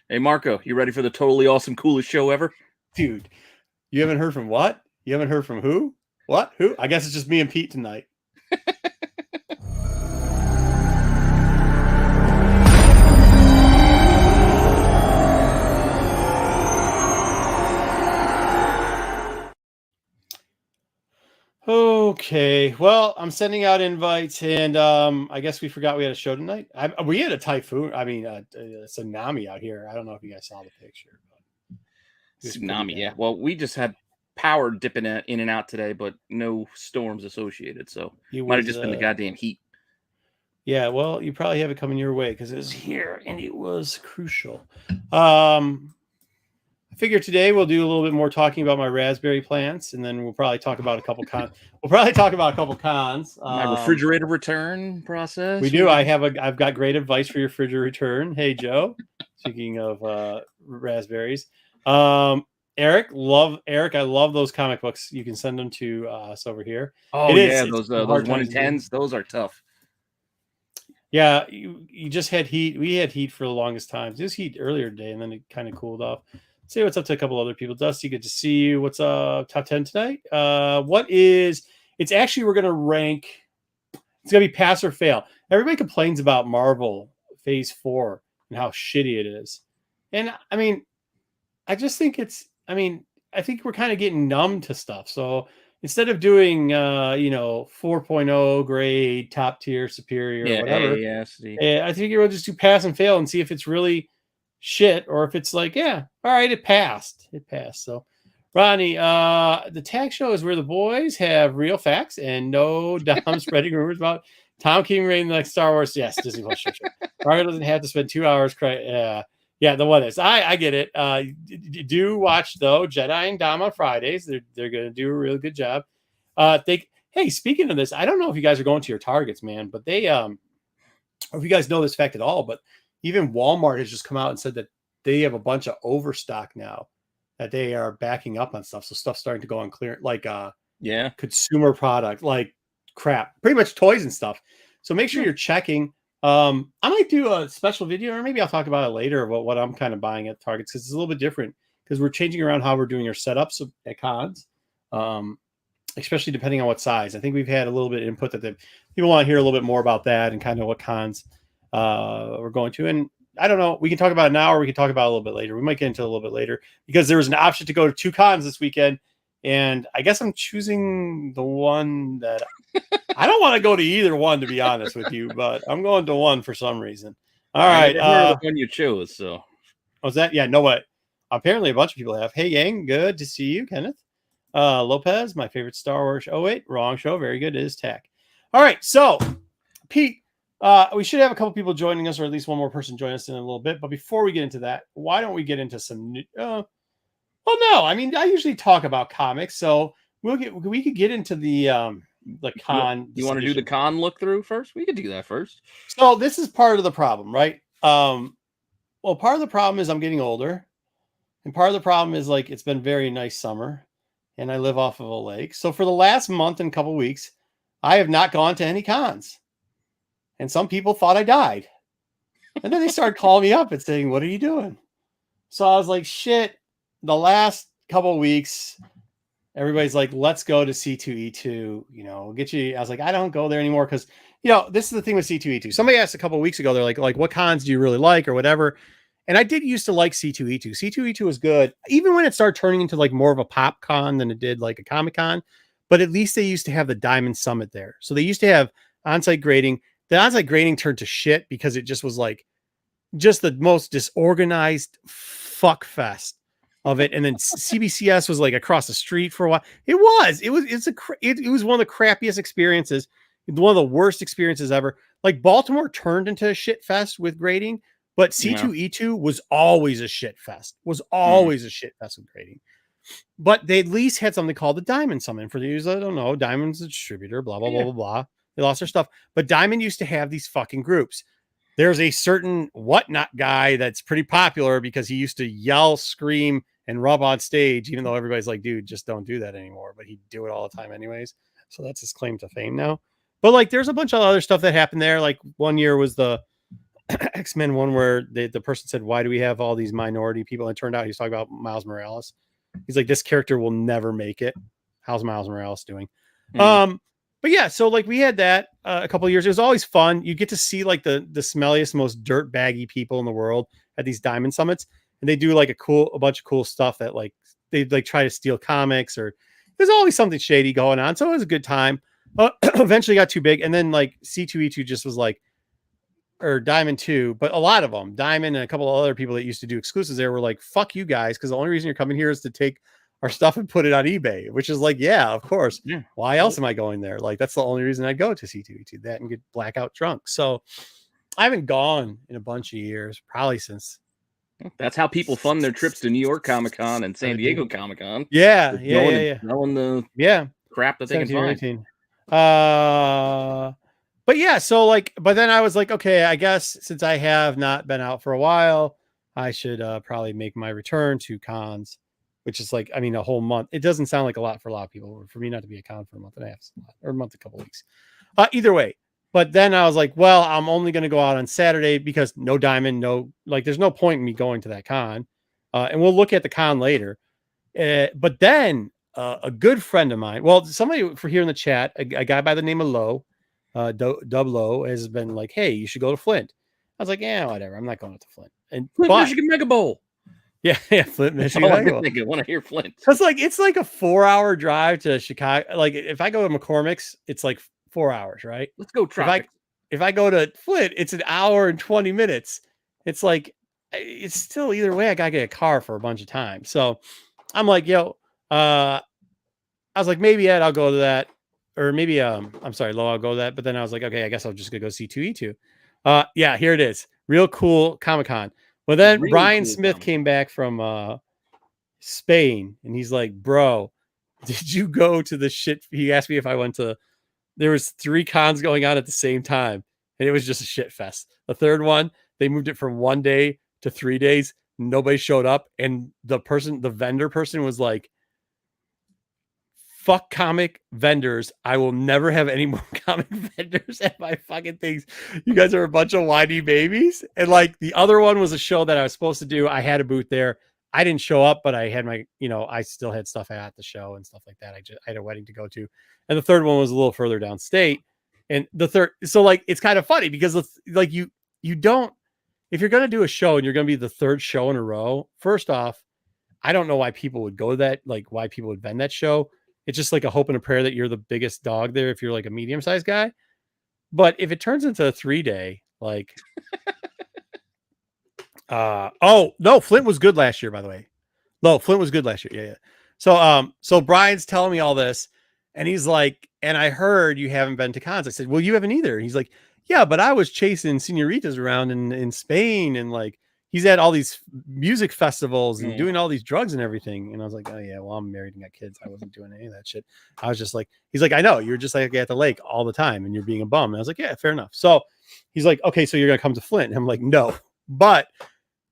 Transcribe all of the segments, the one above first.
Hey, Marco, you ready for the totally awesome, coolest show ever? Dude, you haven't heard from what? You haven't heard from who? What? Who? I guess it's just me and Pete tonight. Okay, well, I'm sending out invites, and I guess we forgot we had a show tonight. We had a typhoon. I mean, a tsunami out here. I don't know if you guys saw the picture, but it was pretty Tsunami, yeah. bad. Well, we just had power dipping in and out today, but no storms associated. So It might have was, just been the goddamn heat. yeah. Well, you probably have it coming your way because it was here, and it was crucial. I figure today we'll do a little bit more talking about my raspberry plants, and then we'll probably talk about a couple cons. My refrigerator return process. We do. I've got great advice for your refrigerator return. Hey, Joe. Speaking of raspberries, Eric, I love those comic books. You can send them to us over here. Oh yeah, those hard 1 in times to do. 10s. Those are tough. Yeah, you just had heat. We had heat for the longest time. Just heat earlier today, and then it kind of cooled off. Say what's up to a couple other people. Dusty, good to see you. What's up? Top 10 tonight? It's actually, we're going to rank. It's going to be pass or fail. Everybody complains about Marvel Phase 4 and how shitty it is. And I mean, I just think I think we're kind of getting numb to stuff. So instead of doing, 4.0 grade, top tier, superior, whatever, I think we'll just do pass and fail and see if it's really shit or if it's like, yeah, all right, it passed. So Ronnie, the tag show is where the boys have real facts and no Dom spreading rumors about Tom King rating the next Star Wars. Yes, Disney Plus. Sure. Mario doesn't have to spend 2 hours crying. Yeah, the one is. I get it. Do watch though Jedi and Dom on Fridays. They're going to do a really good job. Hey, speaking of this, I don't know if you guys are going to your Targets, man, but they or if you guys know this fact at all, but even Walmart has just come out and said that they have a bunch of overstock now that they are backing up on stuff. So stuff's starting to go on clear, like consumer product, like crap, pretty much toys and stuff. So make sure you're checking. I might do a special video, or maybe I'll talk about it later about what I'm kind of buying at Targets, because it's a little bit different because we're changing around how we're doing our setups at cons, especially depending on what size. I think we've had a little bit of input that people want to hear a little bit more about that and kind of what cons we're going to. And I don't know, we can talk about it now or we can talk about it a little bit later. We might get into it a little bit later because there was an option to go to 2 cons this weekend. And I guess I'm choosing the one that I don't want to go to either one, to be honest with you, but I'm going to one for some reason. All right. The one you chose. So was that? Yeah, no, what? Apparently a bunch of people have. Hey, Yang, good to see you, Kenneth. Lopez, my favorite Star Wars. Oh, wait, wrong show. Very good. It is Tech. All right. So, Pete, we should have a couple people joining us, or at least one more person join us in a little bit. But before we get into that, why don't we get into some new? Well, no, I mean, I usually talk about comics, so we could get into the con. You want to do the con look through first? We could do that first. So this is part of the problem, right? Well, part of the problem is I'm getting older, and part of the problem is like it's been very nice summer, and I live off of a lake. So for the last month and couple weeks, I have not gone to any cons, and some people thought I died, and then they started calling me up and saying, "What are you doing?" So I was like, "Shit." The last couple of weeks, everybody's like, let's go to C2E2, we'll get you. I was like, I don't go there anymore because, this is the thing with C2E2. Somebody asked a couple of weeks ago, they're like, what cons do you really like or whatever? And I did used to like C2E2. C2E2 was good, even when it started turning into like more of a pop con than it did like a Comic Con. But at least they used to have the Diamond Summit there. So they used to have on-site grading. The on-site grading turned to shit because it just was like just the most disorganized fuck fest of it. And then CBCS was like across the street for a while. It was one of the crappiest experiences, one of the worst experiences ever. Like Baltimore turned into a shit fest with grading, but C2E2 was always a shit fest. A shit fest with grading. But they at least had something called the Diamond Summit. For those that don't know, Diamond's a distributor, blah, blah, blah, blah, blah. They lost their stuff. But Diamond used to have these fucking groups. There's a certain whatnot guy that's pretty popular because he used to yell, scream, and rub on stage, even though everybody's like, dude, just don't do that anymore. But he'd do it all the time anyways. So that's his claim to fame now. But like, there's a bunch of other stuff that happened there. Like one year was the X-Men one where the person said, "Why do we have all these minority people?" And it turned out he was talking about Miles Morales. He's like, "This character will never make it." How's Miles Morales doing? Mm. But yeah, so like we had that a couple of years. It was always fun. You get to see like the smelliest, most dirt baggy people in the world at these diamond summits, and they do like a bunch of cool stuff that like they like try to steal comics, or there's always something shady going on. So it was a good time. Eventually got too big, and then like C2E2 just was like, or Diamond 2, but a lot of them, Diamond and a couple of other people that used to do exclusives there were like, fuck you guys, because the only reason you're coming here is to take our stuff and put it on eBay, which is like, yeah, of course. Yeah. Why else am I going there? Like, that's the only reason I'd go to C2E2, that and get blackout drunk. So I haven't gone in a bunch of years, probably since. That's how people fund their trips to New York Comic Con and San Diego Comic Con. Yeah, Selling the crap that they can 17 or find. 18. But yeah, so like, but then I was like, okay, I guess since I have not been out for a while, I should probably make my return to cons, which is like, I mean, a whole month. It doesn't sound like a lot for a lot of people. For me not to be a con for a month and a half, or a month, a couple of weeks. Either way. But then I was like, well, I'm only going to go out on Saturday because no diamond, no, like, there's no point in me going to that con. And we'll look at the con later. But then a good friend of mine, well, somebody for here in the chat, a guy by the name of Lowe, Dub Lowe, has been like, hey, you should go to Flint. I was like, yeah, whatever. I'm not going to Flint. And Flint, Michigan Mega Bowl. Yeah, Flint, Michigan. I want to hear Flint. It's like a 4-hour drive to Chicago. Like if I go to McCormick's, it's like 4 hours, right? Let's go try. If I go to Flint, it's an hour and 20 minutes. It's like, it's still either way. I gotta get a car for a bunch of time. So I'm like, yo, I was like, maybe Ed, I'll go to that. Or maybe, I'm sorry, Lo, I'll go to that. But then I was like, okay, I guess I'll just go see C2E2. Yeah, here it is. Real cool Comic-Con. Well, then really Brian Smith came back from Spain, and he's like, bro, did you go to the shit? He asked me if I went to, there was 3 cons going on at the same time, and it was just a shit fest. The third one, they moved it from 1 day to 3 days. Nobody showed up. And the vendor person was like, fuck comic vendors. I will never have any more comic vendors at my fucking things. You guys are a bunch of whiny babies. And like the other one was a show that I was supposed to do. I had a booth there. I didn't show up, but I had my, I still had stuff at the show and stuff like that. I had a wedding to go to. And the third one was a little further downstate. And the third, so like, it's kind of funny because like you don't, if you're going to do a show and you're going to be the third show in a row, first off, I don't know why people would go to that, like why people would vend that show. It's just like a hope and a prayer that you're the biggest dog there if you're like a medium-sized guy. But if it turns into a 3-day, like oh no, Flint was good last year, by the way. No, Flint was good last year. Yeah. So Brian's telling me all this, and he's like, and I heard you haven't been to cons. I said, well, you haven't either. He's like, yeah, but I was chasing senoritas around in Spain, and like he's at all these music festivals and doing all these drugs and everything. And I was like, oh yeah, well, I'm married and got kids. I wasn't doing any of that shit. I was just like, he's like, I know you're just like at the lake all the time and you're being a bum. And I was like, yeah, fair enough. So he's like, okay, so you're going to come to Flint. And I'm like, no, but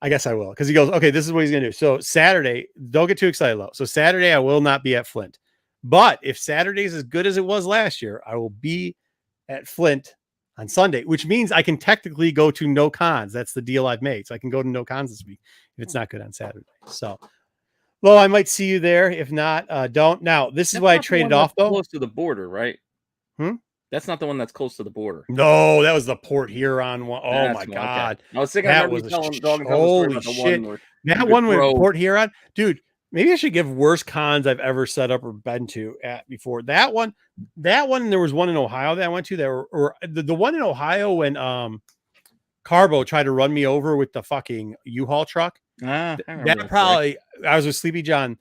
I guess I will. Cause he goes, okay, this is what he's going to do. So Saturday, don't get too excited though. So Saturday I will not be at Flint, but if Saturday's as good as it was last year, I will be at Flint on Sunday, which means I can technically go to no cons. That's the deal I've made. So I can go to no cons this week if it's not good on Saturday. So, well, I might see you there. If not, don't. Now, this is why I traded off, though. Close to the border, right? That's not the one that's close to the border. No, that was the Port Huron one. Oh, my God. Okay. I was thinking that was holy shit. That one with Port Huron. Dude, maybe I should give worst cons I've ever set up or been to at before. That one, there was one in Ohio that I went to that or the one in Ohio when Carbo tried to run me over with the fucking U-Haul truck. That probably, I was with Sleepy John.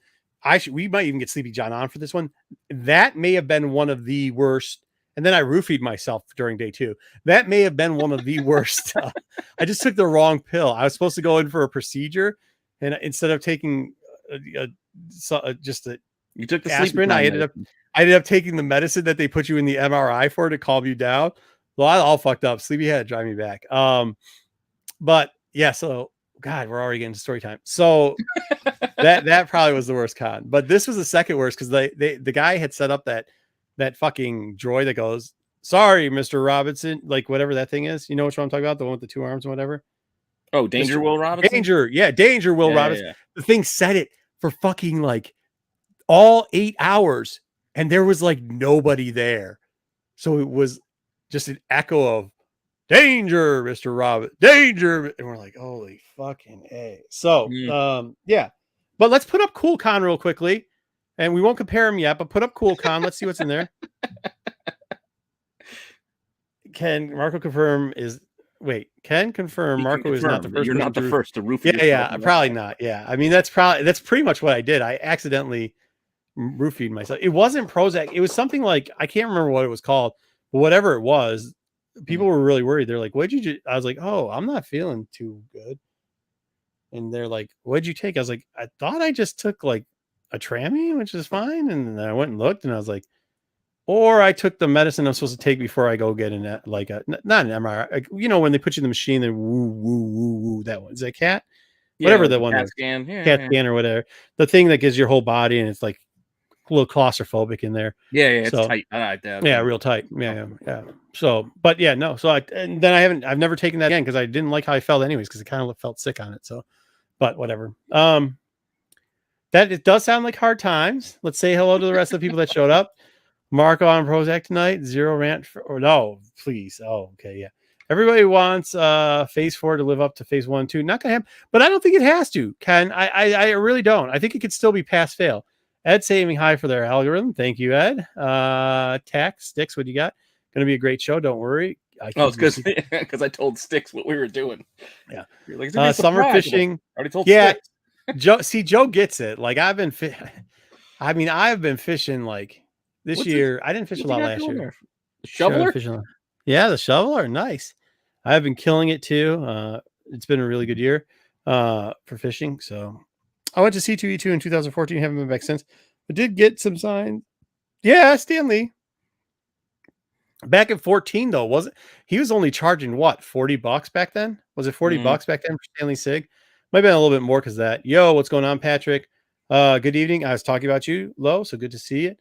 We might even get Sleepy John on for this one. That may have been one of the worst. And then I roofied myself during day 2. That may have been one of the worst. I just took the wrong pill. I was supposed to go in for a procedure, and instead of taking you took the aspirin, I ended up taking the medicine that they put you in the MRI for to calm you down. Well, I all fucked up. Sleepy had to drive me back. But yeah, so God, we're already getting to story time. So that probably was the worst con. But this was the second worst because the guy had set up that fucking droid that goes, sorry, Mr. Robinson, like whatever that thing is. You know which one I'm talking about? The one with the 2 arms and whatever. Oh, Danger Mr. Will Robinson? Danger. Yeah, Danger, Will Robinson. Yeah. The thing said it for fucking like all 8 hours, and there was like nobody there. So it was just an echo of danger, Mr. Robin, danger. And we're like, holy fucking A. So, yeah. But let's put up Cool Con real quickly. And we won't compare them yet, but put up Cool Con. Let's see what's in there. Can Marco confirm Marco is not the first. You're not the first to roof. Yeah, probably not. Yeah. I mean, that's pretty much what I did. I accidentally roofied myself. It wasn't Prozac. It was something like, I can't remember what it was called, but whatever it was, people were really worried. They're like, what'd you do? I was like, oh, I'm not feeling too good. And they're like, what'd you take? I was like, I thought I just took like a Tramine, which is fine. And then I went and looked and I was like, or I took the medicine I'm supposed to take before I go get not an MRI. Like, you know, when they put you in the machine, then woo, woo, woo, woo, that one. Is that cat? Yeah, whatever like that one cat is. scan. Cat scan or whatever. The thing that gives your whole body, and it's like a little claustrophobic in there. Yeah, it's tight. Yeah, real tight. Yeah. So, but yeah, no. So I've never taken that again because I didn't like how I felt anyways, because it kind of felt sick on it. So, but whatever. That it does sound like hard times. Let's say hello to the rest of the people that showed up. Marco on Prozac tonight. Zero rant or no, please. Oh, okay, yeah. Everybody wants phase 4 to live up to phase 1, 2. Not gonna happen, but I don't think it has to. Ken, I really don't. I think it could still be pass fail. Ed saving high for their algorithm. Thank you, Ed. Tax Sticks, what do you got? Gonna be a great show. Don't worry. It's because I told Sticks what we were doing. Yeah. Like, summer fishing. I already told Sticks. Joe gets it. Like I've been fishing like this year. I didn't fish a lot last year. The shoveler? Yeah, the shoveler. Nice. I've been killing it too. It's been a really good year for fishing. So I went to C2E2 in 2014. Haven't been back since. I did get some signs. Yeah, Stanley. Back in 14 though, wasn't he was only charging what, $40 back then? Was it $40 back then for Stanley Sig? Might have been a little bit more because that. Yo, what's going on, Patrick? Good evening. I was talking about you, Lo. So good to see it.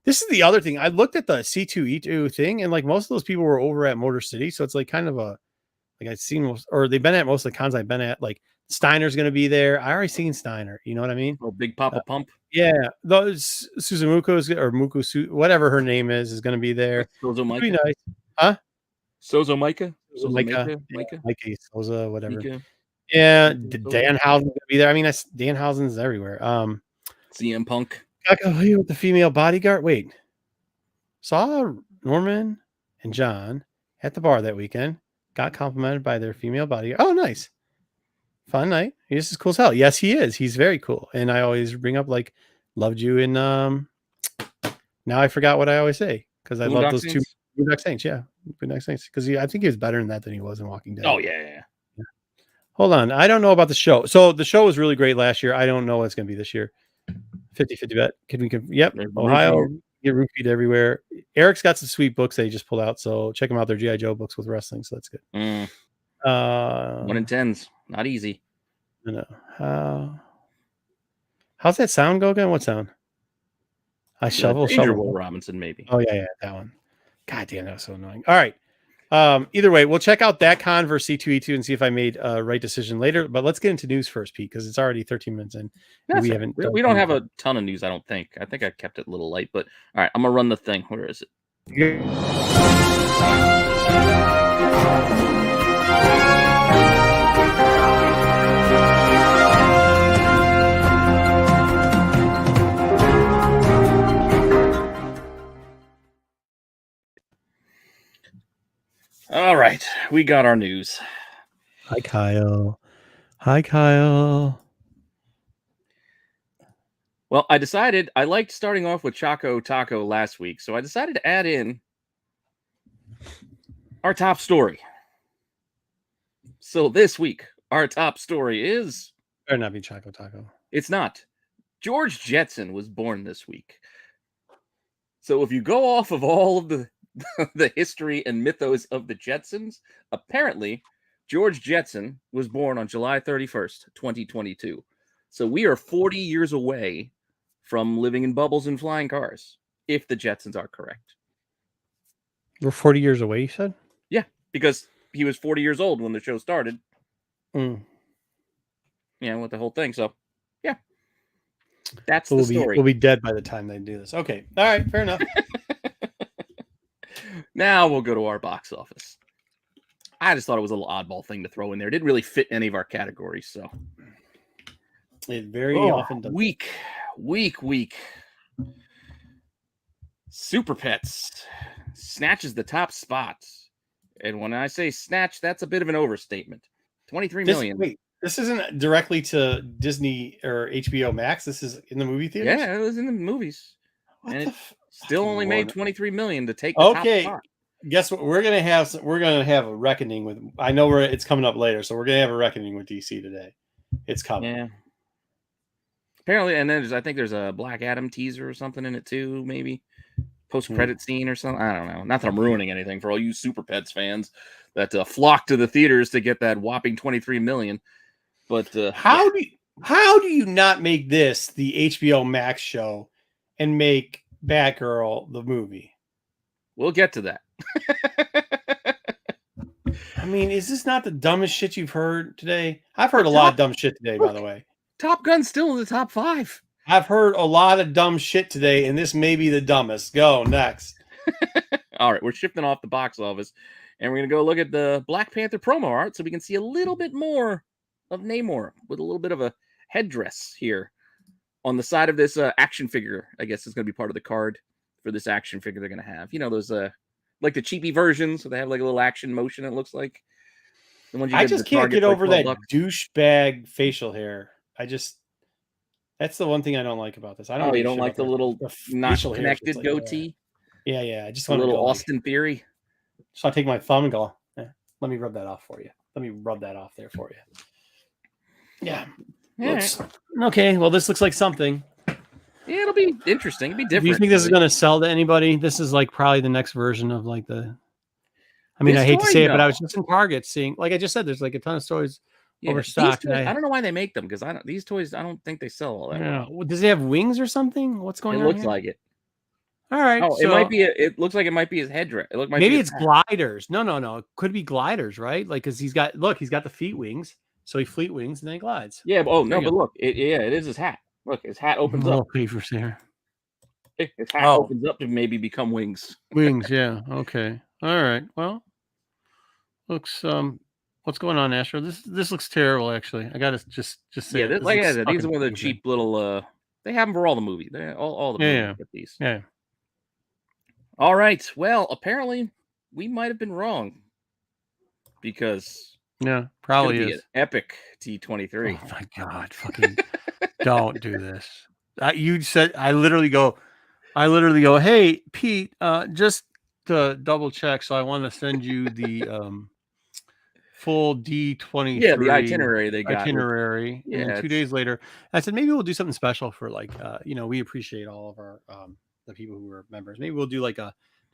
This is the other thing. I looked at the C2E2 thing, and like most of those people were over at Motor City, so it's like kind of a like I've seen most, or they've been at most of the cons I've been at. Like Steiner's going to be there. I already seen Steiner. You know what I mean? Oh, Big Papa Pump. Yeah, those Suzumuko's or Muku, whatever her name is going to be there. Sozo Micah. Be nice, huh? Sozo Micah. Micah, Soza, whatever. Micah. Yeah, Danhausen's going to be there. I mean, Danhausen's everywhere. CM Punk. With the female bodyguard. Wait, saw Norman and John at the bar that weekend. Got complimented by their female bodyguard. Oh, nice. Fun night. He's as cool as hell. Yes, he is. He's very cool. And I always bring up like loved you in now I forgot what I always say because I love those two Boondock Saints. Yeah. Boondock Saints. Because I think he was better in that than he was in Walking Dead. Oh, yeah. Hold on. I don't know about the show. So the show was really great last year. I don't know what it's gonna be this year. 50-50 bet. Yep. Ohio. Get roofied everywhere. Eric's got some sweet books that he just pulled out. So check them out. They're G.I. Joe books with wrestling. So that's good. 1 in 10s. Not easy. I know. How's that sound go again? What sound? I shovel. Will Robinson, maybe. Oh, yeah. That one. God damn, that was so annoying. All right. Either way, we'll check out that con versus C2E2 and see if I made a right decision later. But let's get into news first, Pete, because it's already 13 minutes in. We don't have a ton of news, I don't think. I think I kept it a little light, but all right, I'm gonna run the thing. Where is it? All right, we got our news. Hi, Kyle. Well, I liked starting off with Choco Taco last week, so I decided to add in our top story. So this week, our top story is... Better not be Choco Taco. It's not. George Jetson was born this week. So if you go off of all of the history and mythos of the Jetsons, apparently George Jetson was born on July 31st, 2022. So we are 40 years away from living in bubbles and flying cars. if the Jetsons are correct. We're 40 years away, you said? Yeah, because he was 40 years old when the show started. Mm. Yeah, with the whole thing. So, yeah, that's We'll the story. We'll be dead by the time they do this. Okay. All right. Fair enough. Now we'll go to our box office. I just thought it was a little oddball thing to throw in there. It didn't really fit any of our categories. So, It very often does. Week. Super Pets snatches the top spot. And when I say snatch, that's a bit of an overstatement. 23 million. Wait, this isn't directly to Disney or HBO Max. This is in the movie theaters? Yeah, it was in the movies. What and the it still only made 23 million to take the top spot. Guess what? We're gonna have a reckoning with. I know it's coming up later, so we're gonna have a reckoning with DC today. It's coming. Yeah. Apparently, and then I think there's a Black Adam teaser or something in it too, maybe post-credit scene or something. I don't know. Not that I'm ruining anything for all you Super Pets fans that flock to the theaters to get that whopping 23 million. But how do you not make this the HBO Max show and make Batgirl the movie? We'll get to that. I mean, is this not the dumbest shit you've heard today? I've heard a lot of dumb shit today, by the way. Top Gun's still in the top 5. I've heard a lot of dumb shit today, and this may be the dumbest. Go next. All right, we're shifting off the box office, and we're going to go look at the Black Panther promo art so we can see a little bit more of Namor with a little bit of a headdress here on the side of this action figure. I guess is going to be part of the card for this action figure they're going to have. You know, those like the cheapy versions, so they have like a little action motion, it looks like. The ones I just can't get over that douchebag facial hair. That's the one thing I don't like about this. I don't. You don't like the little not connected goatee? Yeah. I just want a little Austin Theory. So I take my thumb and go, let me rub that off for you. Let me rub that off there for you. Yeah. Okay. Well, this looks like something. Yeah, it'll be interesting. It'll be different. Do you think this is going to sell to anybody? This is like probably the next version of like the. I mean, I hate to say it, but I was just in Target seeing, like I just said, there's like a ton of stores overstocked. I don't know why they make them because these toys. I don't think they sell all that. Yeah. Well, does it have wings or something? What's going on? It looks like it. All right. Oh, it might be. It looks like it might be his headdress. Maybe it's gliders. No. It could be gliders, right? Like, because he's got the feet wings, so he fleet wings and then he glides. Yeah. But look, it is his hat. Look, his hat opens up. Papers there. His hat opens up to maybe become wings. Wings. Yeah. Okay. All right. Well, looks what's going on, Astro? This looks terrible. Actually, I gotta just say. Yeah. Like I said, these are one of the cheap little. They have them for all the movies. All the movies get these. Yeah. All right. Well, apparently we might have been wrong because probably is an epic T23. Oh my God! Fucking don't do this. You said I literally go. Hey, Pete. Just to double check. So I want to send you the full D23. Yeah, the itinerary they got. And then 2 days later, I said maybe we'll do something special for like we appreciate all of our the people who are members. Maybe we'll do like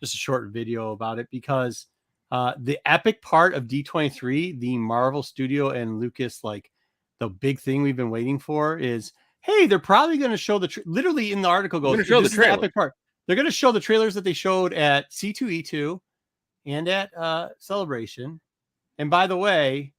just a short video about it because the epic part of D23, the Marvel Studio and Lucas, like the big thing we've been waiting for is, hey, they're probably going to show literally in the article goes, show the trailer. Epic part. They're going to show the trailers that they showed at C2E2 and at Celebration. And by the way,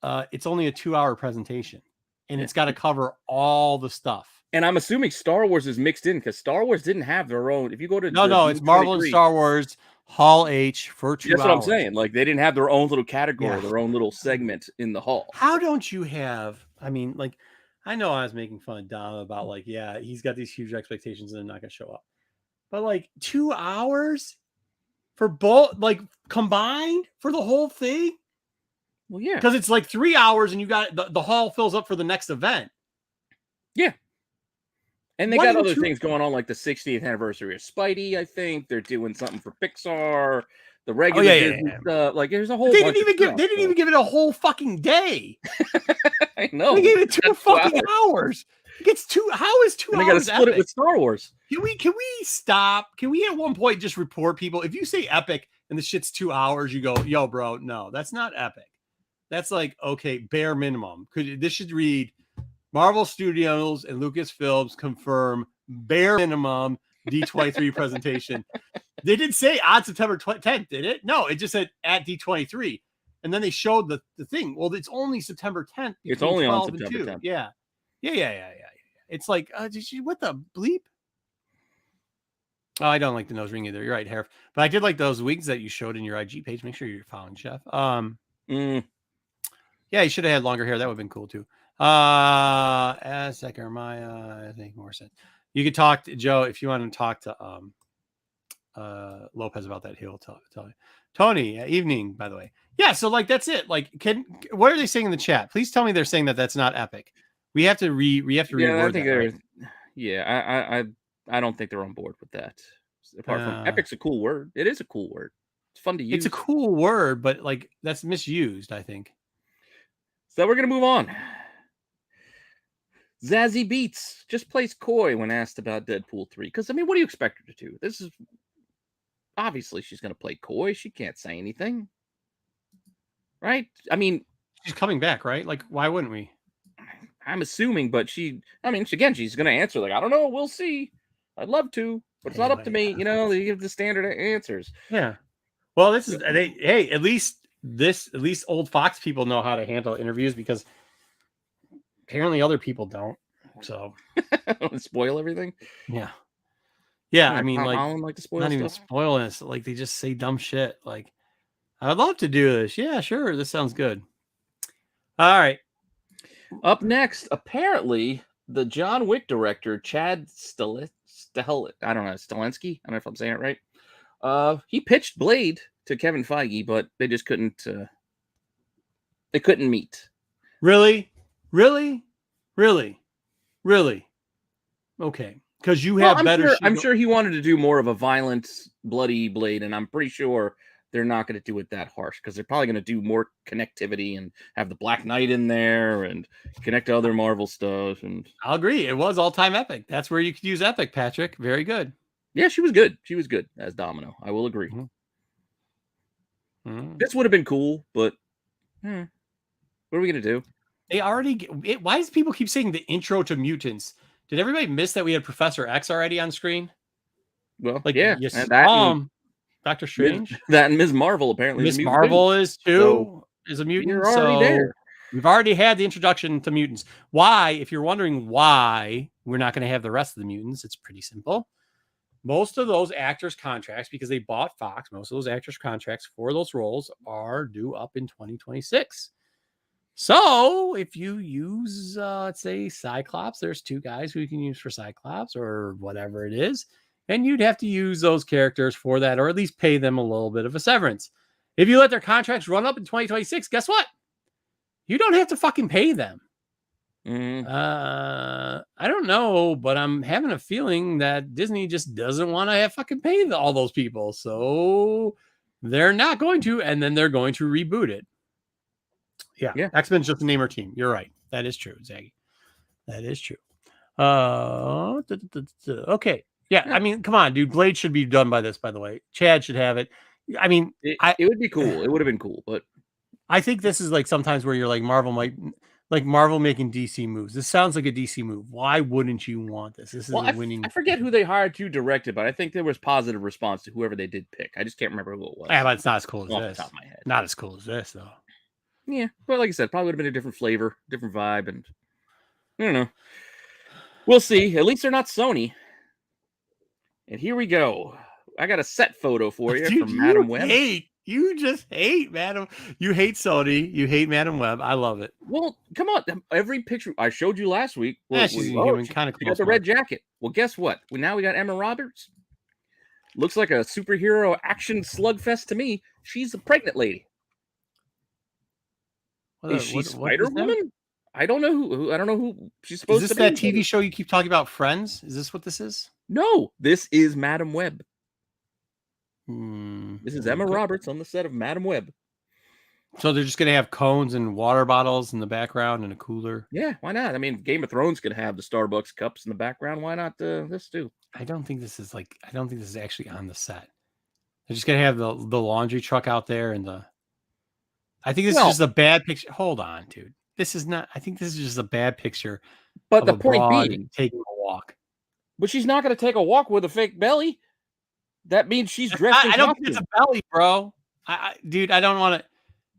it's only a 2-hour presentation and it's got to cover all the stuff. And I'm assuming Star Wars is mixed in because Star Wars didn't have their own. If you go to it's Marvel and Star Wars Hall H for 2 hours. That's what I'm saying. Like they didn't have their own little category, their own little segment in the hall. How don't you have? I mean, like I know I was making fun of Dom about like, he's got these huge expectations and they're not going to show up. But like 2 hours for both, like combined for the whole thing. Well, yeah, because it's like 3 hours and you got the hall fills up for the next event. Yeah. And they got other things going on, like the 60th anniversary of Spidey. I think they're doing something for Pixar. The regular Disney stuff. Like there's a whole. They didn't even give it a whole fucking day. I know. They gave it 2 fucking hours. It gets 2. How is 2 hours? They got to split it with Star Wars. Can we stop? Can we at one point just report people? If you say epic and the shit's 2 hours, you go, yo, bro, no, that's not epic. That's like okay, bare minimum. This should read Marvel Studios and Lucasfilms confirm bare minimum D23 presentation. They didn't say on September 10th, did it? No, it just said at D23. And then they showed the thing. Well, it's only September 10th. It's only 12 on September 10th. Yeah. It's like, what the bleep? Oh, I don't like the nose ring either. You're right, Harif. But I did like those wigs that you showed in your IG page. Make sure you're following Chef. Yeah, you should have had longer hair. That would have been cool too. Aztec or Maya, I think more sense. You could talk to Joe if you want to talk to Lopez about that. He'll tell you. Tony, evening, by the way. Yeah, so like that's it. Like, what are they saying in the chat? Please tell me they're saying that that's not epic. We have to reword that. Right? Yeah, I don't think they're on board with that. Apart from epic's a cool word. It is a cool word. It's fun to use. It's a cool word, but like that's misused, I think. So we're gonna move on. Zazie Beetz just plays coy when asked about Deadpool 3. Because I mean, what do you expect her to do? This is obviously she's gonna play coy. She can't say anything. Right? I mean, she's coming back, right? Like, why wouldn't we? I'm assuming, but she's going to answer like, I don't know. We'll see. I'd love to, but it's not up to me. You know, they give the standard answers. Yeah. Well, this is, hey, at least old Fox people know how to handle interviews because apparently other people don't. So spoil everything. Yeah. Yeah. I mean, like to spoil not stuff. Even spoiling this. Like they just say dumb shit. Like, I'd love to do this. Yeah, sure. This sounds good. All right. Up next, apparently, the John Wick director, Chad Stahelski. I don't know if I'm saying it right. He pitched Blade to Kevin Feige, but they just couldn't. They couldn't meet. Really? Okay. Because you have better. I'm sure he wanted to do more of a violent, bloody Blade, and I'm pretty sure they're not going to do it that harsh because they're probably going to do more connectivity and have the Black Knight in there and connect to other Marvel stuff. And I'll agree. It was all-time epic. That's where you could use epic, Patrick. Very good. Yeah, she was good. She was good as Domino. I will agree. Mm-hmm. This would have been cool, but what are we going to do? They already... Why does people keep saying the intro to mutants? Did everybody miss that we had Professor X already on screen? Well, like, yeah. Yes, Doctor Strange. That and Ms. Marvel apparently. Ms. Marvel is too. Is a mutant. You're already there. We've already had the introduction to mutants. Why? If you're wondering why we're not going to have the rest of the mutants, it's pretty simple. Most of those actors' contracts, because they bought Fox, most of those actors' contracts for those roles are due up in 2026. So if you use, let's say, Cyclops, there's 2 guys who you can use for Cyclops or whatever it is. And you'd have to use those characters for that, or at least pay them a little bit of a severance. If you let their contracts run up in 2026, guess what? You don't have to fucking pay them. I don't know, but I'm having a feeling that Disney just doesn't want to have fucking pay all those people. So they're not going to, and then they're going to reboot it. Yeah. X-Men's just a name or team. You're right. That is true, Zaggy. That is true. Okay. Yeah, I mean, come on, dude. Blade should be done by this, by the way. Chad should have it. I mean, it would be cool. It would have been cool, but I think this is like sometimes where you're like Marvel making DC moves. This sounds like a DC move. Why wouldn't you want this? This is a winning. I forget who they hired to direct it, but I think there was positive response to whoever they did pick. I just can't remember who it was. Yeah, but it's not as cool as off this. The top of my head. Not as cool as this, though. Yeah, but like I said, probably would have been a different flavor, different vibe, and I don't know. We'll see. At least they're not Sony. And here we go. I got a set photo for you from Madam Web. You just hate Madam. You hate Sony. You hate Madam Web. I love it. Well, come on. Every picture I showed you last week. She's kind of cool. Got the red jacket. Well, guess what? Now we got Emma Roberts. Looks like a superhero action slugfest to me. She's a pregnant lady. Is she Spider-Woman? I don't know who. I don't know who she's supposed to be. Is this that TV show you keep talking about, Friends? Is this what this is? No, this is Madam Web. This is Emma Roberts on the set of Madam Web. So they're just going to have cones and water bottles in the background and a cooler? Yeah, why not? I mean, Game of Thrones could have the Starbucks cups in the background. Why not this too? I don't think this is actually on the set. They're just going to have the laundry truck out there and I think this is just a bad picture. Hold on, dude. This is not. I think this is just a bad picture. But the point being, taking a walk. But she's not going to take a walk with a fake belly. That means she's dressed in I don't think it's costume. a belly, bro. Dude, I don't want to.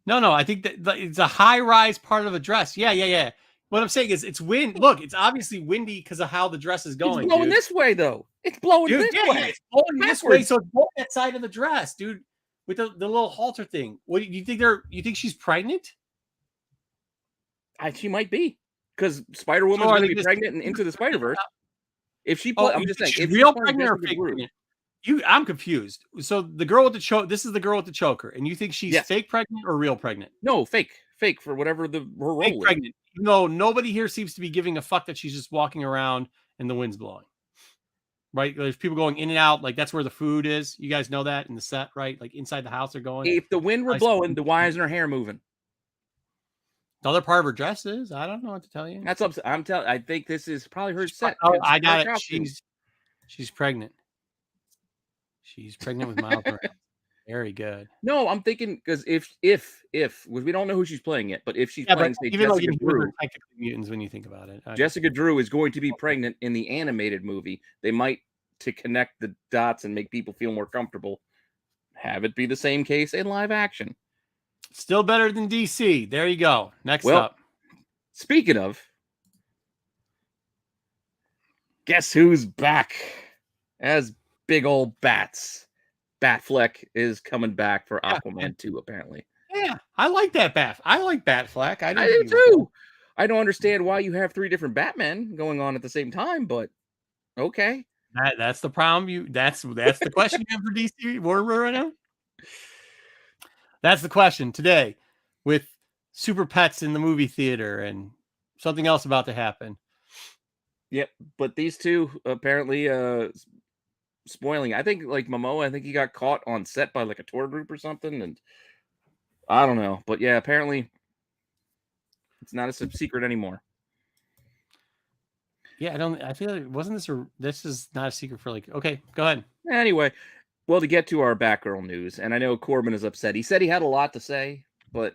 No, I think that it's a high-rise part of a dress. Yeah. What I'm saying is it's wind. Look, it's obviously windy because of how the dress is going. It's blowing dude. this way, though. It's blowing Dude, this way. Yeah, it's blowing this way, so it's blowing that side of the dress, dude. With the little halter thing. What do you think? You think she's pregnant? She might be, because Spider-Woman's going to be pregnant and Into the Spider-Verse. If she, I'm just saying, she's real pregnant or fake pregnant? I'm confused. So the girl with the choke. This is the girl with the choker, and you think she's fake pregnant or real pregnant? No, fake for whatever her role is. Pregnant. No, nobody here seems to be giving a fuck that she's just walking around and the wind's blowing. Right? There's people going in and out. Like that's where the food is. You guys know that in the set, right? Like inside the house, they're going. If the wind were blowing, then why isn't her hair moving? The other part of her dress is. I don't know what to tell you. That's up. I'm telling. I think this is probably her set. Oh, I got it. She's pregnant. She's pregnant with mild breath. Very good. No, I'm thinking because if we don't know who she's playing yet, but if she's playing, say, Jessica Drew, technically mutants when you think about it. Jessica Drew is going to be pregnant in the animated movie. They might, to connect the dots and make people feel more comfortable, have it be the same case in live action. Still better than DC. There you go. Next up. Speaking of, guess who's back as big old bats? Batfleck is coming back for Aquaman 2, apparently. Yeah, I like that Bat. I like Batfleck. I do too. I don't understand why you have 3 different Batmen going on at the same time, but okay. That's the problem. That's the question you have for DC Warner right now. That's the question today, with Super Pets in the movie theater and something else about to happen. Yep, but these two apparently spoiling. I think like Momoa, I think he got caught on set by like a tour group or something, and I don't know, but yeah, apparently it's not a secret anymore. Yeah, I feel like this is not a secret for like, okay, go ahead. Anyway, well, to get to our Batgirl news, and I know Corbin is upset. He said he had a lot to say, but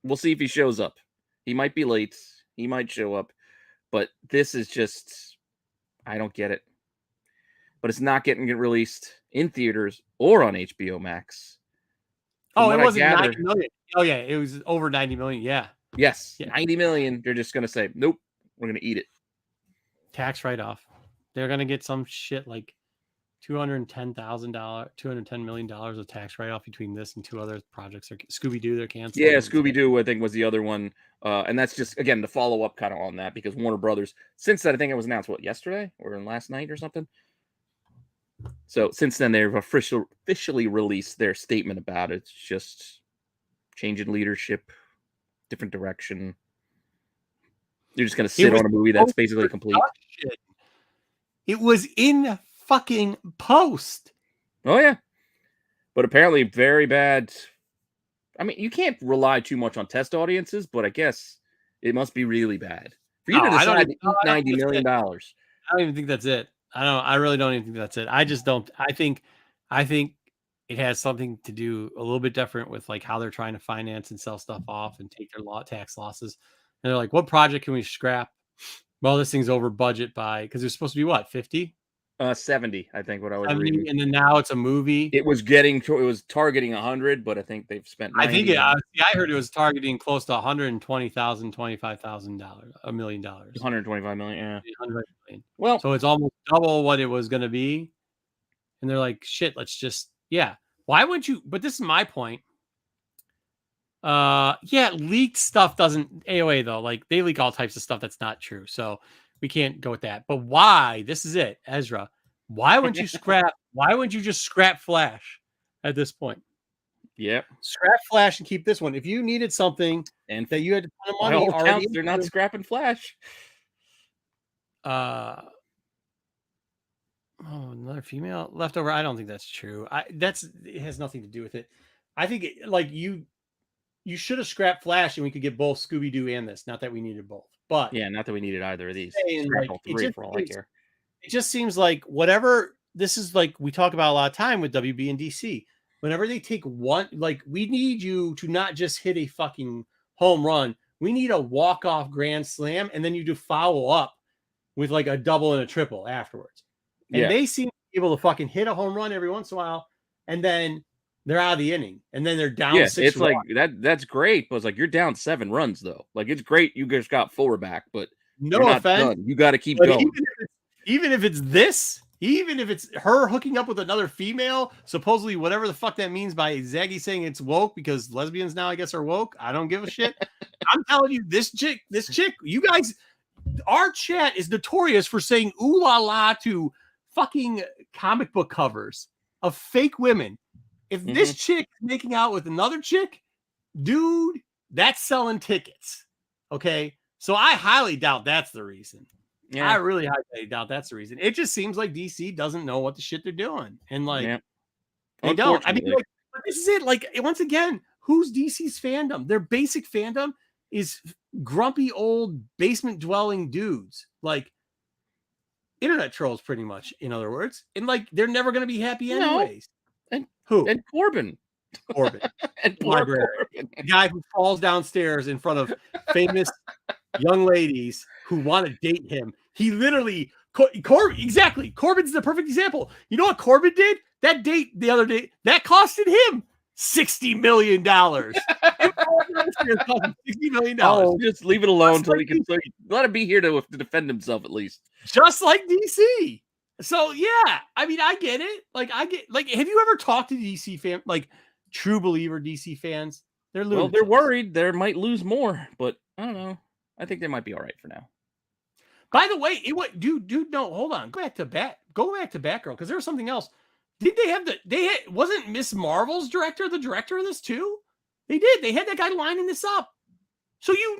we'll see if he shows up. He might be late. He might show up, but this is just, I don't get it. But it's not getting released in theaters or on HBO Max. Oh, it wasn't 90 million. Oh, yeah, it was over 90 million. Yeah. Yes, 90 million. They're just going to say, nope, we're going to eat it. Tax write-off. They're going to get some shit like $210 million of tax write-off between this and 2 other projects. Scooby-Doo, they're canceling. Yeah, Scooby-Doo, I think, was the other one. And that's just, again, the follow-up kind of on that, because Warner Brothers, since that, I think it was announced, yesterday or last night or something? So since then, they've officially released their statement about it. It's just changing leadership, different direction. You're just going to sit on a movie that's basically complete. It was in fucking post. Oh, yeah. But apparently very bad. I mean, you can't rely too much on test audiences, but I guess it must be really bad. For you to decide to eat $90 million. I don't even think that's it. I really don't even think that's it. I just don't. I think it has something to do a little bit different with like how they're trying to finance and sell stuff off and take their tax losses. And they're like, what project can we scrap? Well, this thing's over budget by, because it was supposed to be what, 50? 70, I think what I was reading. And then now it's a movie. It was targeting 100, but I think they've spent 90. I heard it was targeting close to $120,000, $25,000, $1 million. 125 million, yeah. 100 million. Well, so it's almost double what it was going to be. And they're like, shit, let's just, why wouldn't you? But this is my point. Leaked stuff doesn't, AOA though, like they leak all types of stuff that's not true. So we can't go with that. But why? This is it, Ezra. Why wouldn't you just scrap Flash at this point? Yep. Scrap Flash and keep this one. If you needed something and that you had to put money already, they're not scrapping Flash. Another female leftover. I don't think that's true. It has nothing to do with it. I think you should have scrapped Flash and we could get both Scooby-Doo and this. Not that we needed both. But yeah, not that we needed either of these. All three for all I care. It just seems like whatever this is, like we talk about a lot of time with WB and DC. Whenever they take one, like we need you to not just hit a fucking home run. We need a walk-off grand slam, and then you do follow up with like a double and a triple afterwards. And they seem to be able to fucking hit a home run every once in a while, and then they're out of the inning, and then they're down 6 it's runs. like that's great, but it's like you're down 7 runs though. Like it's great you just got 4 back, but no you're not offense, done. You got to keep but going. even if it's her hooking up with another female, supposedly whatever the fuck that means by Zaggy saying it's woke because lesbians now I guess are woke. I don't give a shit. I'm telling you, this chick, you guys, our chat is notorious for saying ooh la la to fucking comic book covers of fake women. If this chick is making out with another chick, dude, that's selling tickets. Okay. So I highly doubt that's the reason. Yeah. I really highly doubt that's the reason. It just seems like DC doesn't know what the shit they're doing. And like, they don't. I mean, like, this is it. Like, once again, who's DC's fandom? Their basic fandom is grumpy old basement dwelling dudes. Like, internet trolls, pretty much, in other words. And like, they're never going to be happy anyways. And who? And Corbin. And Corbin. The guy who falls downstairs in front of famous young ladies who want to date him. He literally, exactly. Corbin's the perfect example. You know what Corbin did? That date the other day, that costed him $60 million. $60 million. Oh, just leave it alone until he can let him be here to defend himself at least. Just like DC. So yeah, I mean, I get it. Like, have you ever talked to DC fans, like true believer DC fans? They're lunatics. Well, they're worried they might lose more, but I don't know. I think they might be all right for now. By the way, dude, no, hold on. Go back to Batgirl, because there was something else. Did they have wasn't Miss Marvel's director the director of this too? They did. They had that guy lining this up. So you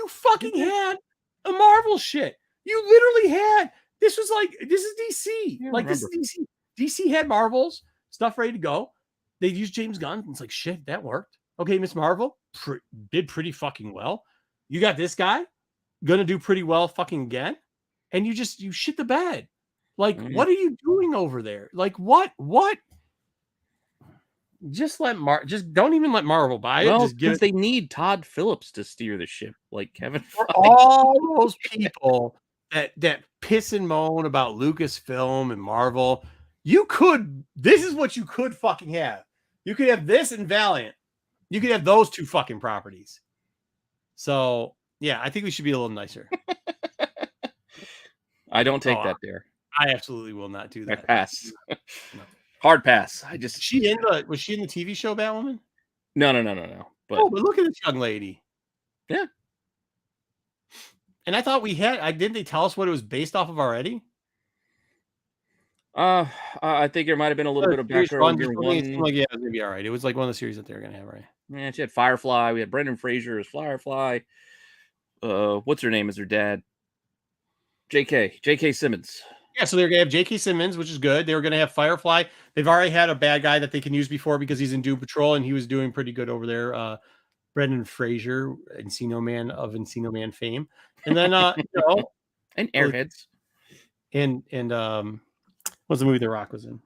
fucking had a Marvel shit. You literally had. This is DC. Like, this is DC. DC had Marvel's stuff ready to go. They used James Gunn. And it's like, shit, that worked. Okay, Miss Marvel did pretty fucking well. You got this guy gonna do pretty well fucking again. And you shit the bed. Like, what are you doing over there? Like, what? Just don't even let Marvel buy it. Well, because they need Todd Phillips to steer the ship, like Kevin. For all those people that piss and moan about Lucasfilm and Marvel, this is what you could fucking have. You could have this and Valiant. You could have those two fucking properties. So yeah, I think we should be a little nicer. I don't take that dare. I absolutely will not do that. I pass. No. Hard pass. Was she in the TV show Batwoman? No. But look at this young lady. Yeah. And I thought didn't they tell us what it was based off of already? I think there might have been a little bit of background. Like, yeah, it was gonna be all right. It was like one of the series that they were gonna have, right? Yeah, she had Firefly. We had Brendan Fraser as Firefly. What's her name as her dad? J.K. Simmons. Yeah, so they're gonna have J.K. Simmons, which is good. They were gonna have Firefly. They've already had a bad guy that they can use before because he's in Doom Patrol and he was doing pretty good over there. Brendan Fraser, Encino Man fame, and then and Airheads, and what's the movie The Rock was in?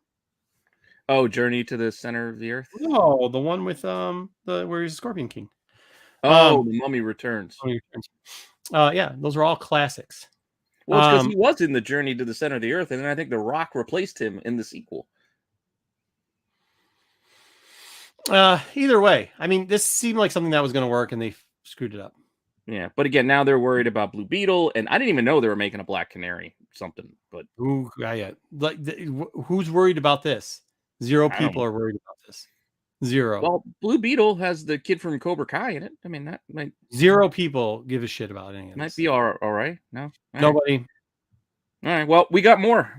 Oh, Journey to the Center of the Earth. No, the one with where he's a Scorpion King. Oh, The Mummy Returns. Yeah, those are all classics. Well, it's because he was in the Journey to the Center of the Earth, and then I think The Rock replaced him in the sequel. Either way, I mean, this seemed like something that was going to work, and they screwed it up. Yeah, but again, now they're worried about Blue Beetle, and I didn't even know they were making a Black Canary something. But like, who's worried about this? Zero people are worried about this. Zero. Well, Blue Beetle has the kid from Cobra Kai in it. I mean, that might... Zero people give a shit about any of this. Might be all right. No, nobody. All right. Well, we got more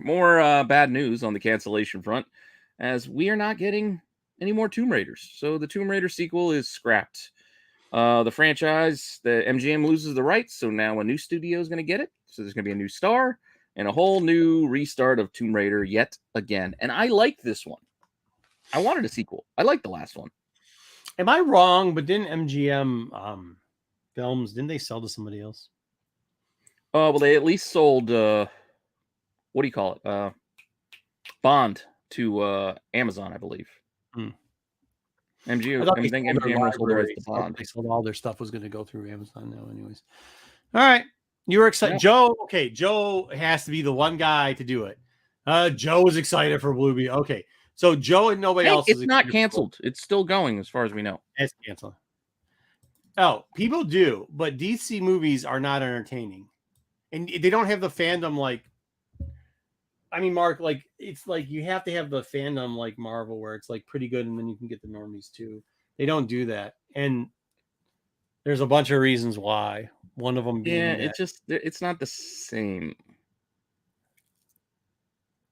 bad news on the cancellation front, as we are not getting any more Tomb Raiders. So the Tomb Raider sequel is scrapped. The franchise, the MGM loses the rights, so now a new studio is going to get it. So there's going to be a new star and a whole new restart of Tomb Raider yet again. And I like this one. I wanted a sequel. I liked the last one. Am I wrong? But didn't MGM Films, didn't they sell to somebody else? Well, they at least sold what do you call it? Bond to Amazon, I believe. MGM sold the rights to Bond. They sold all their stuff was going to go through Amazon now, anyways. All right. You were excited. Yeah. Joe has to be the one guy to do it. Joe was excited for Bluebeam. Okay, so Joe and nobody Hey, else is it's not excited for canceled. It's still going as far as we know. It's canceled. Oh, people do, but DC movies are not entertaining, and they don't have the fandom like. I mean, Mark, like it's like you have to have the fandom like Marvel, where it's like pretty good, and then you can get the normies too. They don't do that, and there's a bunch of reasons why. One of them being that it's not the same.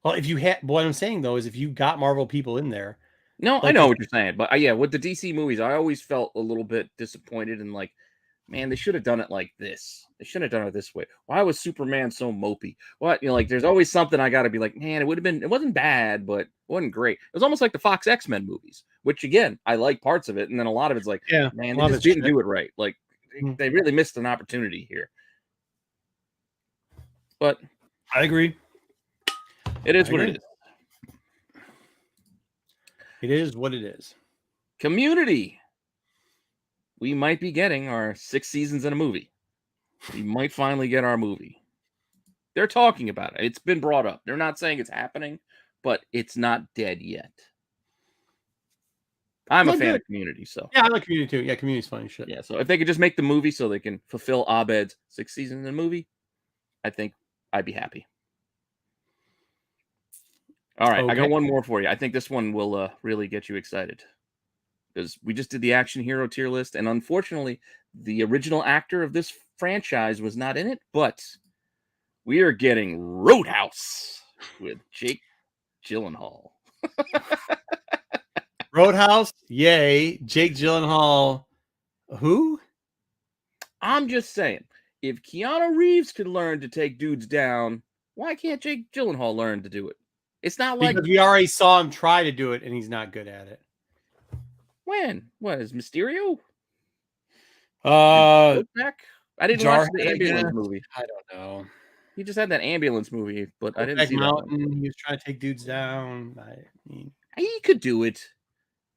well, if you had what I'm saying though is if you got Marvel people in there, No, I like know what you're saying, but yeah, with the DC movies, I always felt a little bit disappointed and like, man, they should have done it like this. They shouldn't have done it this way. Why was Superman so mopey? What, like, there's always something I got to be like, man, it wasn't bad, but it wasn't great. It was almost like the Fox X-Men movies, which again, I like parts of it, and then a lot of it's like, man, they just didn't do it right. Like, they really missed an opportunity here. But I agree. It is what it is. It is what it is. Community. We might be getting our 6 seasons in a movie. We might finally get our movie. They're talking about it. It's been brought up. They're not saying it's happening, but it's not dead yet. I'm a fan of Community, so. Yeah, I like Community too. Yeah, Community's funny shit. Yeah, so if they could just make the movie so they can fulfill Abed's 6 seasons in a movie, I think I'd be happy. All right, okay. I got one more for you. I think this one will really get you excited. Because we just did the action hero tier list, and unfortunately, the original actor of this franchise was not in it, but we are getting Roadhouse with Jake Gyllenhaal. Roadhouse, yay. Jake Gyllenhaal, who? I'm just saying, if Keanu Reeves could learn to take dudes down, why can't Jake Gyllenhaal learn to do it? It's not like... Because we already saw him try to do it, and he's not good at it. When? What, is Mysterio? Back? I didn't watch the ambulance movie. I don't know. He just had that ambulance movie, but I didn't see Mountain, that one. He was trying to take dudes down. I mean, he could do it.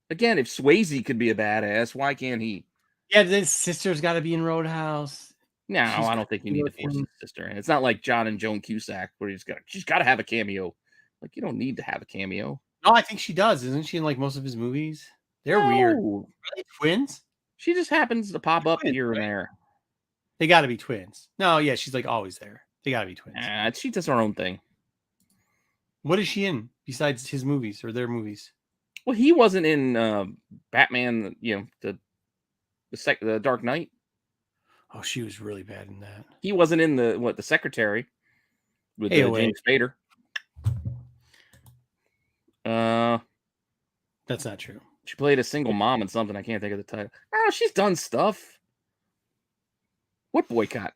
Again, if Swayze could be a badass, why can't he? Yeah, his sister's got to be in Roadhouse. No, I don't think you need to force his sister. And it's not like John and Joan Cusack where she's got to have a cameo. Like, you don't need to have a cameo. No, I think she does. Isn't she in like most of his movies? They're weird. Are they twins? She just happens to pop up here and there. They got to be twins. No, yeah, she's like always there. They got to be twins. She does her own thing. What is she in besides his movies or their movies? Well, he wasn't in Batman, the Dark Knight. Oh, she was really bad in that. He wasn't in the Secretary with James Spader. That's not true. She played a single mom in something. I can't think of the title. Oh, she's done stuff. What boycott?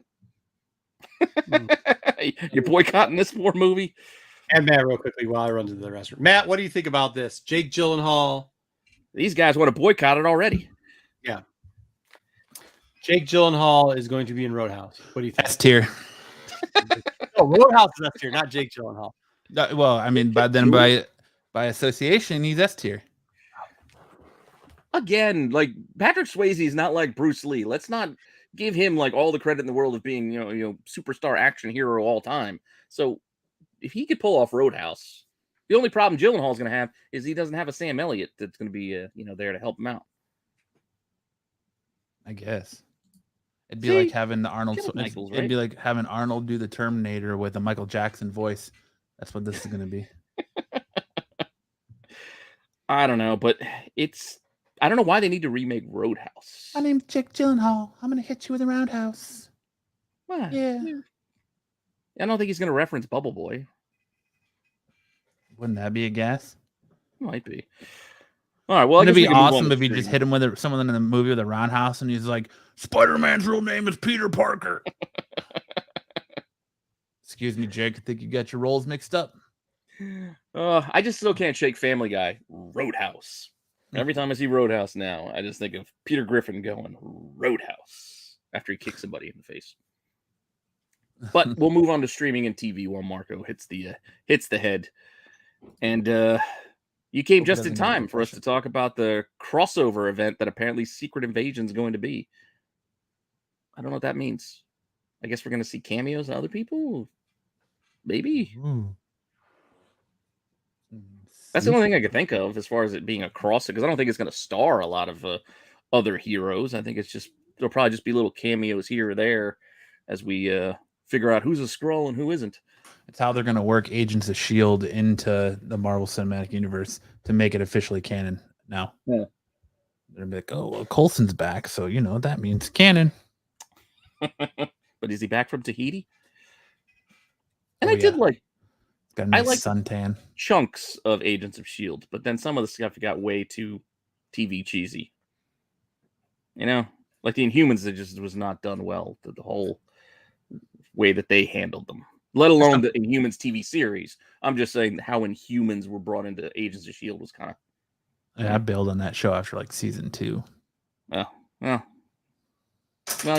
You're boycotting this poor movie? And Matt, real quickly, while I run to the restroom. Matt, what do you think about this? Jake Gyllenhaal. These guys want to boycott it already. Yeah. Jake Gyllenhaal is going to be in Roadhouse. What do you think? S tier. Oh, Roadhouse is S tier, not Jake Gyllenhaal. Well, I mean, by association, he's S tier. Again, like Patrick Swayze is not like Bruce Lee. Let's not give him like all the credit in the world of being, superstar action hero all time. So if he could pull off Roadhouse, the only problem Gyllenhaal is going to have is he doesn't have a Sam Elliott that's going to be, there to help him out. I guess it'd be like having the Arnold. It'd be like having Arnold do the Terminator with a Michael Jackson voice. That's what this is going to be. I don't know, but I don't know why they need to remake Roadhouse. My name's Jake Gyllenhaal. I'm going to hit you with a roundhouse. What? Yeah. I don't think he's going to reference Bubble Boy. Wouldn't that be a guess? Might be. All right. Well, it'd be awesome if you just hit him with someone in the movie with a roundhouse, and he's like, "Spider-Man's real name is Peter Parker." Excuse me, Jake. I think you got your roles mixed up. I just still can't shake Family Guy. Roadhouse. Every time I see Roadhouse now, I just think of Peter Griffin going Roadhouse after he kicks somebody in the face. But we'll move on to streaming and TV while Marco hits the head. And you came just in time for us to talk about the crossover event that apparently Secret Invasion is going to be. I don't know what that means. I guess we're going to see cameos of other people. Maybe. That's the only thing I could think of as far as it being a crossover, because I don't think it's going to star a lot of other heroes. I think there'll probably just be little cameos here or there as we figure out who's a Skrull and who isn't. It's how they're going to work Agents of S.H.I.E.L.D. into the Marvel Cinematic Universe to make it officially canon now. Yeah. They're going to be like, oh, well, Coulson's back, so, that means canon. But is he back from Tahiti? And did like... Got a nice suntan. Chunks of Agents of S.H.I.E.L.D., but then some of the stuff got way too TV cheesy. Like the Inhumans, it just was not done well. The whole way that they handled them. Let alone the Inhumans TV series. I'm just saying how Inhumans were brought into Agents of S.H.I.E.L.D. was kind of... Yeah, I bailed on that show after like season 2. Well, you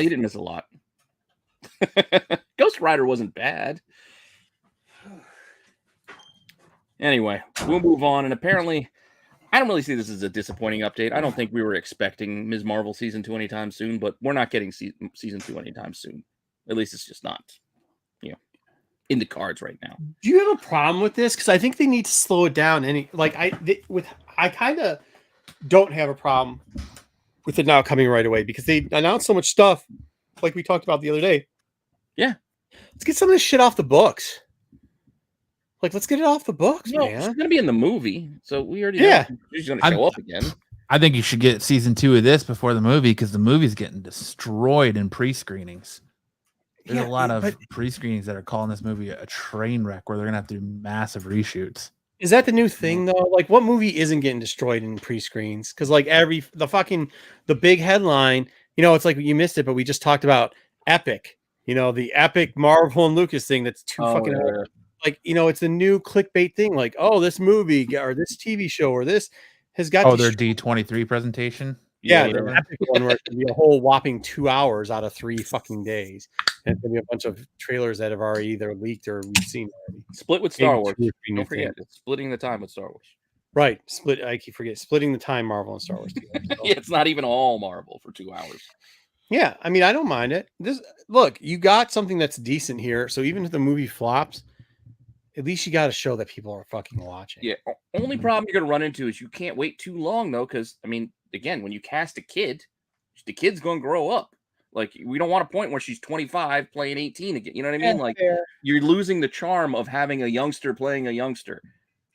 didn't miss a lot. Ghost Rider wasn't bad. Anyway, we'll move on. And apparently, I don't really see this as a disappointing update. I don't think we were expecting Ms. Marvel season 2 anytime soon, but we're not getting season 2 anytime soon. At least it's just not, in the cards right now. Do you have a problem with this? Because I think they need to slow it down. I kind of don't have a problem with it now coming right away because they announced so much stuff, like we talked about the other day. Yeah, let's get some of this shit off the books. Let's get it off the books, man. She's going to be in the movie, so we already know she's going to show up again. I think you should get season 2 of this before the movie because the movie's getting destroyed in pre-screenings. There's a lot of pre-screenings that are calling this movie a train wreck where they're going to have to do massive reshoots. Is that the new thing, though? What movie isn't getting destroyed in pre-screens? Because, the big headline, it's like you missed it, but we just talked about Epic. The Epic Marvel and Lucas thing that's too fucking... it's a new clickbait thing. This movie or this TV show or this has got their D23 presentation. Yeah, the epic one where it's gonna be a whole whopping 2 hours out of 3 fucking days. And it's gonna be a bunch of trailers that have already either leaked or we've seen already. Split with Star Wars. Don't forget, it's splitting the time with Star Wars. Right. I keep forgetting. Splitting the time Marvel and Star Wars together. So. Yeah, it's not even all Marvel for 2 hours. Yeah, I don't mind it. Look, you got something that's decent here. So even if the movie flops, at least you got to show that people are fucking watching. Yeah. Only problem you're going to run into is you can't wait too long, though, because, again, when you cast a kid, the kid's going to grow up. We don't want a point where she's 25 playing 18 again. You know what I mean? Fair. You're losing the charm of having a youngster playing a youngster.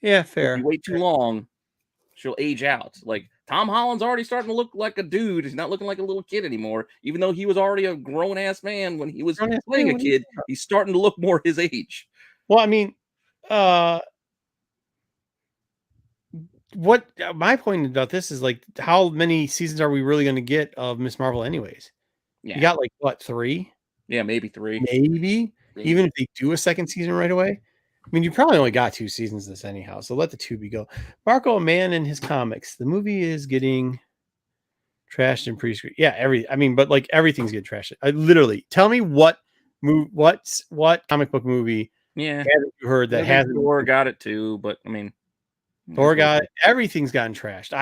Yeah, fair. If you wait too long, she'll age out. Tom Holland's already starting to look like a dude. He's not looking like a little kid anymore. Even though he was already a grown-ass man when he was playing a kid, he's starting to look more his age. Well, what my point about this is how many seasons are we really going to get of Ms. Marvel anyways? Yeah. You got 3? Yeah, maybe 3. Maybe. Even if they do a second season right away. You probably only got 2 seasons of this anyhow, so let the 2 be go. Marco, a man in his comics. The movie is getting trashed in pre-screen. Yeah, everything's getting trashed. Literally, tell me what comic book movie haven't you heard that hasn't? Thor got it too, but Thor got everything's gotten trashed.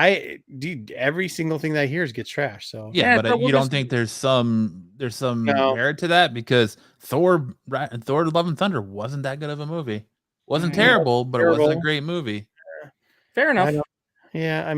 Every single thing that I hear gets trashed. So but you don't think there's some merit to that because Thor Love and Thunder wasn't that good of a movie. Wasn't terrible, but it wasn't a great movie. Fair enough. Yeah,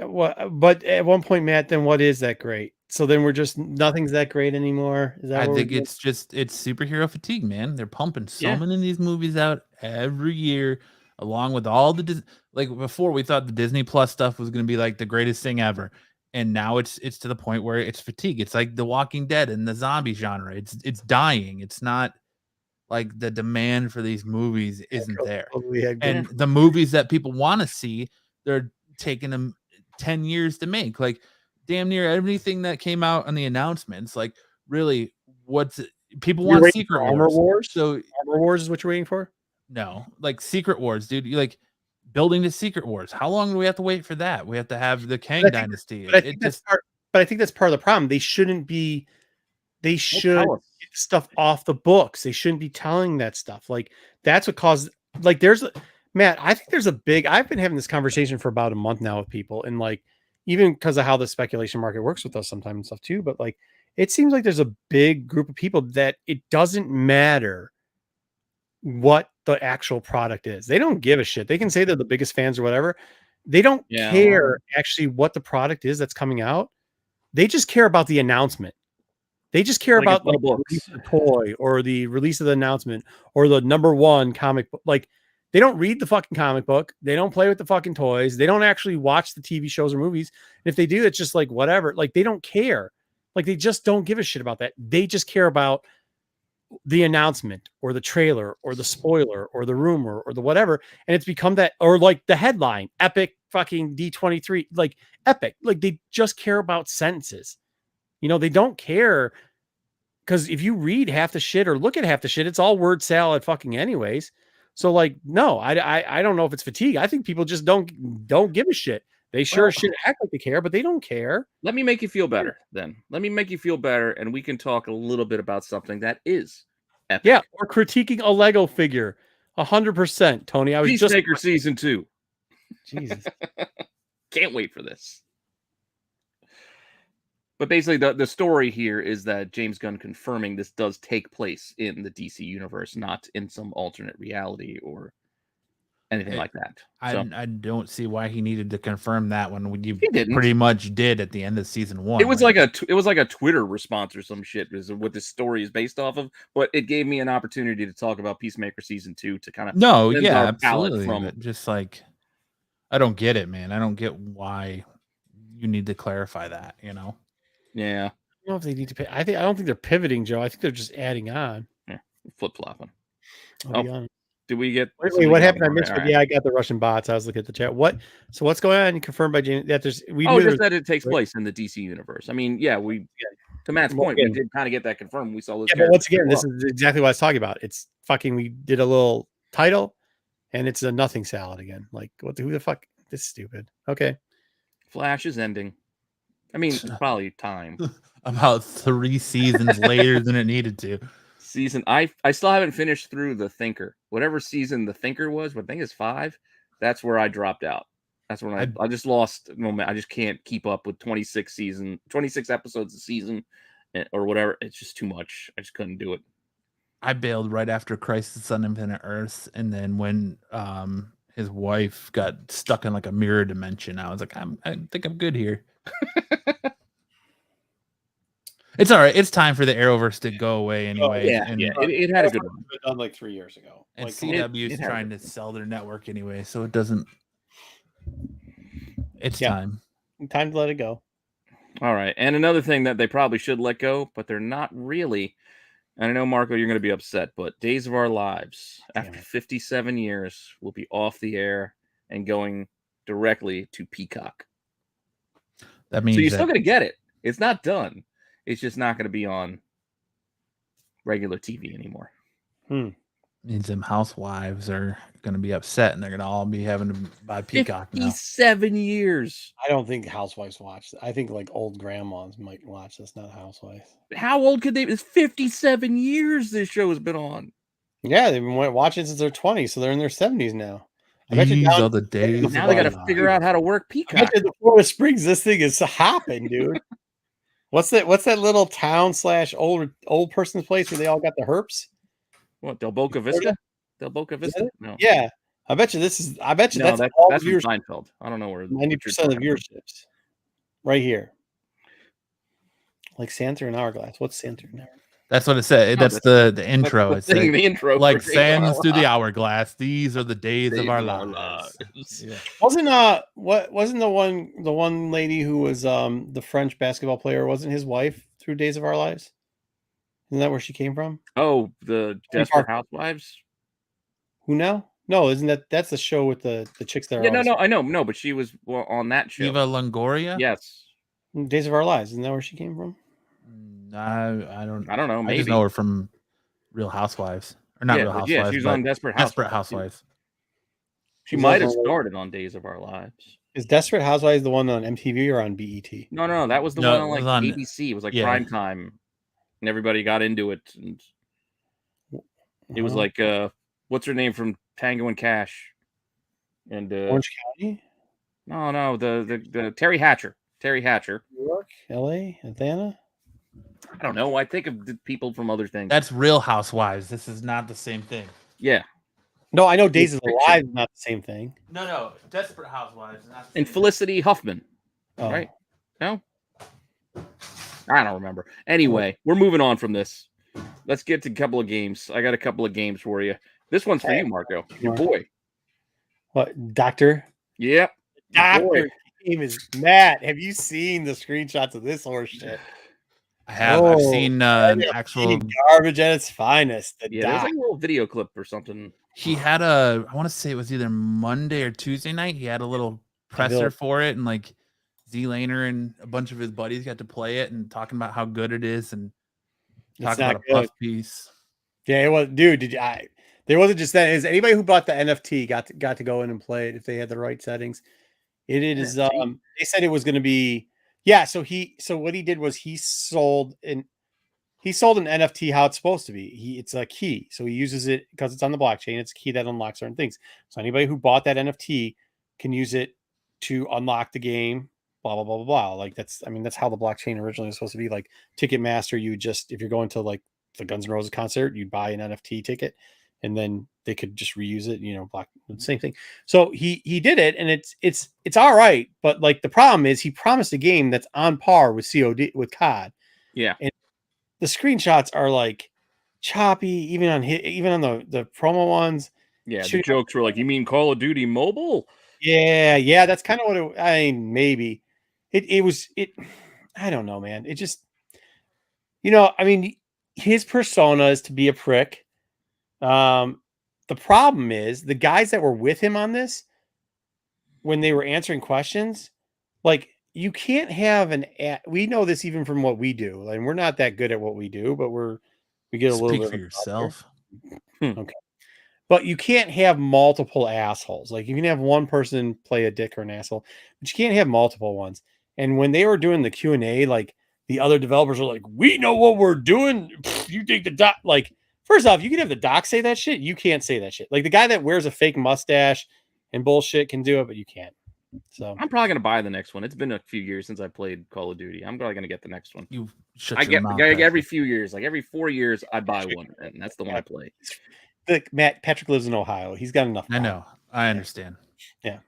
what? But at one point, Matt, then what is that great? So then we're just nothing's that great anymore. Is that? I think it's superhero fatigue, man. They're pumping so many of these movies out every year, along with all the before we thought the Disney Plus stuff was going to be the greatest thing ever, and now it's to the point where it's fatigue. It's like The Walking Dead and the zombie genre. It's dying. It's not the demand for these movies isn't there, and the movies that people want to see, they're taking them 10 years to make. Damn near everything that came out on the announcements. Really, people want Secret Armor Wars. So Armor Wars is what you're waiting for? No, Secret Wars, dude. You building the Secret Wars. How long do we have to wait for that? We have to have the Kang Dynasty. But I think that's part of the problem. They should get stuff off the books. They shouldn't be telling that stuff. That's what caused Matt, I think there's I've been having this conversation for about a month now with people, and even because of how the speculation market works with us sometimes and stuff too, but it seems like there's a big group of people that it doesn't matter what the actual product is. They don't give a shit. They can say they're the biggest fans or whatever. They don't care actually what the product is that's coming out. They just care about the announcement. They just care about the release of the toy or the release of the announcement or the #1 comic book. Like, they don't read the fucking comic book. They don't play with the fucking toys. They don't actually watch the TV shows or movies. And if they do, it's just like whatever. Like, they don't care. Like, they just don't give a shit about that. They just care about the announcement or the trailer or the spoiler or the rumor or the whatever. And it's become that, or like the headline, epic fucking D23, like epic. Like, they just care about sentences. You know, they don't care, because if you read half the shit or look at half the shit, it's all word salad fucking anyways. So like, no, I don't know if it's fatigue. I think people just don't give a shit. They sure should act like they care, but they don't care. Let me make you feel better then. Let me make you feel better, and we can talk a little bit about something that is epic. Yeah, or critiquing a Lego figure. 100%, Tony. I was Peacemaker season 2. Jesus. Can't wait for this. But basically, the story here is that James Gunn confirming this does take place in the DC universe, not in some alternate reality or anything like that. I don't see why he needed to confirm that when you pretty much did at the end of season 1. It was like a Twitter response or some shit is what this story is based off of. But it gave me an opportunity to talk about Peacemaker season 2 to kind of absolutely. But just like, I don't get it, man. I don't get why you need to clarify that. You know. Yeah. I don't know if they need to pay. I don't think they're pivoting, Joe. I think they're just adding on. Yeah, flip-flopping. Did we get? Wait, what happened? I missed it. Right. Yeah, I got the Russian bots. I was looking at the chat. So what's going on? Confirmed by James that there's. Just that it takes place in the DC universe. I mean, yeah, to Matt's point, we did kind of get that confirmed. We saw this. Yeah, but once again, this is exactly what I was talking about. It's fucking. We did a little title, and it's a nothing salad again. Like, who the fuck? This is stupid. Okay. Flash is ending. I mean, it's probably time. About 3 seasons later than it needed to. I still haven't finished through The Thinker. Whatever season The Thinker was, but I think it's 5. That's where I dropped out. That's when I just lost moment. I just can't keep up with 26 episodes a season or whatever. It's just too much. I just couldn't do it. I bailed right after Crisis on Infinite Earths, and then when his wife got stuck in like a mirror dimension, I was like, I think I'm good here. It's all right. It's time for the Arrowverse to go away anyway. It had a good one. Done like 3 years ago. And CW is trying to sell their network anyway, so it doesn't. It's time to let it go. All right, and another thing that they probably should let go, but they're not really. And I know, Marco, you're going to be upset, but Days of Our Lives, after 57 years, will be off the air and going directly to Peacock. That means so you're still going to get it. It's not done. It's just not going to be on regular TV anymore. Means them housewives are going to be upset, and they're going to all be having to buy Peacock 57 years. I don't think housewives watch. I think like old grandmas might watch this, not housewives. How old could they? It's 57 years this show has been on. Yeah, they've been watching since they're 20, so they're in their 70s now. These are the days. Now they got to figure out how to work Peacock. I bet you the Florida Springs, this thing is hopping, dude. What's that little town / old person's place where they all got the herps? What, Del Boca Vista? Del Boca Vista? No. Yeah. I bet you that's from Seinfeld. I don't know where 90% of the viewerships. Right here. Like Santa and Hourglass. What's Santa and Hourglass? That's what it said. That's the intro. It's the intro. Like sands through the hourglass. These are the days of our lives. Yeah. Wasn't the one lady who was the French basketball player, wasn't his wife through Days of Our Lives? Isn't that where she came from? Oh, the Desperate Housewives? Who now? No, that's the show with the chicks that are I know, but she was on that show. Eva Longoria? Yes. Days of Our Lives. Isn't that where she came from? I don't know. Maybe. I just know her from Real Housewives. Or not Real Housewives. Yeah, she's on Desperate Housewives. She might have started on Days of Our Lives. Is Desperate Housewives the one on MTV or on BET? No. That was the one on ABC. It was like prime time. And everybody got into it. And it was like, what's her name from Tango and Cash? And Orange County? No, the Terry Hatcher. New York, LA, Atlanta? I don't know. I think of the people from other things. That's Real Housewives. This is not the same thing. Yeah. No, I know Days of Alive is not the same thing. No, Desperate Housewives. And Felicity Huffman, Oh. right? No, I don't remember. Anyway, we're moving on from this. Let's get to a couple of games. I got a couple of games for you. This one's for you, Marco. Your boy. What, Doctor? Yep. Doctor name is Matt. Have you seen the screenshots of this horse shit? I have. I've seen actual garbage at its finest. There's like a little video clip or something. He had I want to say it was either Monday or Tuesday night. He had a little presser for it, and like Z-Laner and a bunch of his buddies got to play it and talking about how good it is and talking about a puff piece. Yeah, it was, dude. There wasn't just that. Is anybody who bought the NFT got to go in and play it if they had the right settings? It is. They said it was going to be. Yeah. So what he did was he sold an NFT how it's supposed to be. It's a key, so he uses it because it's on the blockchain. It's a key that unlocks certain things. So anybody who bought that NFT can use it to unlock the game. Blah blah blah blah blah. Like that's how the blockchain originally was supposed to be. Like Ticketmaster, if you're going to like the Guns N' Roses concert, you'd buy an NFT ticket, and then they could just reuse it. The same thing. So he did it, and it's all right. But like the problem is, he promised a game that's on par with COD. Yeah. And the screenshots are like choppy, even on the promo ones. Yeah, the jokes were like, "You mean Call of Duty Mobile?" Yeah, that's kind of what maybe. It was. I don't know, man. It just, his persona is to be a prick. The problem is the guys that were with him on this, when they were answering questions, like, you can't have we know this even from what we do, and we're not that good at what we do, but we get a little bit for yourself. Okay. But you can't have multiple assholes. Like, you can have one person play a dick or an asshole, but you can't have multiple ones. And when they were doing the Q&A, like, the other developers were like, "We know what we're doing. You think the doc..." Like, first off, you can have the doc say that shit. You can't say that shit. Like, the guy that wears a fake mustache and bullshit can do it, but you can't. So I'm probably gonna buy the next one. It's been a few years since I played Call of Duty. I'm probably gonna get the next one. You every few years, like every 4 years, I buy one, and that's the one I play. Look, Patrick lives in Ohio. He's got enough. I know. I understand. Yeah.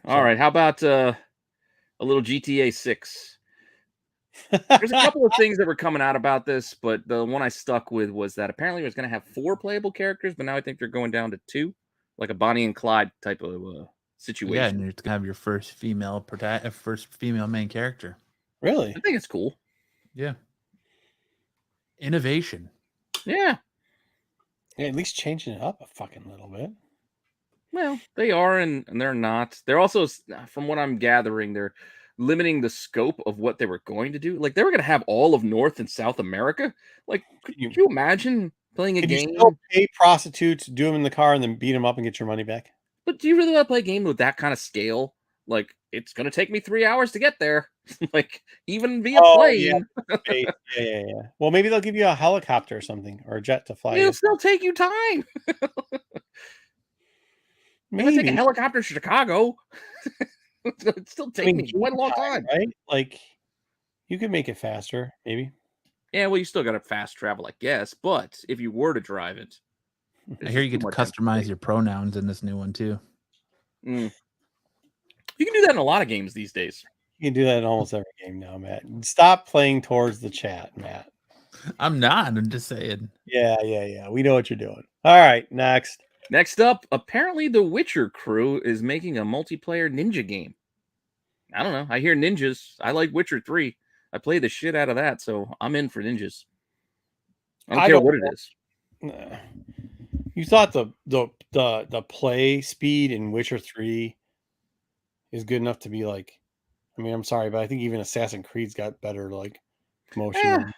All right. How about a little GTA 6? There's a couple of things that were coming out about this, but the one I stuck with was that apparently it was going to have 4 playable characters, but now I think they're going down to 2, like a Bonnie and Clyde type of situation. Yeah, and you're gonna have your first female main character. Really? I think it's cool. Yeah. Innovation. Yeah. At least changing it up a fucking little bit. Well, they are and they're not. They're also, from what I'm gathering, they're limiting the scope of what they were going to do. Like, they were going to have all of North and South America. Like, could you imagine playing a game? You still pay prostitutes, do them in the car, and then beat them up and get your money back? But do you really want to play a game with that kind of scale? Like, it's going to take me 3 hours to get there. Like, even via plane. Yeah. Well, maybe they'll give you a helicopter or something, or a jet to fly. It'll still take you time. Maybe take a helicopter to Chicago. It'd still take me quite a long time, right? Like, you could make it faster, maybe. Yeah, well, you still got to fast travel, I guess. But if you were to drive it, I hear you get to customize your pronouns in this new one too. You can do that in a lot of games these days. You can do that in almost every game now, Matt. Stop playing towards the chat, Matt. I'm not. I'm just saying. Yeah. We know what you're doing. All right, next. Next up, apparently the Witcher crew is making a multiplayer ninja game. I don't know. I hear ninjas. I like Witcher 3. I play the shit out of that, so I'm in for ninjas. I don't care what it is. You thought the play speed in Witcher 3 is good enough to be like, I mean, I'm sorry, but I think even Assassin's Creed's got better like motion.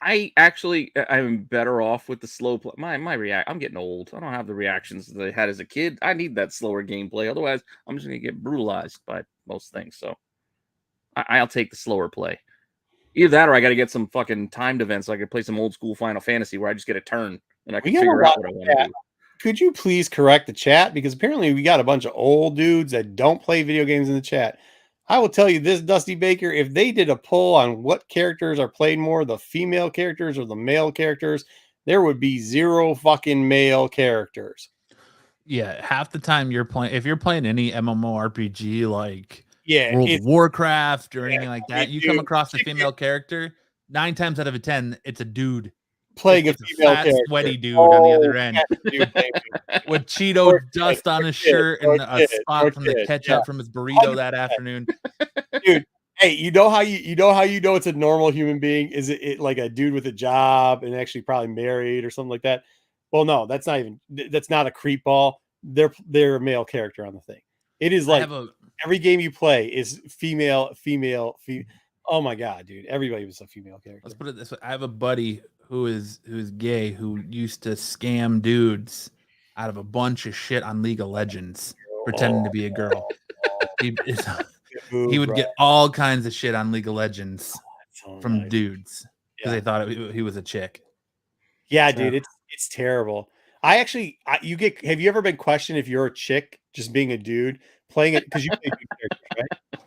I'm better off with the slow play. I'm getting old. I don't have the reactions that I had as a kid. I need that slower gameplay. Otherwise, I'm just gonna get brutalized by most things. So I'll take the slower play. Either that or I got to get some fucking timed events so I can play some old school Final Fantasy where I just get a turn and I can figure out what I want to do. Could you please correct the chat? Because apparently we got a bunch of old dudes that don't play video games in the chat. I will tell you this, Dusty Baker, if they did a poll on what characters are played more, the female characters or the male characters, there would be 0 fucking male characters. Yeah, half the time if you're playing any MMORPG like Yeah, World of it's Warcraft or anything like that, you come dude, across a female character, 9 times out of 10, it's a dude. playing a It's a female fat, character. sweaty dude on the other end fat dude, baby. with Cheeto Or dust on his kid, shirt or and a kid, spot or from the kid, ketchup from his burrito that 100%. afternoon. Dude, hey, you know how it's a normal human being? Is it like a dude with a job and actually probably married or something like that? Well, no, that's not a creep ball. They're a male character on the thing. It is like every game you play is female. Oh my god, dude! Everybody was a female character. Let's put it this way: I have a buddy who's gay who used to scam dudes out of a bunch of shit on League of Legends, pretending to be a girl. He would get all kinds of shit on League of Legends from dudes because they thought he was a chick. Yeah, dude, it's terrible. Have you ever been questioned if you're a chick just being a dude playing it because you play dude characters, right?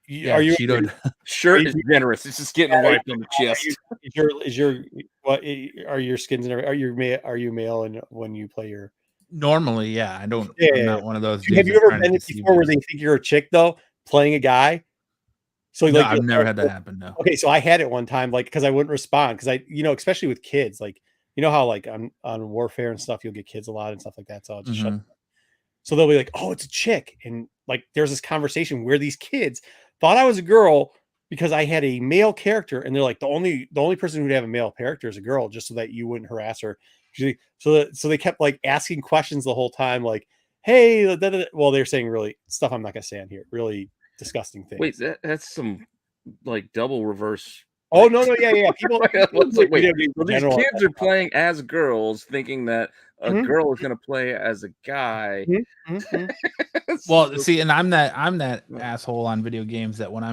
Yeah, Cheeto shirt is generous. It's just getting wiped on the chest. Are your skins and are you male and when you play your normally? Yeah, I'm not one of those. Dude, have you ever been before where they think you're a chick though playing a guy? So no, I've never had that happen. No. Okay, so I had it one time, like because I wouldn't respond because especially with kids, like how like on Warfare and stuff, you'll get kids a lot and stuff like that. So I'll just shut them. So they'll be like, "Oh, it's a chick," and like there's this conversation where these kids thought I was a girl because I had a male character, and they're like, the only person who'd have a male character is a girl, just so that you wouldn't harass her. So they kept like asking questions the whole time, like, "Hey," well, they're saying really stuff I'm not gonna say on here, really disgusting things. Wait, that's some like double reverse. Oh no, yeah. People these kids are playing as girls, thinking that a girl is going to play as a guy. Well, see, and I'm that asshole on video games that when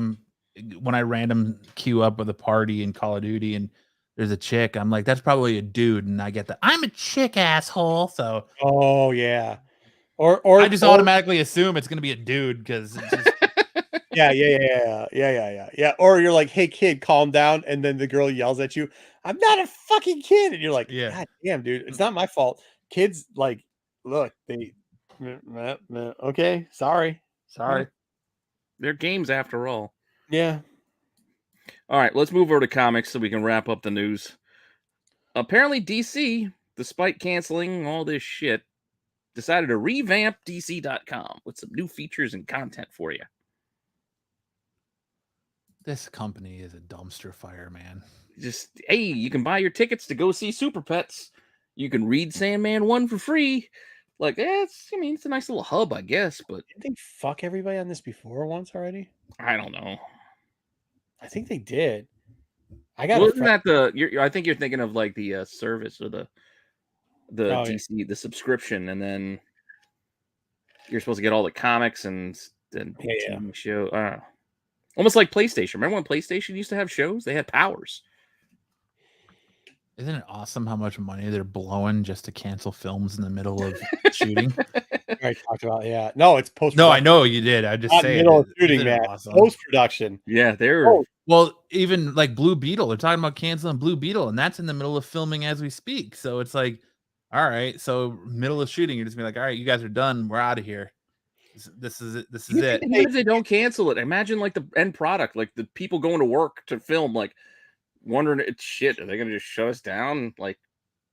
I random queue up with a party in Call of Duty and there's a chick, I'm like, that's probably a dude, and I get that I'm a chick asshole. So, oh yeah, or I just automatically assume it's going to be a dude because it's just. Yeah. Or you're like, "Hey, kid, calm down," and then the girl yells at you, "I'm not a fucking kid," and you're like, "Yeah, God damn, dude, it's not my fault." Kids, like, look, they, okay, sorry. They're games after all. Yeah. All right, let's move over to comics so we can wrap up the news. Apparently, DC, despite canceling all this shit, decided to revamp DC.com with some new features and content for you. This company is a dumpster fire, man. Just, hey, you can buy your tickets to go see Super Pets. You can read Sandman 1 for free. Like, it's a nice little hub, I guess, but... Didn't they fuck everybody on this before once already? I don't know. I think they did. I think you're thinking of, like, the service or the DC, the subscription, and then you're supposed to get all the comics and TV show. I don't know. Almost like PlayStation. Remember when PlayStation used to have shows? They had powers. Isn't it awesome how much money they're blowing just to cancel films in the middle of shooting? I talked about No, it's post. No, I know you did. I just say middle of shooting, man. Awesome? Post production. Yeah, they're well, even like Blue Beetle. They're talking about canceling Blue Beetle, and that's in the middle of filming as we speak. So it's like, all right. So middle of shooting, you're just be like, all right, you guys are done. We're out of here. This is it. This is it. What if they don't cancel it? Imagine like the end product, like the people going to work to film, like wondering, it's shit. Are they going to just shut us down? Like,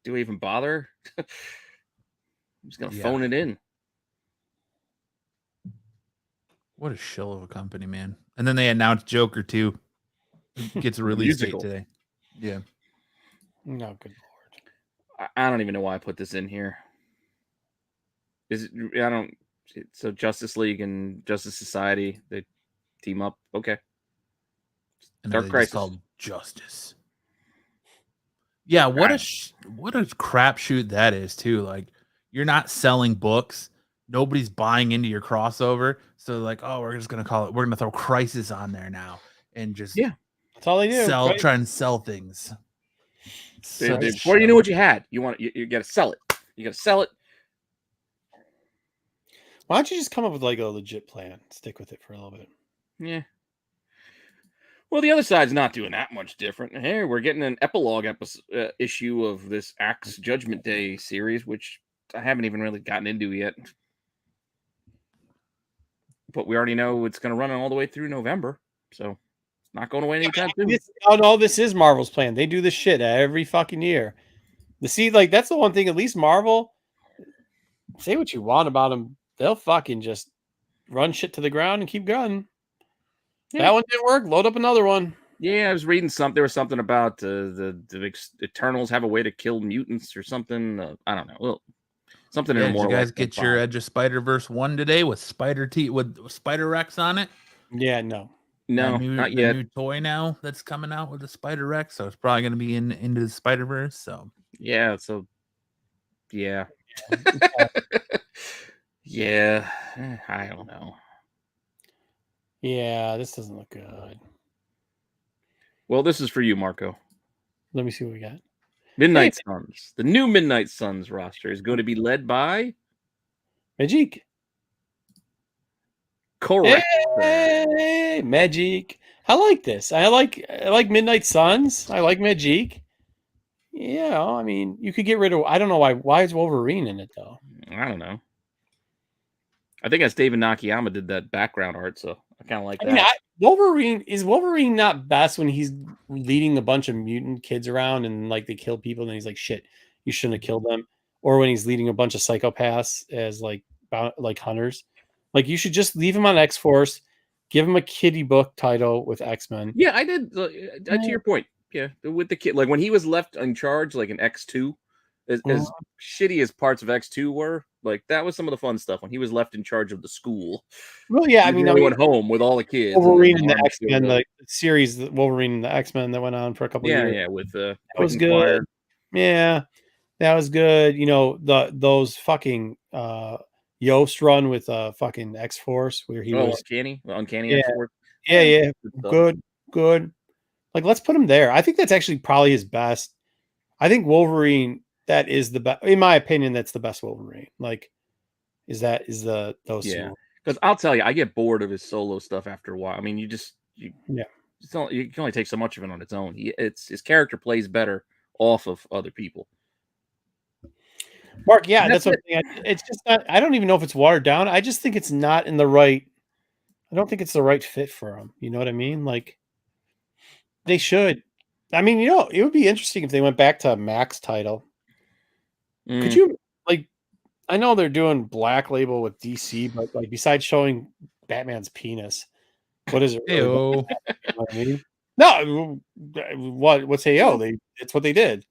do we even bother? I'm just going to phone it in. What a shill of a company, man. And then they announced Joker 2 gets a release date today. Yeah. No, good lord. I don't even know why I put this in here. So Justice League and Justice Society, they team up. Okay. And Dark Crisis called Justice. Yeah, what a crapshoot that is too. Like, you're not selling books. Nobody's buying into your crossover. So like, oh, we're gonna throw Crisis on there now and just that's all they do. Try and sell things. Before you knew what you had, you got to sell it. You got to sell it. Why don't you just come up with like a legit plan? Stick with it for a little bit. Yeah. Well, the other side's not doing that much different. Hey, we're getting an epilogue issue of this Axe Judgment Day series, which I haven't even really gotten into yet. But we already know it's going to run all the way through November, so it's not going away anytime soon. This is Marvel's plan. They do this shit every fucking year. That's the one thing. At least Marvel, say what you want about them, they'll fucking just run shit to the ground and keep going. Yeah. That one didn't work. Load up another one. Yeah, I was reading something. There was something about the Eternals have a way to kill mutants or something. I don't know. Well, something Yeah, in did you guys get your Edge of Spider-Verse 1 today with with Spider-Rex on it? Yeah, no, not yet. New toy now that's coming out with the Spider-Rex, so it's probably going to be into the Spider-Verse. So yeah, yeah, I don't know. Yeah, this doesn't look good. Well, this is for you, Marco. Let me see what we got. Midnight Suns. The new Midnight Suns roster is going to be led by Magic. Correct. Hey, Magic. I like this. I like Midnight Suns. I like Magic. Yeah, I mean, you could get rid of. I don't know why. Why is Wolverine in it though? I don't know. I think that's David Nakayama did that background art, so I kind of like that. Wolverine not best when he's leading a bunch of mutant kids around and like they kill people and he's like, shit, you shouldn't have killed them, or when he's leading a bunch of psychopaths as like hunters. Like you should just leave him on X-Force, give him a kiddie book title with X-Men. Yeah, I did. To your point, yeah, with the kid, like when he was left in charge, like in X2, as shitty as parts of X2 were, like that was some of the fun stuff when he was left in charge of the school. Well, yeah, I mean, went home with all the kids. Wolverine and the X-Men, the series, Wolverine and the X-Men that went on for a couple of years. Yeah, with that was good. Yeah, that was good. You know, those fucking Yost run with fucking X-Force where he was Uncanny yeah. X-Force. Yeah, good. Like, let's put him there. I think that's actually probably his best. I think Wolverine, that is the best. In my opinion, that's the best Wolverine. Like, those two. Because I'll tell you, I get bored of his solo stuff after a while. I mean, you can only take so much of it on its own. His character plays better off of other people. Mark, yeah, that's what it's just not. I don't even know if it's watered down. I just think it's not in the right. I don't think it's the right fit for him. You know what I mean? Like, they should. I mean, it would be interesting if they went back to a Max title. Could you, like, I know they're doing Black Label with DC, but like, besides showing Batman's penis, what is it? Really? You know what I mean? No, what's it's what they did.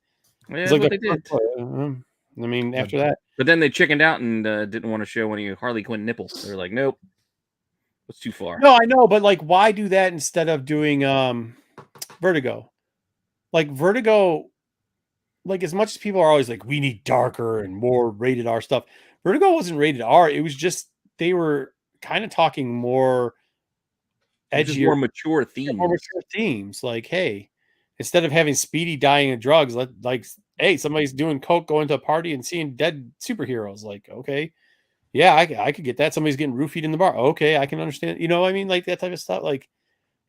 Yeah, it's like what they did. I mean, after that. But then they chickened out and didn't want to show any Harley Quinn nipples. They were like, nope. It's too far. No, I know, but like, why do that instead of doing Vertigo? Like Vertigo, like as much as people are always like, we need darker and more rated R stuff. Vertigo wasn't rated R. It was just they were kind of talking more edgier, more mature themes. Like, hey, instead of having Speedy dying of drugs, hey, somebody's doing coke, going to a party and seeing dead superheroes. Like, okay. Yeah, I could get that. Somebody's getting roofied in the bar. Okay, I can understand. You know what I mean? Like that type of stuff. Like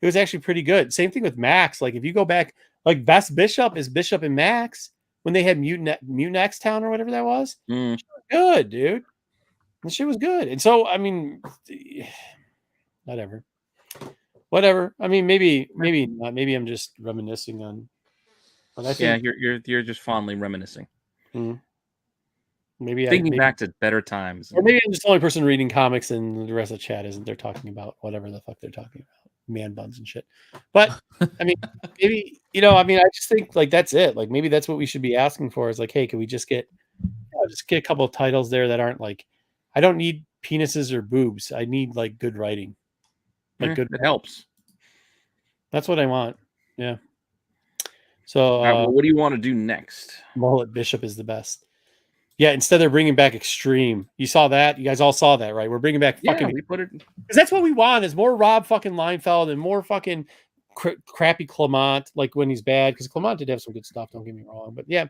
it was actually pretty good. Same thing with Max. Like if you go back, like Best Bishop is Bishop and Max when they had Mutant X Town or whatever that was. Good, dude. The shit was good. And so, I mean, whatever. I mean, maybe not. Maybe I'm just reminiscing on. But I think, you're just fondly reminiscing. Mm-hmm. Maybe thinking back to better times, or maybe I'm just the only person reading comics, and the rest of the chat isn't. They're talking about whatever the fuck they're talking about, man buns and shit. But I mean, maybe I just think like that's it. Like maybe that's what we should be asking for. Is like, hey, can we just get a couple of titles there that aren't like, I don't need penises or boobs. I need like good writing. Like good. It helps. That's what I want. Yeah. So what do you want to do next? Mullet Bishop is the best. Yeah, instead they're bringing back Extreme. You saw that? You guys all saw that, right? We're bringing back fucking... we put it... Because that's what we want, is more Rob fucking Liefeld and more fucking crappy Clement, like when he's bad. Because Clement did have some good stuff, don't get me wrong. But yeah,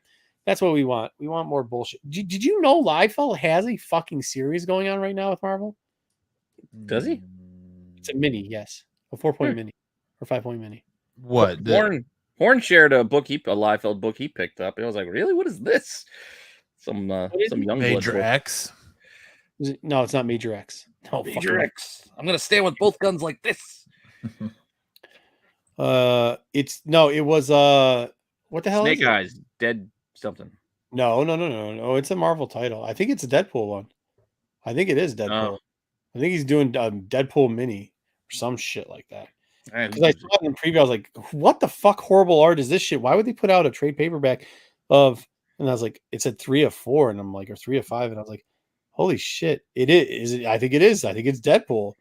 that's what we want. We want more bullshit. Did you know Liefeld has a fucking series going on right now with Marvel? Does he? It's a mini, yes. A 4-point mini. Or 5-point mini. What? Horn shared a book a Liefeld book he picked up. And I was like, really? What is this? Some young Major blood book. X. No, it's not Major X. No, Major X. I'm gonna stand with both guns like this. It was what the hell Snake is it? Eyes, Dead something. No. It's a Marvel title. I think it's a Deadpool one. I think it is Deadpool. Oh. I think he's doing Deadpool mini or some shit like that. Because I I saw it in the preview, I was like, "What the fuck? Horrible art is this shit? Why would they put out a trade paperback of?" And I was like, "It said 3 of 4," and I'm like, or 3 of 5, and I was like, "Holy shit! It is. I think it is. I think it's Deadpool."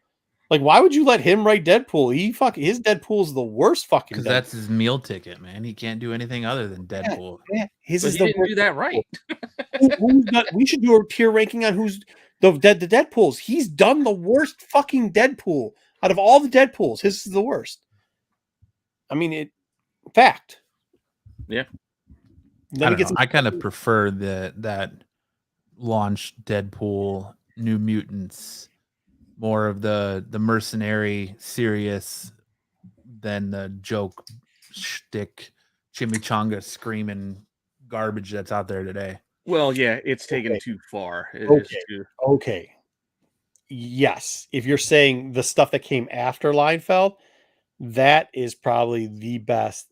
Like, why would you let him write Deadpool? His Deadpool's the worst fucking. Because that's his meal ticket, man. He can't do anything other than Deadpool. Yeah, his but is he the didn't worst do that right. we should do a tier ranking on who's the Deadpools. He's done the worst fucking Deadpool out of all the Deadpools. His is the worst. I mean, fact. Yeah. I don't know. I kind of prefer that launch Deadpool, New Mutants, more of the mercenary, serious than the joke shtick, chimichanga screaming garbage that's out there today. Well, yeah, it's taken too far. Okay. Yes. If you're saying the stuff that came after Liefeld, that is probably the best.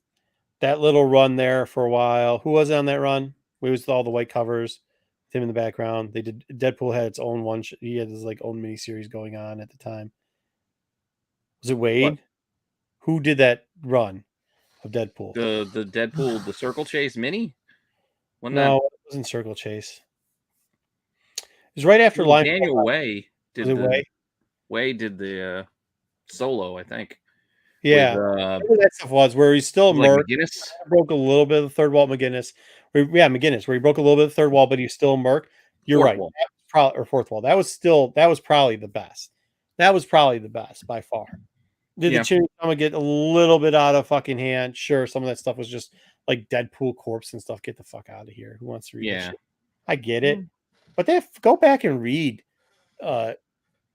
That little run there for a while. Who was on that run? It was all the white covers, him in the background. They did. Deadpool had its own one. He had his own miniseries going on at the time. Was it Wade? What? Who did that run of Deadpool? The Deadpool, the Circle Chase mini? No, it wasn't Circle Chase. It was right after Liefeld. Daniel Way did Way did the solo, I think. Yeah, whatever that stuff was, where he's still Merc. McGinnis broke a little bit of the third wall. McGinnis, where he broke a little bit of the third wall, but he's still Merc. You're right, or fourth wall. That was probably the best. That was probably the best by far. Did the Chimichanga get a little bit out of fucking hand? Sure, some of that stuff was just like Deadpool corpse and stuff. Get the fuck out of here. Who wants to read that shit? I get it, but they go back and read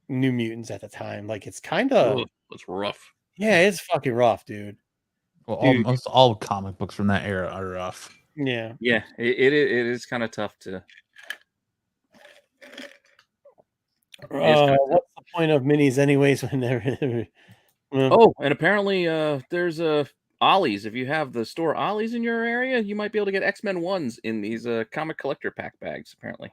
New Mutants at the time. Like it's kind of it's rough. Yeah, it's fucking rough, dude. Well, almost all comic books from that era are rough. Yeah. Yeah, it is kind of tough to. What's the point of minis, anyways? When they're Oh, and apparently, there's Ollie's. If you have the store Ollie's in your area, you might be able to get X-Men 1s in these comic collector pack bags. Apparently,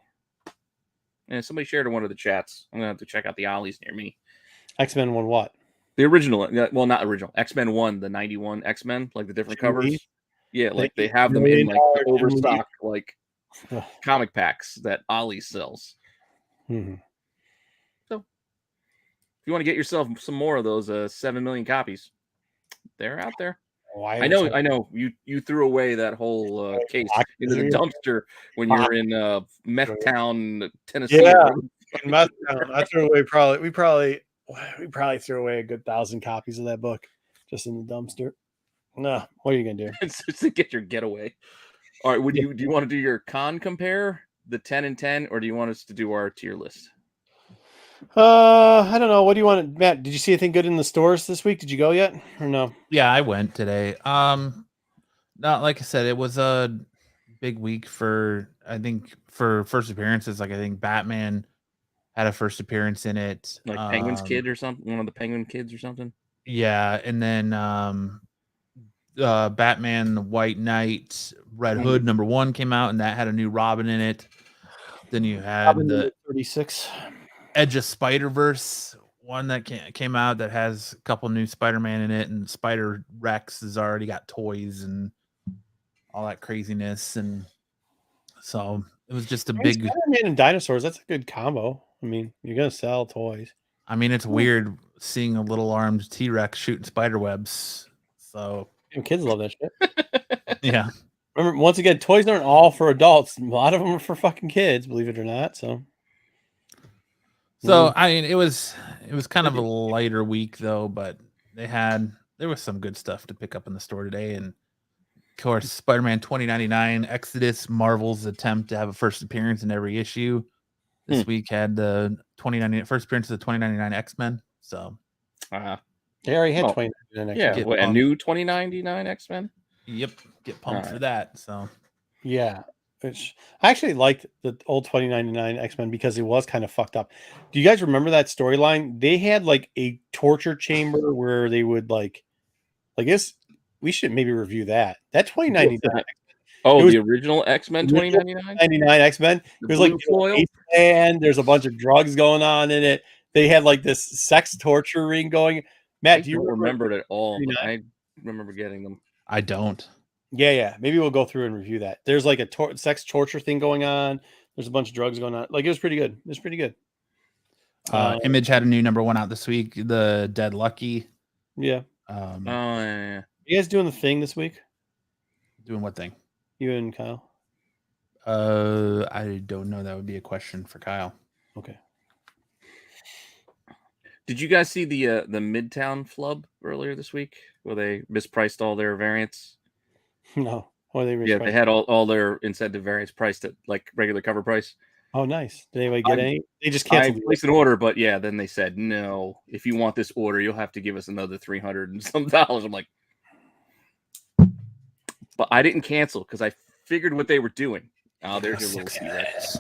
and somebody shared in one of the chats. I'm gonna have to check out the Ollie's near me. X-Men 1 what? The original, well, not original. X-Men 1, the 91 X-Men, like the different covers. Yeah, like they have them in like the overstock comic packs that Ollie sells. Mm-hmm. So, if you want to get yourself some more of those 7 million copies, they're out there. I know. You threw away that whole case into the dumpster when you were in Meth Town, Tennessee. Yeah, in Meth Town. I threw away we probably threw away a good 1,000 copies of that book just in the dumpster. No, what are you gonna do? It's just to get your getaway. All right, do you want to do your con compare, the 10 and 10, or do you want us to do our tier list? I don't know. What do you want, Matt? Did you see anything good in the stores this week? Did you go yet or no? Yeah, I went today. Not like I said, it was a big week for first appearances. Like I think Batman had a first appearance in it. Like Penguin's kid or something, one of the Penguin kids or something. Yeah, and then Batman White Knight Red Hood #1 came out, and that had a new Robin in it. Then you had the 36 Edge of Spider-Verse one that came out that has a couple new Spider-Man in it, and Spider Rex has already got toys and all that craziness, and so it was just a big Spider-Man and dinosaurs. That's a good combo. I mean, you're gonna sell toys. I mean, it's weird seeing a little armed T-Rex shooting spider webs. So kids love that shit. Yeah. Remember, once again, toys aren't all for adults. A lot of them are for fucking kids, believe it or not. So I mean, it was kind of a lighter week though, but there was some good stuff to pick up in the store today, and of course, Spider-Man 2099 Exodus, Marvel's attempt to have a first appearance in every issue. This week had the first appearance of the 2099 X-Men. So, They already had Oh, 2099 Yeah, X-Men. Get a pumped. new 2099 X-Men. Yep, get pumped for Alright. that. So Yeah. Which I actually liked the old 2099 X-Men because it was kind of fucked up. Do you guys remember that storyline? They had like a torture chamber where they would like this. We should maybe review that. That 2099. Oh, It was the original X-Men the original 2099? 99 X-Men. It The was like blue foil? and there's a bunch of drugs going on in it. They had like this sex torture ring going. I Matt, do you don't remember it at all, but 99? I remember getting them. I don't. Yeah. Maybe we'll go through and review that. There's like a sex torture thing going on. There's a bunch of drugs going on. Like it was pretty good. It was pretty good. Image had a new #1 out this week. The Dead Lucky. Yeah. Oh, yeah. You guys doing the thing this week? Doing what thing? You and Kyle? I don't know. That would be a question for Kyle. Okay. Did you guys see the Midtown flub earlier this week where they mispriced all their variants? No. What are they Yeah, they had all their incentive variants priced at like regular cover price. Oh, nice. Did anybody get any? They just I canceled. placed an order, but yeah, then they said no. If you want this order, you'll have to give us another $300 and some dollars. I'm like, but I didn't cancel because I figured what they were doing. Oh, there's your little T-Rex.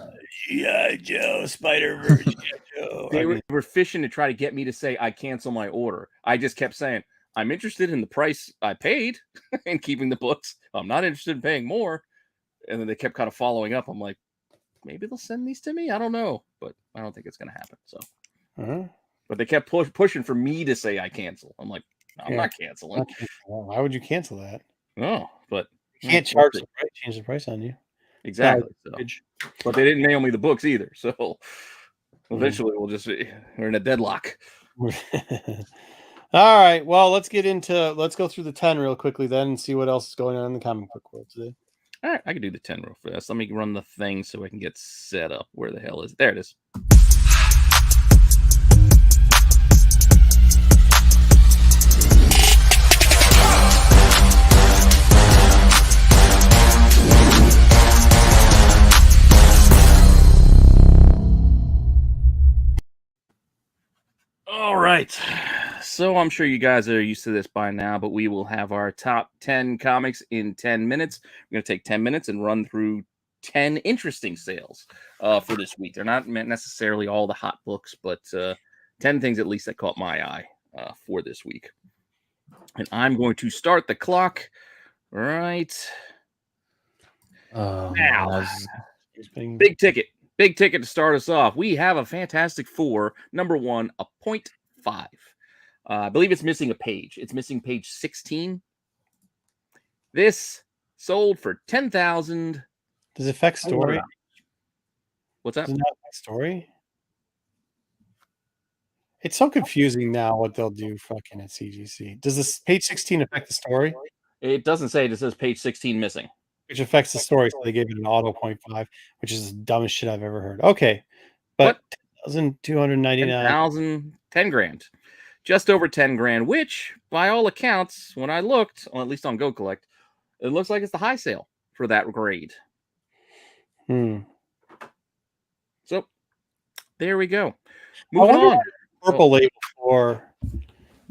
Yeah, Joe, Spider-Verse. Joe. They were fishing to try to get me to say I cancel my order. I just kept saying I'm interested in the price I paid and keeping the books. I'm not interested in paying more. And then they kept kind of following up. I'm like, maybe they'll send these to me. I don't know, but I don't think it's going to happen. So, but they kept pushing for me to say I cancel. I'm like, I'm not canceling. Why would you cancel that? No, but you can't change the price on you. Exactly. So. But they didn't mail me the books either. So eventually we're in a deadlock. All right. Well, let's go through the 10 real quickly then and see what else is going on in the comic book world today. All right, I can do the 10 real fast. Let me run the thing so I can get set up. Where the hell is it? There it is. All right. So I'm sure you guys are used to this by now, but we will have our top 10 comics in 10 minutes. We're going to take 10 minutes and run through 10 interesting sales for this week. They're not meant necessarily all the hot books, but 10 things at least that caught my eye for this week. And I'm going to start the clock right now. Big ticket to start us off. We have a Fantastic Four, #1, a 0.5. I believe it's missing a page. It's missing page 16. This sold for $10,000. Does it affect story? What's that? Does it not affect story? It's so confusing now what they'll do fucking at CGC. Does this page 16 affect the story? It doesn't say. It says page 16 missing. Which affects the story, so they gave it an auto 0.5, which is the dumbest shit I've ever heard. Okay. But $10,299. 10 grand. Just over 10 grand, which by all accounts, when I looked, or at least on Go Collect, it looks like it's the high sale for that grade. So there we go. Moving on. Purple label for.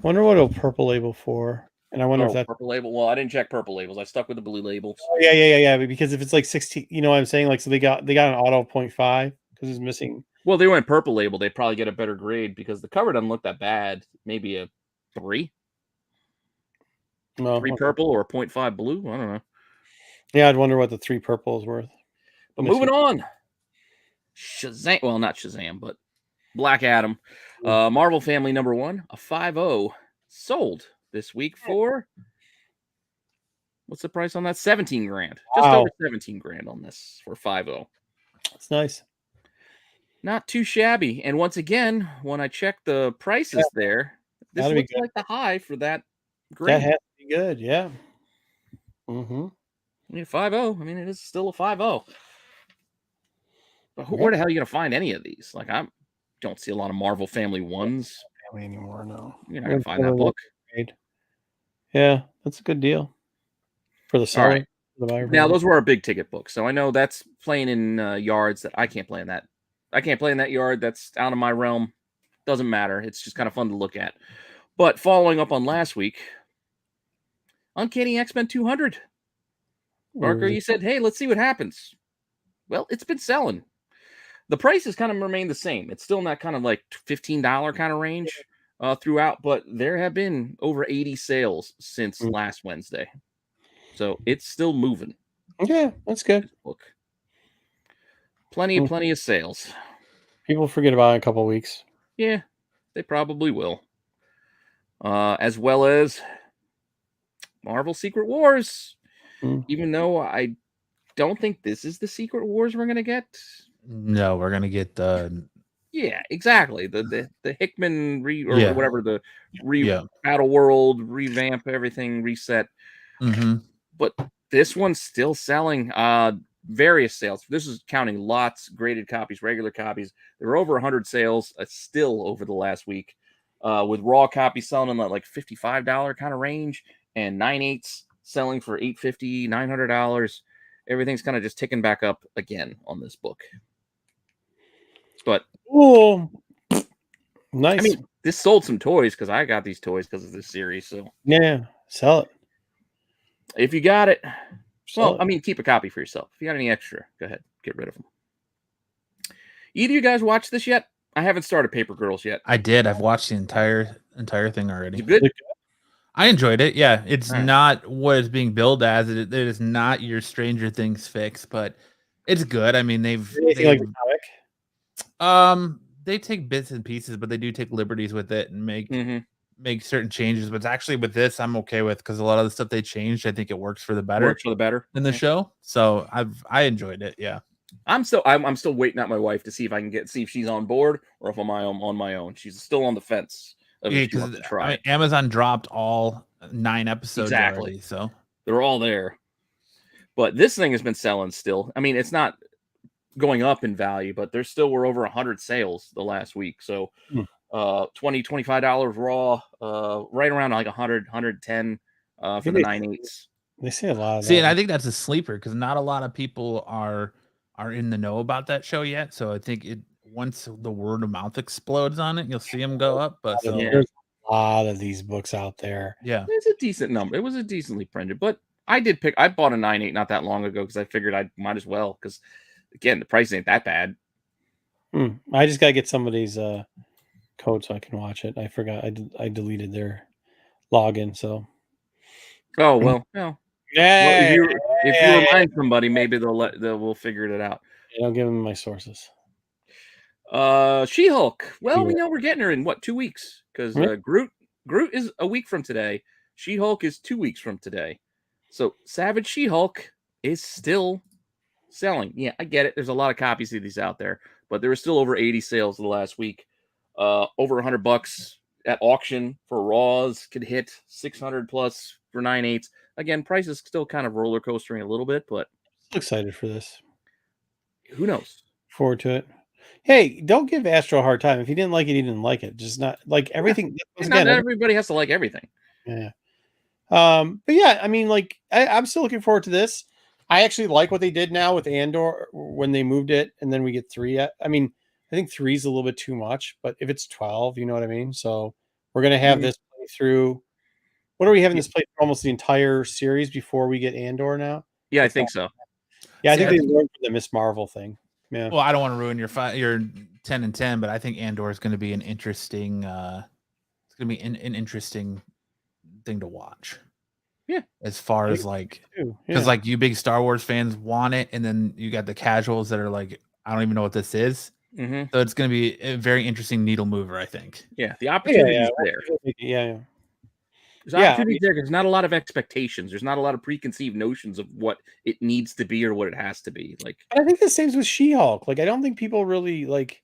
Wonder what a purple label for. And I wonder if that's purple label. Well, I didn't check purple labels. I stuck with the blue labels. Oh, yeah. Because if it's like 16, you know what I'm saying? Like, so they got an auto 0.5 because it's missing. Well, they went purple label. They'd probably get a better grade because the cover doesn't look that bad. Maybe a 3. No, 3 purple or a 0.5 blue. I don't know. Yeah, I'd wonder what the 3 purple is worth. But moving on. Shazam. Well, not Shazam, but Black Adam. Marvel Family #1, a 5.0, sold this week for, what's the price on that? 17 grand. Just over 17 grand on this for 5.0. That's nice. Not too shabby. And once again, when I check the prices there, this looks like the high for that grade. That has to be good, yeah. Mm-hmm. Yeah, 5.0. I mean, it is still a 5.0. But where the hell are you going to find any of these? Like, I don't see a lot of Marvel Family 1s. Family anymore, no. You're not going to find that book. Yeah, that's a good deal for the seller. Right. Now, those were our big ticket books. So I know that's playing in yards that I can't play in that. I can't play in that yard. That's out of my realm. Doesn't matter. It's just kind of fun to look at. But following up on last week, Uncanny X-Men 200. Barker, you said, hey, let's see what happens. Well, it's been selling. The price has kind of remained the same. It's still in that kind of like $15 kind of range throughout, but there have been over 80 sales since last Wednesday. So it's still moving. Yeah, that's good. Look, plenty of sales. People forget about it in a couple of weeks. Yeah, they probably will. As well as Marvel Secret Wars. Even though I don't think this is the Secret Wars we're gonna get. No, we're gonna get the. Yeah, exactly. The Hickman whatever the Battle World revamp, everything reset. But this one's still selling. Various sales. This is counting lots, graded copies, regular copies. There were over 100 sales still over the last week, with raw copies selling in that like $55 kind of range, and 9/8 selling for $850, $900. Everything's kind of just ticking back up again on this book. But nice. I mean, this sold some toys because I got these toys because of this series. So yeah, sell it if you got it. Well, I mean, keep a copy for yourself. If you got any extra, go ahead, get rid of them. Either of you guys watched this yet? I haven't started Paper Girls yet. I did. I've watched the entire thing already. You good? I enjoyed it. Yeah, it's not what it's being billed as. It is not your Stranger Things fix, but it's good. I mean, they take bits and pieces, but they do take liberties with it and make certain changes. But it's actually with this, I'm okay with, because a lot of the stuff they changed, I think it works for the better. In the show. So I enjoyed it. Yeah. I'm still waiting out my wife to see if she's on board or if I'm on my own. She's still on the fence. Because Amazon dropped all 9 episodes already, so they're all there. But this thing has been selling still. I mean, it's not going up in value, but there still were over 100 sales the last week. So $25 raw, right around like 100, 110 for the 9/8. They say a lot of that. And I think that's a sleeper because not a lot of people are in the know about that show yet. So I think once the word of mouth explodes on it, you'll see them go up. But there's a lot of these books out there. Yeah, it's a decent number. It was a decently printed, but I bought a 9/8 not that long ago because I figured I might as well, because again, the price ain't that bad. I just gotta get somebody's code so I can watch it. I forgot I deleted their login. So well, if you remind somebody, maybe we'll figure it out. I'll give them my sources. She-Hulk. Well, we know we're getting her in 2 weeks, because Groot is a week from today. She-Hulk is 2 weeks from today. So Savage She-Hulk is still selling. Yeah, I get it. There's a lot of copies of these out there, but there were still over 80 sales the last week. Over $100 at auction for raws, could hit 600 plus for 9/8. Again, price is still kind of roller coastering a little bit, but I'm excited for this. Who knows? Forward to it. Hey, don't give Astro a hard time. If he didn't like it, he didn't like it. Just not like everything. Yeah. Not everybody has to like everything. Yeah. But yeah, I mean, like I'm still looking forward to this. I actually like what they did now with Andor when they moved it, and then we get 3. I mean, I think 3 is a little bit too much, but if it's 12, you know what I mean? So we're gonna have this play through. What are we having this play through almost the entire series before we get Andor now? Yeah, I think so. Yeah, I think they learned from the Miss Marvel thing. Yeah. Well, I don't want to ruin your 10 and 10, but I think Andor is going to be an interesting. It's going to be an interesting thing to watch. Yeah. As far as like, because like you big Star Wars fans want it, and then you got the casuals that are like, I don't even know what this is. So it's going to be a very interesting needle mover, I think. Yeah, the opportunity is there. Yeah. There's opportunity there. There's not a lot of expectations. There's not a lot of preconceived notions of what it needs to be or what it has to be. Like, I think the same with She-Hulk. Like, I don't think people really like.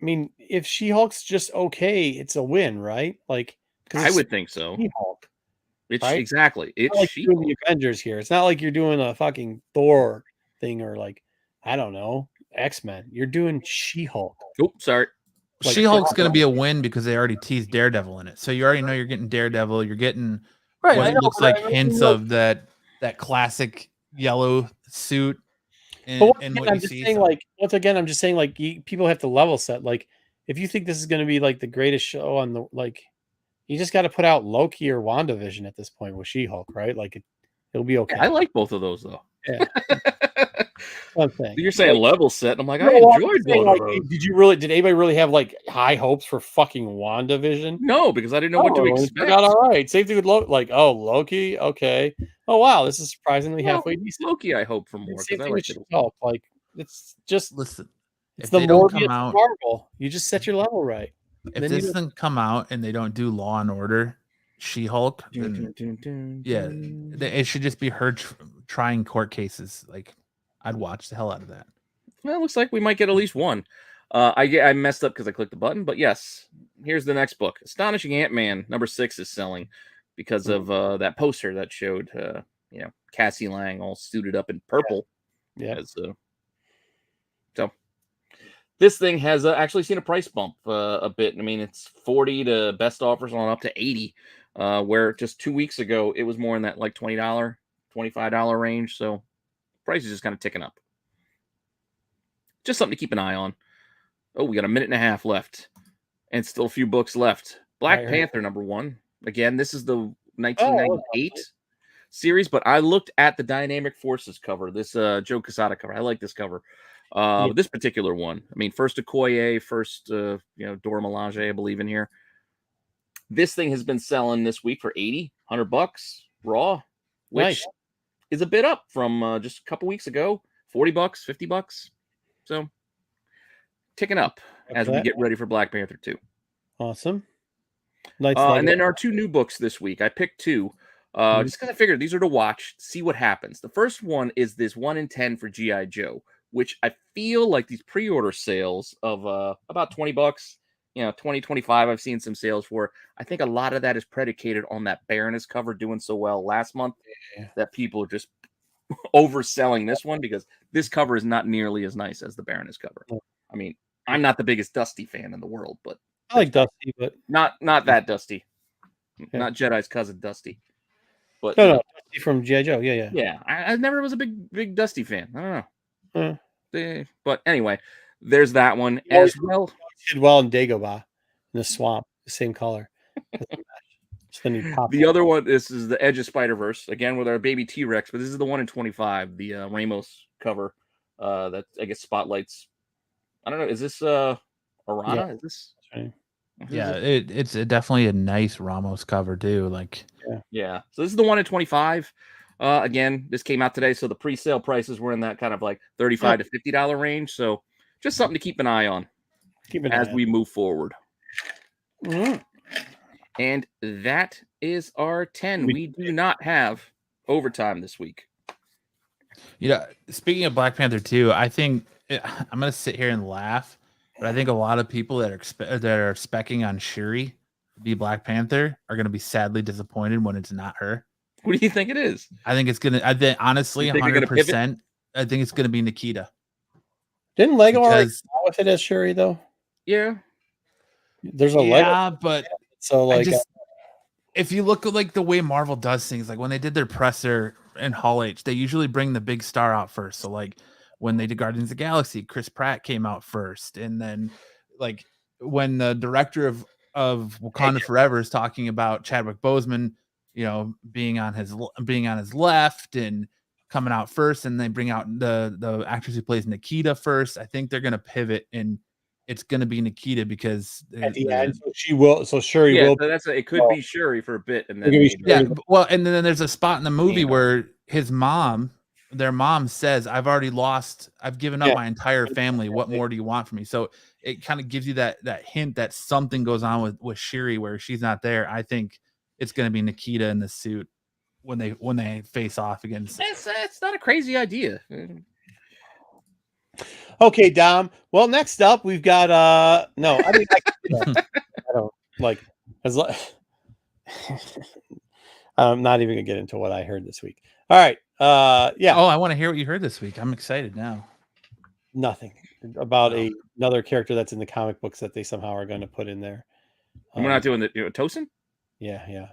I mean, if She-Hulk's just okay, it's a win, right? Like, I would think so. She-Hulk. It's right? Exactly. It's like She-Hulk. The Avengers here. It's not like you're doing a fucking Thor thing or like, I don't know, X-Men. You're doing She-Hulk. Oh, sorry. Like, She-Hulk's going to be a win because they already teased Daredevil in it. So you already know you're getting Daredevil. You're getting what looks like hints of that classic yellow suit. I'm just saying, like, people have to level set. Like, if you think this is going to be like the greatest show on the, like, you just got to put out Loki or WandaVision at this point with She-Hulk, right? Like it'll be okay. I like both of those though. Yeah. One thing. You're saying level set, and I'm like, No, I I'm enjoyed saying, both like, of those. did anybody really have like high hopes for fucking WandaVision? No, because I didn't know what to It expect. turned out all right. Same thing with Loki. Okay. Oh wow, this is surprisingly halfway decent. Loki, I hope for more Same because I thing with liked it. She-Hulk. Like it's just Listen, it's if the they don't Morbius come out, of Marvel. You just set your level right. if Then this doesn't come out and they don't do Law and Order, She-Hulk, then it should just be her trying court cases. Like, I'd watch the hell out of that. Well, it looks like we might get at least one. I messed up because I clicked the button, but yes, here's the next book. Astonishing Ant-Man #6 is selling because of that poster that showed Cassie Lang all suited up in purple. Yeah. So this thing has actually seen a price bump a bit. I mean, it's 40 to best offers on up to 80, where just 2 weeks ago it was more in that like $20, $25 range. So price is just kind of ticking up. Just something to keep an eye on. Oh, we got a minute and a half left, and still a few books left. Black Panther #1. Again, this is the 1998 series, but I looked at the Dynamic Forces cover. This Joe Quesada cover. I like this cover. This particular one. I mean, first Okoye, first Dora Milaje, I believe in here. This thing has been selling this week for $80-$100 raw, which is a bit up from just a couple weeks ago. $40, $50. So ticking up as we get ready for Black Panther 2. Awesome. And then our 2 new books this week. I picked 2. Just because I figured these are to watch, see what happens. The first one is this 1 in 10 for G.I. Joe, which I feel like these pre-order sales of about $20, 20, 25, I've seen some sales for. I think a lot of that is predicated on that Baroness cover doing so well last month that people are just overselling this one because this cover is not nearly as nice as the Baroness cover. I mean, I'm not the biggest Dusty fan in the world, but I like Dusty, but not that Dusty. Not Jedi's cousin Dusty. But no, Dusty from G.I. Joe. Yeah. I never was a big Dusty fan. I don't know. But anyway, there's that one as well. Did well in Dagobah in the swamp, the same color. The other one, this is the Edge of Spider-Verse, again with our baby T-Rex, but this is the 1 in 25, the Ramos cover that I guess spotlights. I don't know, is this Arana? Yeah. Is this? Yeah, it's definitely a nice Ramos cover too. Like, yeah. So this is the 1 in 25. Again, this came out today, so the pre-sale prices were in that kind of like $35 to $50 range. So just something to keep an eye on as we move forward. And that is our 10. We do not have overtime this week. Speaking of Black Panther 2, I think I'm going to sit here and laugh, but I think a lot of people that are specking on Shuri to be Black Panther are going to be sadly disappointed when it's not her. What do you think it is? I think it's going to, honestly, 100%. I think it's going to be Nikita. Didn't Lego already go with it as Shuri, though? Yeah. There's a Lego. Yeah, but so like, if you look at like the way Marvel does things, like when they did their presser in Hall H, they usually bring the big star out first. So like when they did Guardians of the Galaxy, Chris Pratt came out first, and then like when the director of Wakanda Forever is talking about Chadwick Boseman, being on his left and coming out first, and they bring out the actress who plays Nikita first. I think they're gonna pivot and it's going to be Nikita because at the end, Shuri will. So it could be Shuri for a bit, and then well, and then there's a spot in the movie where their mom says, "I've already lost. I've given up my entire family. What more do you want from me?" So it kind of gives you that hint that something goes on with Shuri where she's not there. I think it's going to be Nikita in the suit when they face off against. It's not a crazy idea. Okay, Dom. Well, next up we've got no, I mean I don't like I'm not even gonna get into what I heard this week. All right. Yeah. Oh, I want to hear what you heard this week. I'm excited now. Nothing about another character that's in the comic books that they somehow are going to put in there. We're not doing the Tosin? Yeah.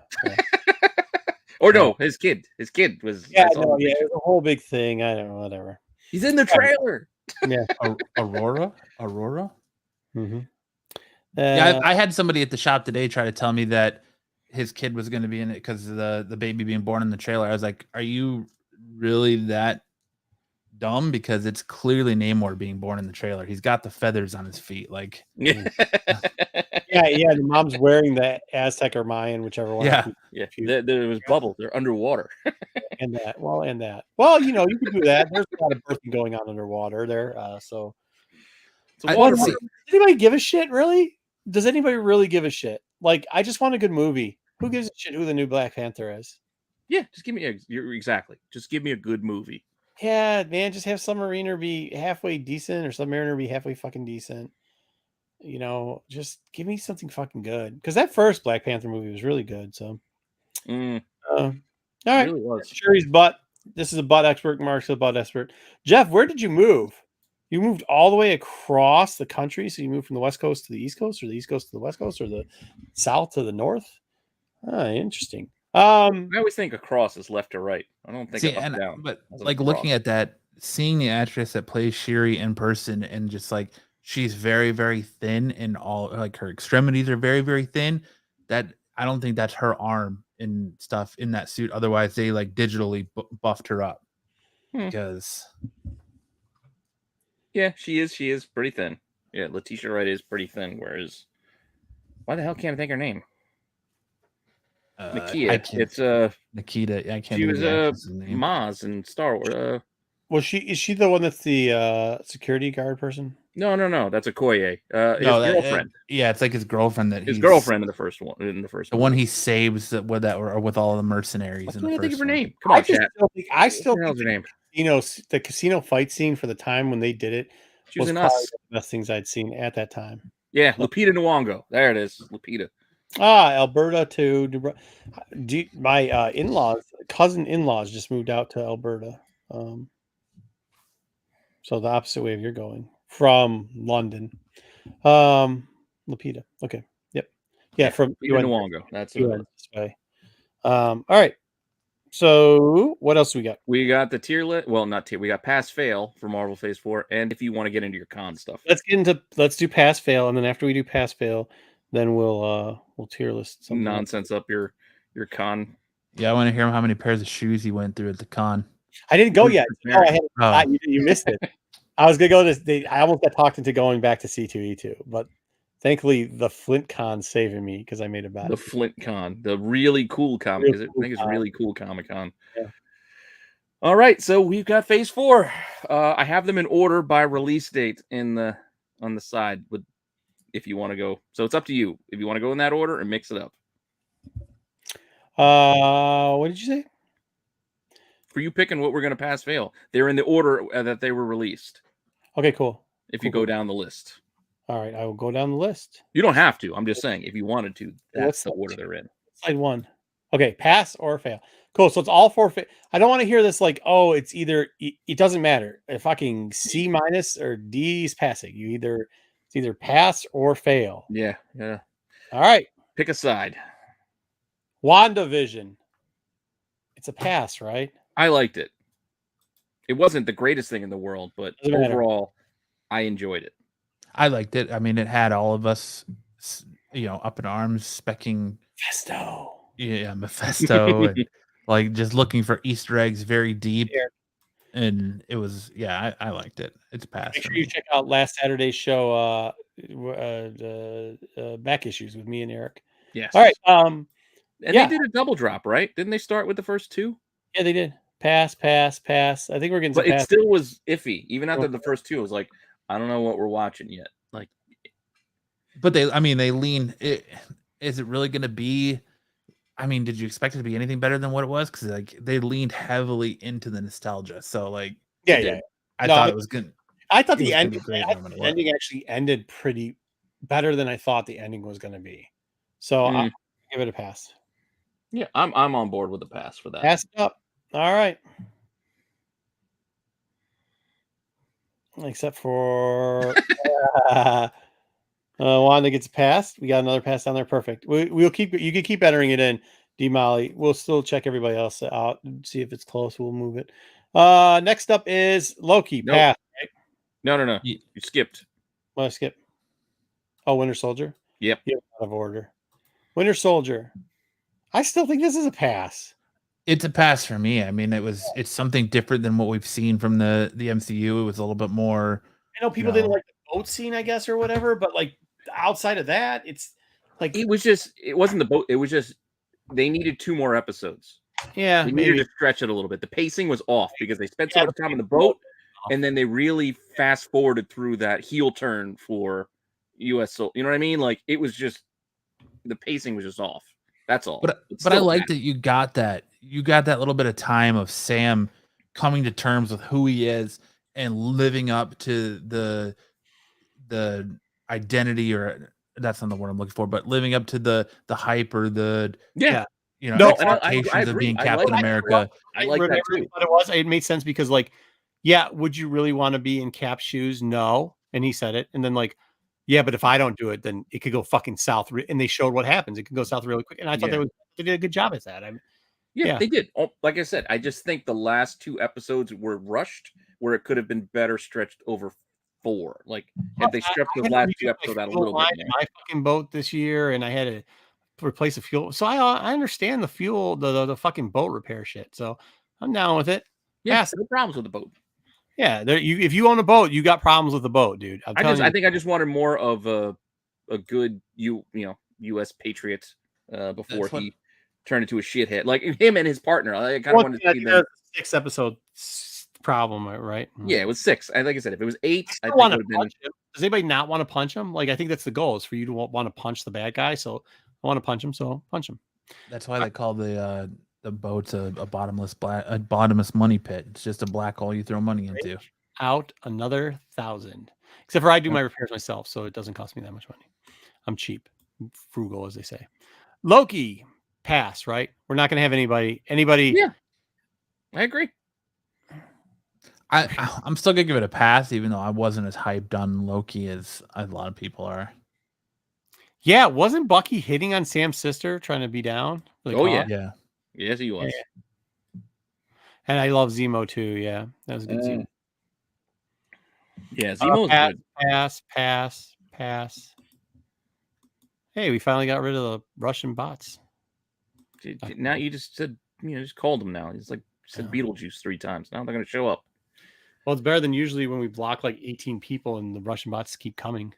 Or no, his kid. His kid was it was a whole big thing. I don't know, whatever. He's in the trailer. Yeah. Aurora. Mm-hmm. I had somebody at the shop today try to tell me that his kid was going to be in it because the baby being born in the trailer. I was like, are you really that dumb? Because it's clearly Namor being born in the trailer. He's got the feathers on his feet. Like, yeah. The mom's wearing the Aztec or Mayan, whichever one. Yeah. There was bubbles. They're underwater. and that. Well, you could do that. There's a lot of birthing going on underwater there. So, does anybody give a shit? Really? Does anybody really give a shit? Like, I just want a good movie. Who gives a shit who the new Black Panther is? Yeah, just give me exactly. Just give me a good movie. Yeah, man, just have Submariner be halfway decent or Submariner be halfway fucking decent. Just give me something fucking good. Because that first Black Panther movie was really good. So, all right. Really was. Sherry's butt. This is a butt expert. Mark's a butt expert. Jeff, where did you move? You moved all the way across the country. So you moved from the West Coast to the East Coast, or the East Coast to the West Coast, or the South to the North? Interesting. I always think across is left to right. I don't think up down. But like looking at that, seeing the actress that plays Shiri in person, and just like she's very, very thin, and all like her extremities are very, very thin. That I don't think that's her arm and stuff in that suit. Otherwise, they like digitally buffed her up because. Yeah, she is pretty thin. Yeah, Letitia Wright is pretty thin. Whereas, why the hell can't I think her name? Nikita. It's Nikita. I can't. She was Maz in Star Wars. Is she the one that's the security guard person? No. That's Okoye. His girlfriend. It's like his girlfriend his girlfriend in the first one. The one he saves with that or with all the mercenaries. I can't think of her name. Come on, chat. I still think her name. The casino fight scene for the time when they did it was probably the best things I'd seen at that time. Yeah, Lupita Nyong'o. There it is, Lupita. Alberta to my cousin in-laws just moved out to Alberta. So the opposite way of you're going from London. Lupita. Okay. Yep. Yeah, from Lupita Nyong'o. That's this way. All right. So what else we got? We got the tier list. Well, not tier. We got pass fail for Marvel Phase 4, and if you want to get into your con stuff, let's do pass fail, and then after we do pass fail, then we'll tier list some nonsense up your con. Yeah, I want to hear how many pairs of shoes he went through at the con. I didn't go yet. You missed it. I was gonna go to. I almost got talked into going back to C2E2, but thankfully the Flint Con saving me because I made a bet. The Flint Con, the really cool comic. I think it's really cool Comic Con. Yeah. All right, so we've got Phase 4. I have them in order by release date on the side. If you want to go, so it's up to you. If you want to go in that order and mix it up. What did you say? For you picking what we're going to pass fail, they're in the order that they were released. Okay, cool. If you go down the list. All right, I will go down the list. You don't have to. I'm just saying, if you wanted to, that's the order they're in. Slide 1. Okay, pass or fail. Cool. So it's all four. I don't want to hear this like, oh, it's either. It doesn't matter. If fucking C- or D is passing. It's either pass or fail. Yeah. All right. Pick a side. WandaVision. It's a pass, right? I liked it. It wasn't the greatest thing in the world, but overall, I enjoyed it. I liked it. I mean, it had all of us, up in arms, specking Mephisto. Yeah, Mephisto, and like just looking for Easter eggs very deep. Yeah. And it was, I liked it. It's past. Make sure you check out last Saturday's show, back issues with me and Eric. Yes. All right. And they did a double drop, right? Didn't they start with the first two? Yeah, they did. Pass. I think we're getting. But it still was iffy, even after the first two. It was like, I don't know what we're watching yet. Like, but they lean. Is it really going to be? I mean, did you expect it to be anything better than what it was? Because like they leaned heavily into the nostalgia. So like, I thought it was good. I thought the ending actually ended pretty better than I thought the ending was going to be. So I'll give it a pass. Yeah, I'm on board with the pass for that. Pass it up. All right. Except for Wanda gets a pass. We got another pass down there. Perfect. You can keep entering it in, D Molly. We'll still check everybody else out and see if it's close. We'll move it. Next up is Loki. Nope. Pass. Right? No. You skipped. What skip? Oh, Winter Soldier. Yep. Out of order. Winter Soldier. I still think this is a pass. It's a pass for me. I mean, it's something different than what we've seen from the MCU. It was a little bit more. I know people didn't like the boat scene, I guess, or whatever, but like outside of that, it's like it wasn't the boat. It was just they needed 2 more episodes. Yeah, they needed to stretch it a little bit. The pacing was off because they spent so much time on the boat, and then they really fast forwarded through that heel turn for U.S. So you know what I mean? Like it was just the pacing was just off. That's all. But I like that you got that. You got that little bit of time of Sam coming to terms with who he is and living up to the identity, or that's not the word I'm looking for, but living up to the hype or the expectations of being Captain America. I like that too. But it made sense because would you really want to be in Cap's shoes? No. And he said it. And then yeah, but if I don't do it, then it could go fucking south. And they showed what happens. It could go south really quick. And I thought they did a good job at that. They did. Like I said, I just think the last 2 episodes were rushed where it could have been better stretched over 4. Like, if they stretched the last 2 episodes out a little bit more. My fucking boat this year, and I had to replace the fuel. So I understand the fuel, the fucking boat repair shit. So I'm down with it. Yeah, no problems with the boat. Yeah, if you own a boat, you got problems with the boat, dude. I think I just wanted more of a good U.S. patriot before he turned into a shithead. Like him and his partner. I kind of wanted to see them. 6 episode problem, right? Yeah, it was 6. Like I said, if it was 8, I think want to punch him. Does anybody not want to punch him? Like I think that's the goal, is for you to want to punch the bad guy. So I want to punch him, so punch him. That's why they call the boat's a bottomless money pit. It's just a black hole you throw money into. Out another 1,000. Except for I do my repairs myself, so it doesn't cost me that much money. I'm cheap, frugal, as they say. Loki, pass. Right? We're not going to have anybody. Yeah, I agree. I'm still gonna give it a pass, even though I wasn't as hyped on Loki as a lot of people are. Yeah, wasn't Bucky hitting on Sam's sister, trying to be down? Yeah. Yes, he was. Yeah. And I love Zemo too. Yeah, that was a good Zemo. Yeah, Zemo's good. Pass. Hey, we finally got rid of the Russian bots. Now you just said, just called them now. He's said Beetlejuice 3 times. Now they're going to show up. Well, it's better than usually when we block 18 people and the Russian bots keep coming.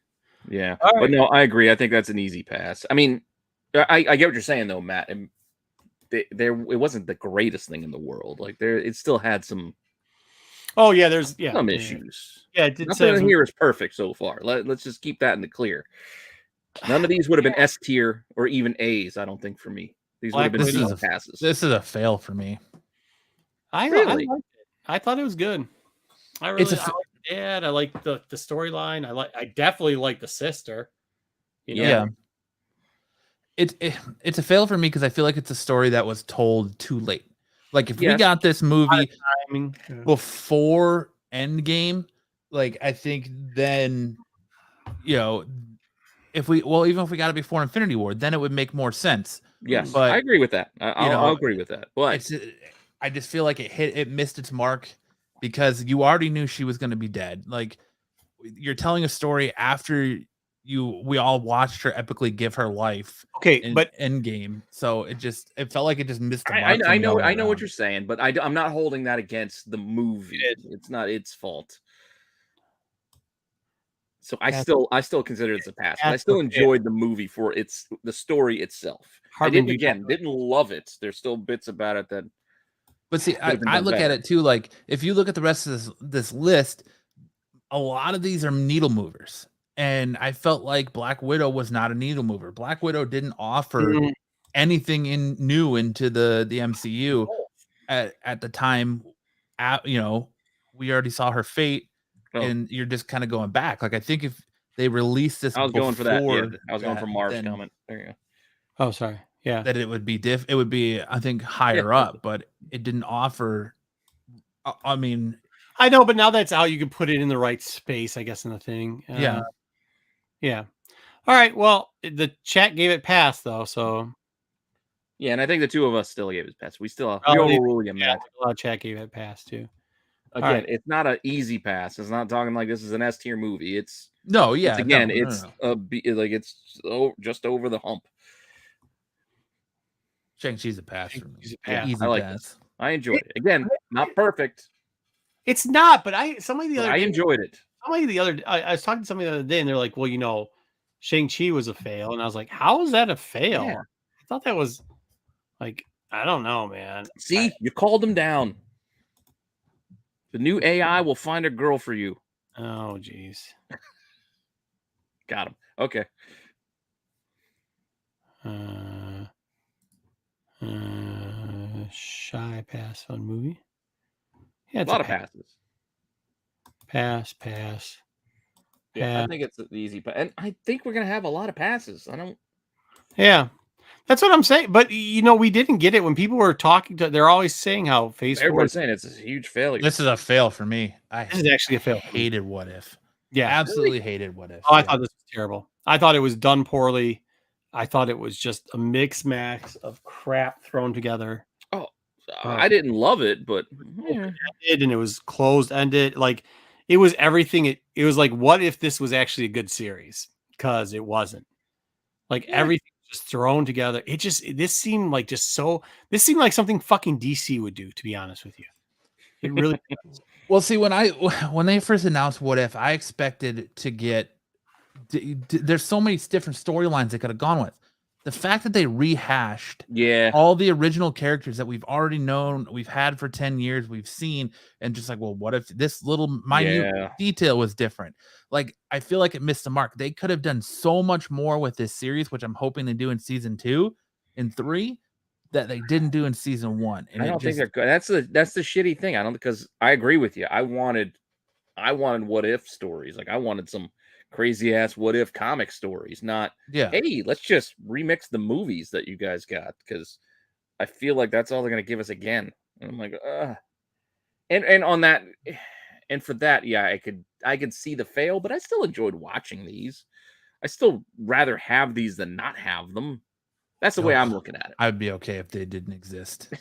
Yeah. But no, I agree. I think that's an easy pass. I mean, I get what you're saying though, Matt. And it wasn't the greatest thing in the world. It still had some. Oh yeah, there's some issues. Yeah, it did. Nothing here is perfect so far. Let's just keep that in the clear. None of these would have been S tier or even A's. I don't think for me. These would have been passes. This is a fail for me. I liked it. I thought it was good. I like Dad. I like the storyline. I definitely like the sister. Yeah. It's a fail for me because I feel like it's a story that was told too late. Like if we got this movie before Endgame, I think then, even if we got it before Infinity War, then it would make more sense. Yes, but I agree with that. I'll agree with that. But I just feel like it missed its mark because you already knew she was going to be dead. Like you're telling a story after we all watched her epically give her life. Okay, but Endgame. So it felt like it just missed the mark. I know what you're saying, but I'm not holding that against the movie. It's not its fault. So I still consider it a pass. But I still enjoyed the movie for the story itself. I didn't love it. There's still bits about it that. But see, I look at it too. Like if you look at the rest of this list, a lot of these are needle movers, and I felt like Black Widow was not a needle mover. Black Widow didn't offer anything new into the MCU at the time. We already saw her fate. And you're just kind of going back. Like I think if they released this, I was going for that. Yeah. I was going for Marv's comment. There you go. Oh, sorry. Yeah, that it would be It would be, I think, higher up, but it didn't offer. I mean, I know, but now that's out. You can put it in the right space, I guess, in the thing. Yeah. All right. Well, the chat gave it pass though, so. Yeah, and I think the two of us still gave it pass. We overrule you, Matt. A lot of chat gave it pass too. Again, it's not an easy pass. It's not talking like this is an S tier movie. It's just over the hump. Shang-Chi's a pass for me. Shang-Chi's a Yeah, pass. Easy I like pass. this. I enjoyed it. Again, not perfect. It's not, but I enjoyed it. I was talking to somebody the other day, and they're like, "Well, Shang-Chi was a fail," and I was like, "How is that a fail?" Yeah. I thought that was like, I don't know, man. See, you called him down. The new AI will find a girl for you. Oh, jeez. Got him. Okay. Shy pass on movie. Yeah, A it's lot of passes. Pass. Yeah, I think it's easy, but and I think we're gonna have a lot of passes. Yeah, that's what I'm saying. But we didn't get it when people were talking they're always saying how Phase 4 Everybody's saying it's a huge failure. This is a fail for me. This is actually a fail. Hated What If. Yeah, Absolutely hated What If. Oh, I thought this was terrible. I thought it was done poorly. I thought it was just a mix max of crap thrown together. Oh, I didn't love it, but And it was closed ended. Like it was everything. It was like, what if this was actually a good series? Because it wasn't. Like everything was just thrown together. This seemed like something fucking DC would do, to be honest with you. It really Well, see, when they first announced What If, I expected to get there's so many different storylines they could have gone with. The fact that they rehashed all the original characters that we've already known, we've had for 10 years, we've seen, and just like, well, what if this little minute detail was different? Like, I feel like it missed the mark. They could have done so much more with this series, which I'm hoping they do in season 2 and 3 that they didn't do in season 1. And I don't think they're good. That's the shitty thing. I don't, because I agree with you. I wanted what if stories. Like I wanted some crazy ass what if comic stories, not hey, let's just remix the movies that you guys got, because I feel like that's all they're gonna give us again. And I'm like, and on that, and for that, yeah, I could see the fail, but I still enjoyed watching these. I still rather have these than not have them. That's the way I'm looking at it. I'd be okay if they didn't exist.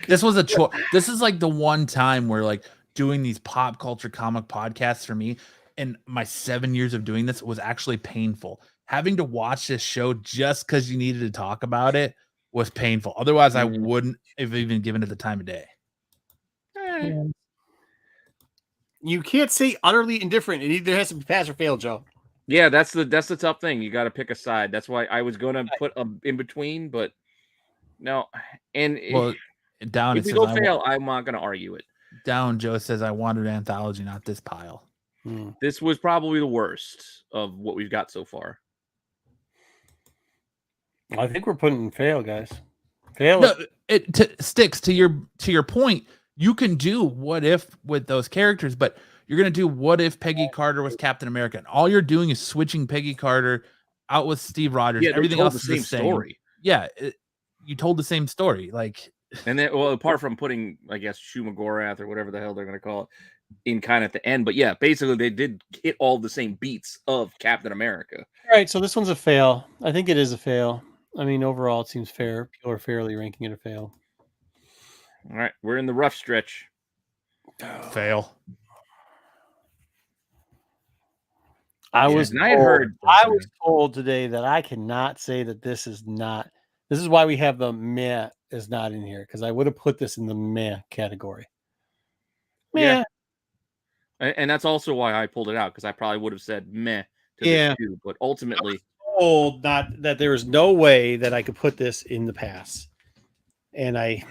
This was a choice. This is like the one time where like doing these pop culture comic podcasts for me and my 7 years of doing this was actually painful. Having to watch this show just because you needed to talk about it was painful. Otherwise, I wouldn't have even given it the time of day. You can't say utterly indifferent. It either has to be pass or fail, Joe. Yeah, that's the tough thing. You got to pick a side. That's why I was going to put a in between, but no. And down if we go fail, I'm not going to argue it. Down, Joe says, I wanted anthology, not this pile. This was probably the worst of what we've got so far. I think we're putting in fail, guys. Fail. No, it sticks to your point. You can do what if with those characters, but you're going to do what if Peggy Carter was Captain America. And all you're doing is switching Peggy Carter out with Steve Rogers. Yeah, everything else is the same story. Yeah, you told the same story. Like, and then, well, apart from putting, I guess, Shumagorath or whatever the hell they're going to call it in kind of at the end. But yeah, basically they did hit all the same beats of Captain America. All right, so this one's a fail. I think it is a fail. I mean, overall, it seems fair. People are fairly ranking it a fail. All right, we're in the rough stretch. Fail. I was told today that I cannot say that this is not. This is why we have the meh is not in here, because I would have put this in the meh category. Meh. Yeah. And that's also why I pulled it out, because I probably would have said meh to this too, but ultimately told not that there was no way that I could put this in the pass. And I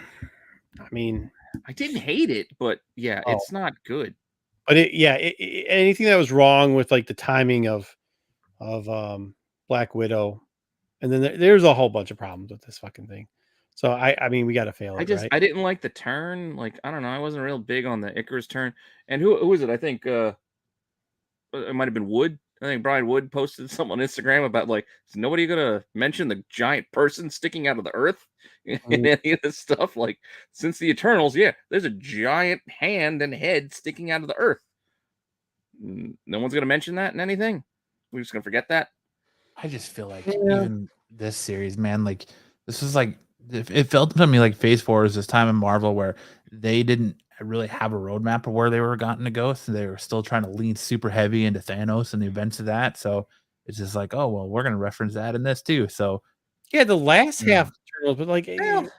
mean, I didn't hate it, but yeah, it's not good. But anything that was wrong with like the timing of Black Widow, and then there's a whole bunch of problems with this fucking thing. So I mean, we got to fail it. I didn't like the turn. Like, I don't know, I wasn't real big on the Icarus turn. And who was it? I think it might have been Wood. I think Brian Wood posted something on Instagram about like, is nobody gonna mention the giant person sticking out of the earth in any of this stuff? Like, since the Eternals, there's a giant hand and head sticking out of the earth. No one's gonna mention that in anything. We're just gonna forget that. I just feel like even this series, man, like this was like it felt to me like Phase 4 was this time in Marvel where they didn't really have a roadmap of where they were gotten to go. So they were still trying to lean super heavy into Thanos and the events of that. So it's just like, oh, well, we're going to reference that in this too. So Yeah, the last Yeah. half of Eternals, but like Well, it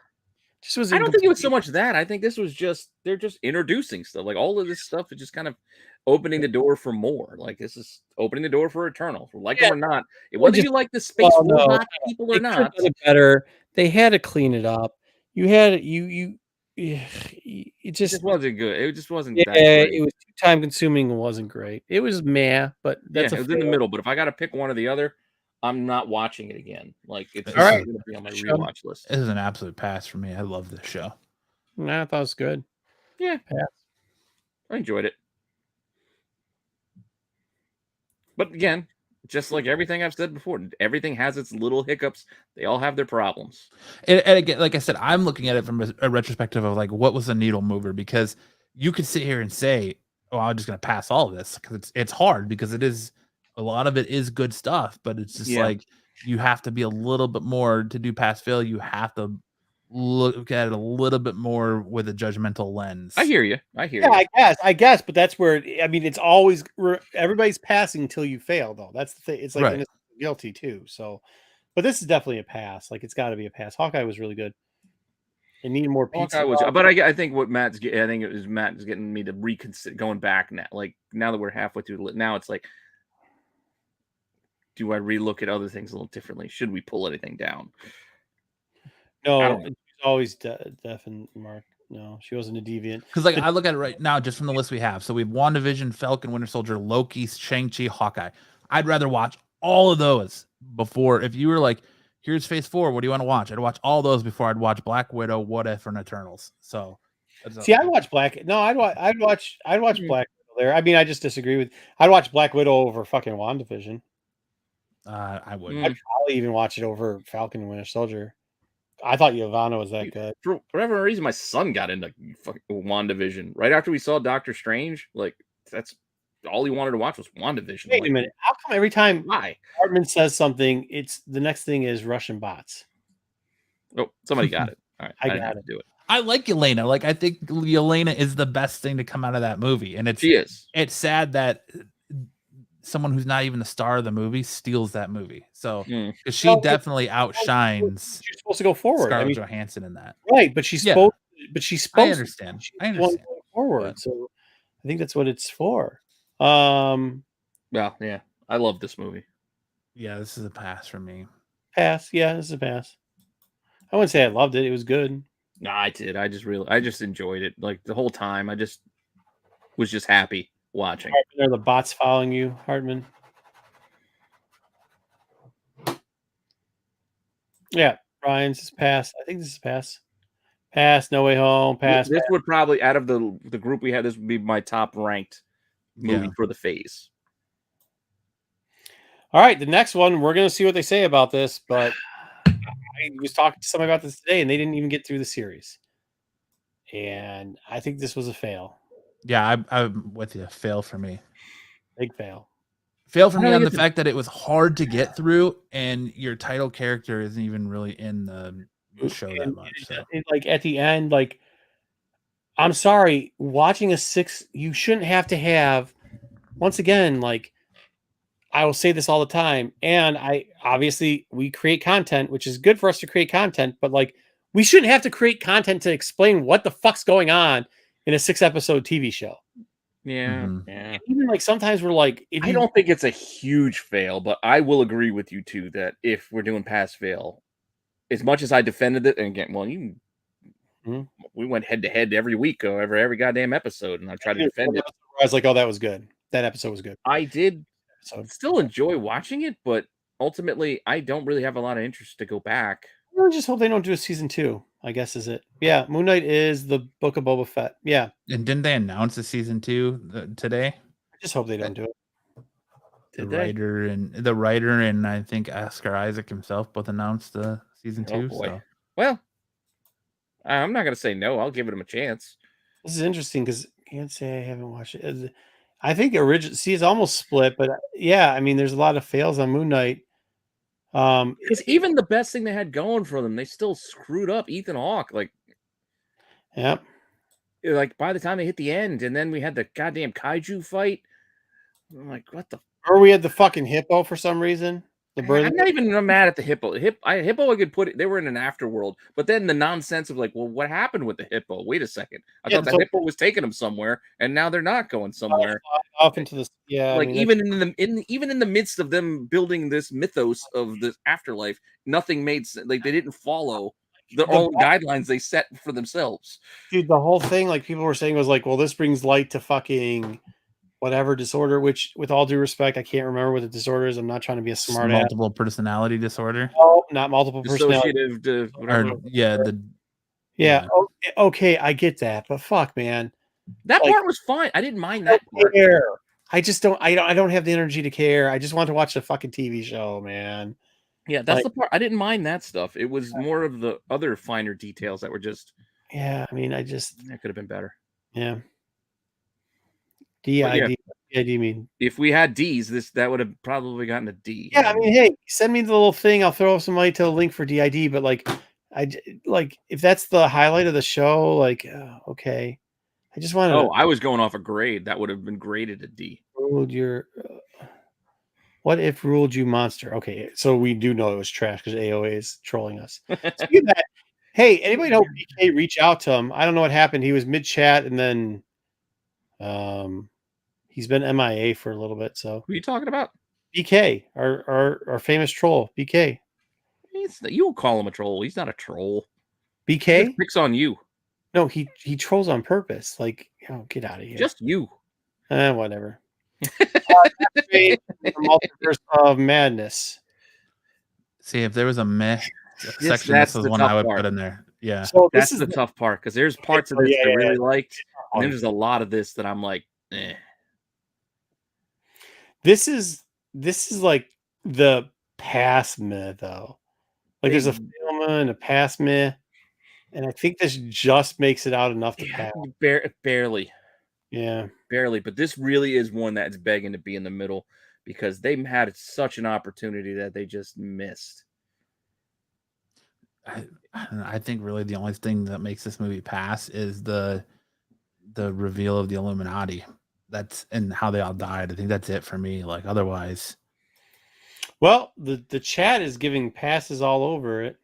just was I don't think it was so incomplete. much that. I think this was just they're just introducing stuff. Like all of this stuff is just kind of opening the door for more. Like this is opening the door for Eternal. Like them Yeah, or not, or whether just you like the space well, no, robot people or they could have not, done it better. They had to clean it up. You had it it just just wasn't good. It just wasn't yeah, that it great. was too time consuming and wasn't great. It was meh, but Yeah, that's a it was in the fail. middle. But if I got to pick one or the other, I'm not watching it again. Like it's All This not is right, going to be on my show. rewatch list. this is an absolute pass for me. I love this show. Nah, I thought it was good. Yeah, Pass. I enjoyed it. But again, just like everything I've said before, everything has its little hiccups. They all have their problems. And again, like I said, I'm looking at it from a retrospective of like what was the needle mover, because you could sit here and say, "Oh, I'm just gonna pass all of this," because it's hard, because it is a lot of it is good stuff, but it's just Yeah, like you have to be a little bit more to do pass fail. You have to look at it a little bit more with a judgmental I lens. hear you. I hear Yeah, you. I guess, but that's where I mean, it's always everybody's passing until you fail, though. That's the thing. It's like Right. innocent until guilty too. So, but this is definitely a pass. Like it's got to be a pass. Hawkeye was really good. It needed more Hawkeye pizza. was, but I think what Matt's getting, I think it was Matt's getting me to reconsider going back now. Like now that we're halfway through, now it's like, do I relook at other things a little differently? Should we pull anything down? I No, don't know. she's always deaf and Mark. No, she wasn't a deviant. Because like The- I look at it right now, just from the list we have. So we have WandaVision, Falcon, Winter Soldier, Loki, Shang-Chi, Hawkeye. I'd rather watch all of those before. If you were like, here's Phase 4, what do you want to watch? I'd watch all those before I'd watch Black Widow, What If, and Eternals. So See, I'd watch Black. No, I'd watch Mhm. Black Widow there. I mean, I just disagree with. I'd watch Black Widow over fucking WandaVision. I wouldn't. Mm. I'd probably even watch it over Falcon and Winter Soldier. I thought Yavana was that good. For whatever reason, my son got into fucking WandaVision right after we saw Doctor Strange. Like that's all he wanted to watch was WandaVision. Wait Like, a minute. How come every time why? Hartman says something, it's the next thing is Russian bots? Oh, somebody got it. All right, I didn't got have it. to do it. I like Yelena. Like I think Yelena is the best thing to come out of that movie. And She is. it's sad that someone who's not even the star of the movie steals that movie. So Mm. because she Well, definitely outshines She's supposed to go forward. I Scarlett mean, Johansson in that. right, but she's Yeah. supposed. But she's I supposed. understand. She's I the one understand. going forward. But So I think that's what it's for. Well, yeah, I love this movie. yeah, this is a pass for me. Pass. Yeah, this is a pass. I wouldn't say I loved it. It was good. No, I did. I just enjoyed it. Like the whole time, I just was just happy watching. Hartman, are the bots following you, Hartman? Yeah, Ryan's is pass. I think this is pass. Pass. No Way Home. Pass. This would probably, out of the group we had, this would be my top ranked movie Yeah. for the phase. All right, the next one, we're gonna see what they say about this, but I was talking to somebody about this today, and they didn't even get through the series. And I think this was a fail. Yeah, I'm with you. Fail for me. Big fail. Fail for I me don't on think the it's fact that it was hard to get through, and your title character isn't even really in the show that And much. So like at the end, like I'm sorry, watching a six, you shouldn't have to have. Once again, like I will say this all the time, and I obviously we create content, which is good for us to create content, but like we shouldn't have to create content to explain what the fuck's going on in a 6-episode TV show. Yeah, Mhm. yeah. Even like sometimes we're like, if I you don't think it's a huge fail, but I will agree with you too that if we're doing pass fail, as much as I defended it, and again, well, Mhm. we went head to head every week or every goddamn episode, and I tried to defend it. I was like, oh, that was good. That episode was good. I did So still enjoy watching it, but ultimately, I don't really have a lot of interest to go back. I just hope they don't do a season 2. I guess is it. Yeah, Moon Knight is the Book of Boba Fett. Yeah, and didn't they announce the season 2 today? I just hope they don't do it. The Did they? writer and I think Oscar Isaac himself both announced the season 2. boy. So Well, I'm not gonna say no. I'll give it a chance. This is interesting because I can't say I haven't watched it. I think original. See, it's almost split, but yeah, I mean, there's a lot of fails on Moon Knight. Because even the best thing they had going for them, they still screwed up Ethan Hawke. Yeah, Like by the time they hit the end, and then we had the goddamn kaiju fight. I'm like, what the? or we had the fucking hippo for some reason. I'm not even mad at the hippo. Hippo, I could put it. They were in an afterworld, but then the nonsense of like, well, what happened with the hippo? Wait a second. I thought the hippo was taking them somewhere, and now they're not going somewhere. Off into this, yeah. Like, I mean, even in the midst of them building this mythos of this afterlife, nothing made sense. Like, they didn't follow the own guidelines they set for themselves. Dude, the whole thing, like people were saying, was like, well, this brings light to fucking whatever disorder, which with all due respect, I can't remember what the disorder is. I'm not trying to be a smart ass. Multiple personality disorder. No, not multiple personality. Yeah. Okay, I get that, but fuck, man. That part was fine. I didn't mind that part. I just don't have the energy to care. I just want to watch the fucking TV show, man. Yeah, that's the part. I didn't mind that stuff. It was more of the other finer details that were just. Yeah, I mean, that could have been better. Yeah. DID. Mean if we had D's, that would have probably gotten a D. Yeah, I mean, hey, send me the little thing. I'll throw somebody to the link for DID. But like, if that's the highlight of the show, like, okay. I just wanted. I was going off a grade. That would have been graded a D. What if ruled you monster? Okay, so we do know it was trash because AOA is trolling us. Hey, anybody know BK reach out to him? I don't know what happened. He was mid chat and then he's been MIA for a little bit. So who are you talking about? BK, our famous troll, BK. You'll call him a troll. He's not a troll. BK he picks on you. No, he trolls on purpose. Like, get out of here. Just you. Whatever. The multiverse of madness. See, if there was a meh section, this was one I would put in there. Yeah. So that's the tough part because there's parts of this I really liked, and there's a lot of this that I'm like, eh. This is like the past meh though. Like there's a film and a past meh, and I think this just makes it out enough to pass. Barely. Yeah, barely. But this really is one that's begging to be in the middle because they had such an opportunity that they just missed. I think really the only thing that makes this movie pass is the reveal of the Illuminati. That's and how they all died. I think that's it for me. Like otherwise, well, the chat is giving passes all over it.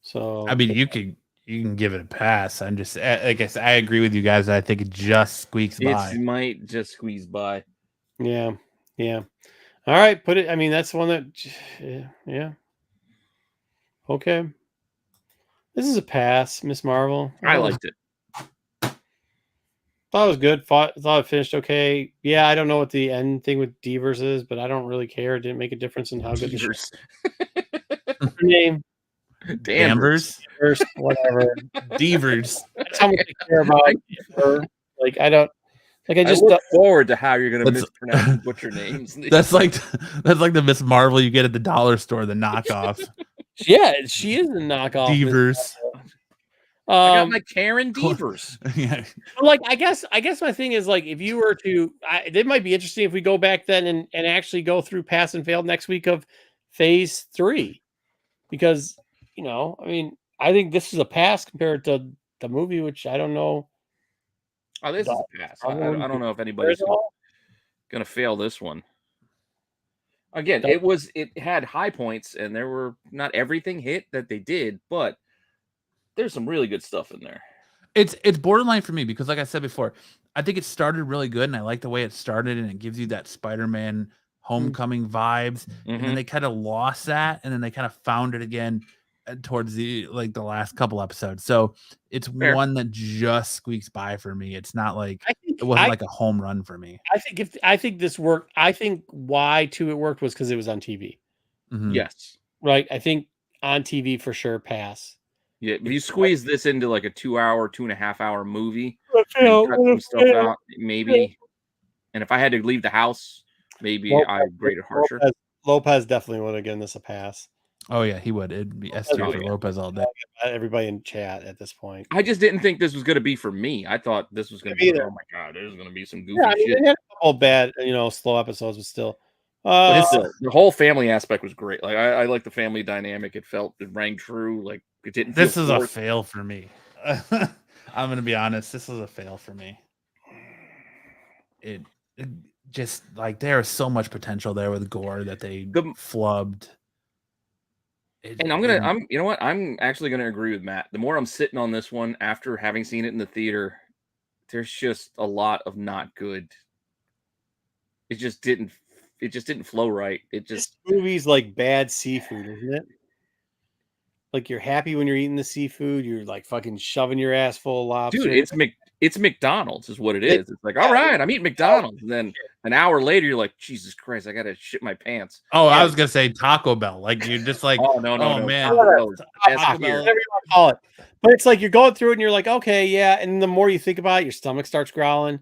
So I mean, you can give it a pass. I'm just, I guess I agree with you guys. I think it just squeaks by. It might just squeeze by. Yeah. All right, put it. I mean, that's the one that. Yeah. Okay. This is a pass, Miss Marvel. I liked it. Thought it was good. Thought it finished okay. Yeah, I don't know what the end thing with Devers is, but I don't really care. It didn't make a difference in how good the show. Her name. Danvers, whatever. Devers. That's how much I care about her. Like I don't. Like I just look forward to how you're going to mispronounce butcher names. That's like the Miss Marvel you get at the dollar store, the knockoff. Yeah, she is a knockoff. Devers. I got my Karen Devers. Yeah. Like I guess my thing is like if you were to, it might be interesting if we go back then and actually go through pass and fail next week of phase 3, because I mean I think this is a pass compared to the movie, which I don't know. Oh, this is a pass. I don't know if anybody's going to fail this one. Again, it had high points, and there were not everything hit that they did, but there's some really good stuff in there. It's borderline for me because, like I said before, I think it started really good, and I like the way it started, and it gives you that Spider-Man Homecoming vibes, and then they kind of lost that, and then they kind of found it again towards the last couple episodes. So it's one that just squeaks by for me. It's not like it wasn't like a home run for me. I think this worked. I think why too it worked was because it was on TV. Mm-hmm. Yes. Right. I think on TV for sure pass. Yeah, if you squeeze this into like a 2.5 hour movie, cut some stuff out, maybe. And if I had to leave the house, maybe I'd grade it harsher. Lopez definitely would have given this a pass. Oh yeah, he would. It'd be S tier for Lopez all day. Everybody in chat at this point. I just didn't think this was going to be for me. I thought this was going to be. Oh my god, there's going to be some goofy shit. They had a couple bad, slow episodes, but still. The whole family aspect was great. Like I like the family dynamic. It rang true. Like it didn't. This is a fail for me. I'm going to be honest. This is a fail for me. just like there is so much potential there with gore that they flubbed. And you know what? I'm actually gonna agree with Matt. The more I'm sitting on this one after having seen it in the theater, there's just a lot of not good. It just didn't flow right. This movie's like bad seafood, isn't it? Like you're happy when you're eating the seafood, you're like fucking shoving your ass full of lobster. Dude, it's McDonald's is what it is. It's like, all right, I'm eating McDonald's. And then an hour later, you're like, Jesus Christ, I gotta shit my pants. Oh, I was gonna say Taco Bell. Like you're just like, oh no, man, Taco Bell, whatever you want to call it. But it's like you're going through it and you're like, okay, yeah. And the more you think about it, your stomach starts growling,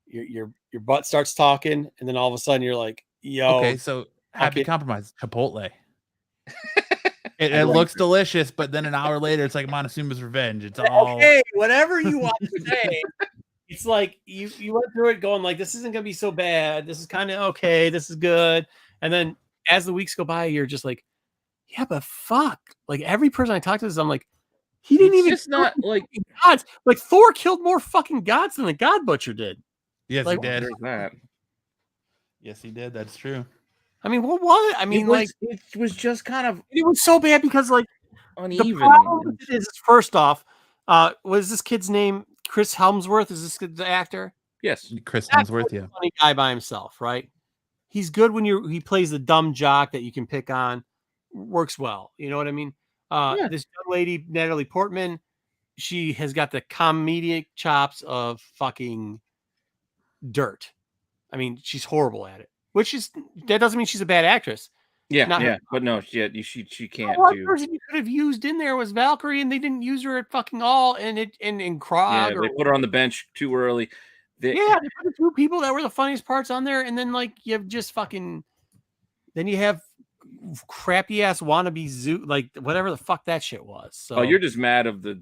your butt starts talking, and then all of a sudden you're like, yo. Okay, so happy compromise, Chipotle. It looks delicious, but then an hour later, it's like Montezuma's Revenge. It's all okay. Whatever you want to say, it's like you went through it going like, this isn't gonna be so bad. This is kind of okay. This is good. And then as the weeks go by, you're just like, yeah, but fuck. Like every person I talk to is, I'm like, he didn't even. Just not like gods. Like Thor killed more fucking gods than the God Butcher did. Yes, like, he did. That. Yes, he did. That's true. I mean, what? I mean, it was just kind of. It was so bad because like uneven. The problem with it is, first off, what is this kid's name? Chris Helmsworth? Is this the actor? Yes, Chris Helmsworth. Yeah, funny guy by himself, right? He's good when he plays the dumb jock that you can pick on. Works well. You know what I mean? This young lady, Natalie Portman, she has got the comedic chops of fucking dirt. I mean, she's horrible at it. That doesn't mean she's a bad actress. Yeah, but no, she can't. One person you could have used in there was Valkyrie, and they didn't use her at fucking all. And Krog, they put her on the bench too early. They put two people that were the funniest parts on there, and then like you have just fucking. Then you have crappy ass wannabe zoo, like whatever the fuck that shit was. So you're just mad of the.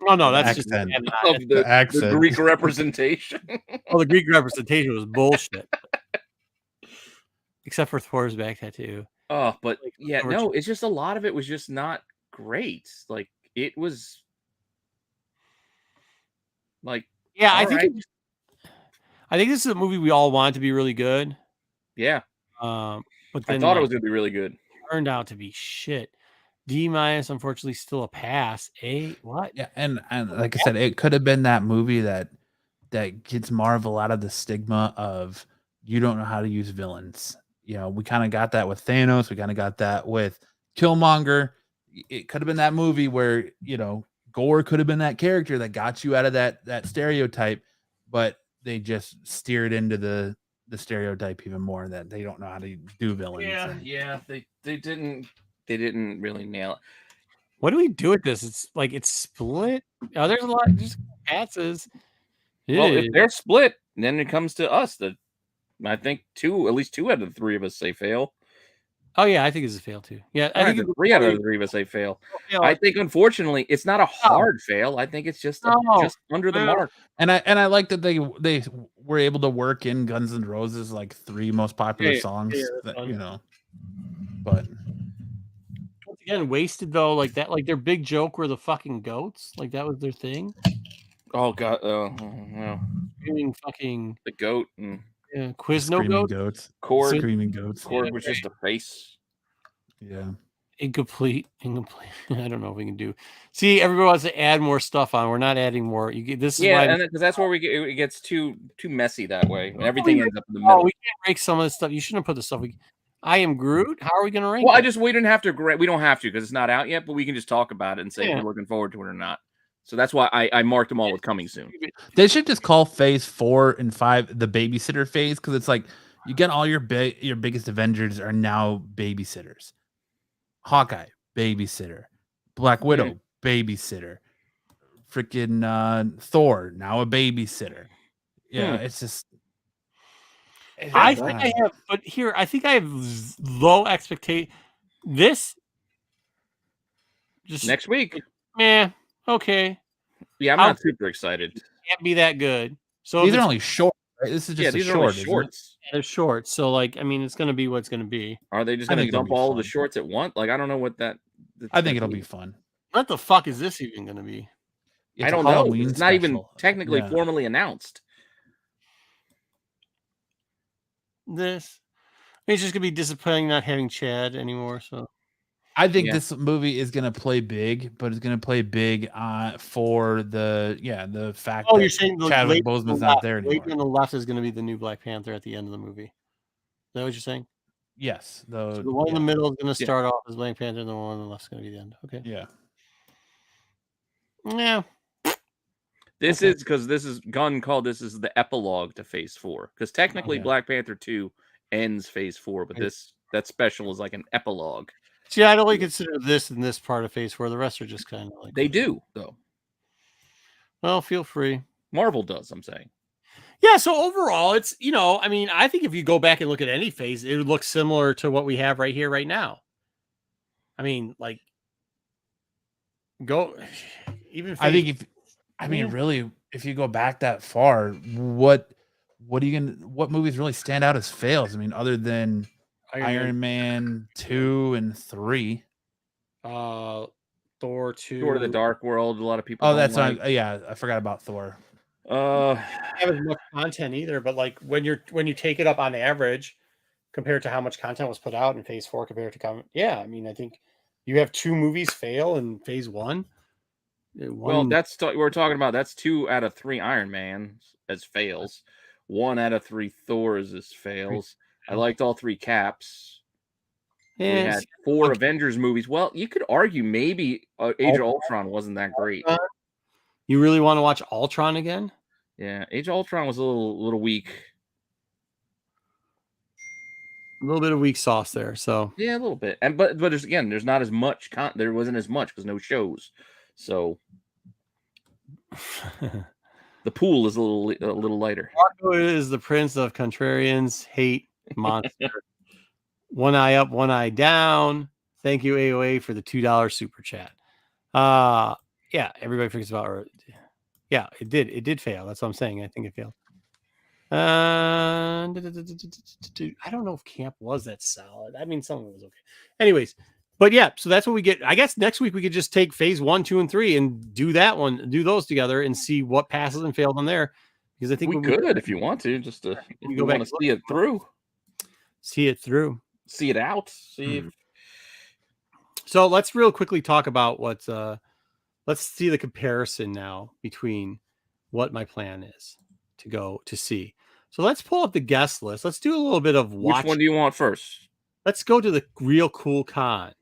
Oh no, that's accent. just the accent. The Greek representation. The Greek representation was bullshit. Except for Thor's back tattoo. Oh, but no, it's just a lot of it was just not great. Like it was like I think this is a movie we all want to be really good. Yeah. But then I thought it was gonna be really good. Turned out to be shit. D-, unfortunately, still a pass. A what? Yeah, and like I said, it could have been that movie that gets Marvel out of the stigma of you don't know how to use villains. You know, we kind of got that with Thanos. We kind of got that with Killmonger. It could have been that movie where, you know, Gore could have been that character that got you out of that stereotype, but they just steered into the stereotype even more that they don't know how to do villains. They didn't really nail it. What do we do with this? It's like it's split. Oh, there's a lot of just passes. Well, if they're split, then it comes to us. I think at least two out of the three of us say fail. Oh yeah, I think it's a fail too. Yeah, I think three out of the three of us say fail. I think unfortunately it's not a hard fail. I think it's just just under the mark. And I like that they were able to work in Guns N' Roses like three most popular songs. You know, but once again, wasted though. Like that, like their big joke were the fucking goats. Like that was their thing. Oh god, no. Fucking the goat and. Yeah, Quizno goats. Korg, screaming goats. Korg was just a face. Yeah. Incomplete. I don't know if we can do. See, everybody wants to add more stuff on. We're not adding more. This is why, because that's where it gets too messy that way. Everything ends up in the middle. We can't rank some of this stuff. You shouldn't put the stuff. I Am Groot. How are we going to rank? Well, we don't have to. We don't have to because it's not out yet. But we can just talk about it and say if we're looking forward to it or not. So that's why I marked them all with coming soon. They should just call phase 4 and 5 the babysitter phase, because it's like you get all your biggest Avengers are now babysitters. Hawkeye, babysitter. Black Widow, babysitter. Freaking Thor, now a babysitter. Yeah, it's just. I think I have, but here I think I have low expectation. This just next week. Okay. Yeah, I'm not super excited. Can't be that good. So these are only short. Right? This is just these short. Are shorts. Yeah, they're short. So like, I mean, it's going to be what it's going to be. Are they just going to dump all of the shorts at once? Like, I don't know what that. I think it'll be fun. What the fuck is this even going to be? I don't know. It's not even technically formally announced. this. It's just gonna be disappointing not having Chad anymore. So I think this movie is gonna play big, but it's gonna play big for the fact that you're saying the Chadwick lady on the Boseman's not left- there anymore. lady on the left is gonna be the new Black Panther at the end of the movie. Is that what you're saying? Yes, So the one in the middle is gonna start off as Black Panther, and the one on the left is gonna be the end. Okay. Yeah. Yeah. This is because this is Gunn called this is the epilogue to Phase 4. Because technically Black Panther 2 ends Phase 4, but that special is like an epilogue. See, I don't really consider this in this part of Phase 4. The rest are just kind of like they do though. Well, feel free. Marvel does, I'm saying. Yeah, so overall, it's I mean, I think if you go back and look at any phase, it would look similar to what we have right here, right now. I mean, like, I think really, if you go back that far, what movies really stand out as fails? I mean, other than Iron Man 2 and 3, Thor 2, Thor: The Dark World. A lot of people. Oh, that's not. I forgot about Thor. Don't have as much content either, but like when you take it up on average compared to how much content was put out in Phase 4 compared to I mean, I think you have 2 movies fail in Phase 1. Well, we're talking about. That's 2 out of 3 Iron Man as fails. 1 out of 3 Thors as fails. I liked all 3 Caps. We had 4 Avengers movies. Well, you could argue maybe Age of Ultron wasn't that great. You really want to watch Ultron again? Yeah, Age of Ultron was a little weak. A little bit of weak sauce there. So yeah, a little bit. And but there's not as much there wasn't as much because no shows. So the pool is a little lighter. Marco is the prince of contrarians, hate monster. One eye up, one eye down. Thank you, AOA, for the $2 super chat. Yeah, everybody forgets about. Yeah, it did fail. That's what I'm saying. I think it failed. I don't know if camp was that solid. I mean, some of it was okay. Anyways, but yeah, so that's what we get. I guess next week we could just take Phase 1, 2, and 3 and do those together and see what passes and failed on there. Because I think we could, if you want to, just if you want to see it through. See it through. See it out. See. So let's real quickly talk about what's. Let's see the comparison now between what my plan is to go to see. So let's pull up the guest list. Let's do a little bit of watch. Which one do you want first? Let's go to the Real Cool Con.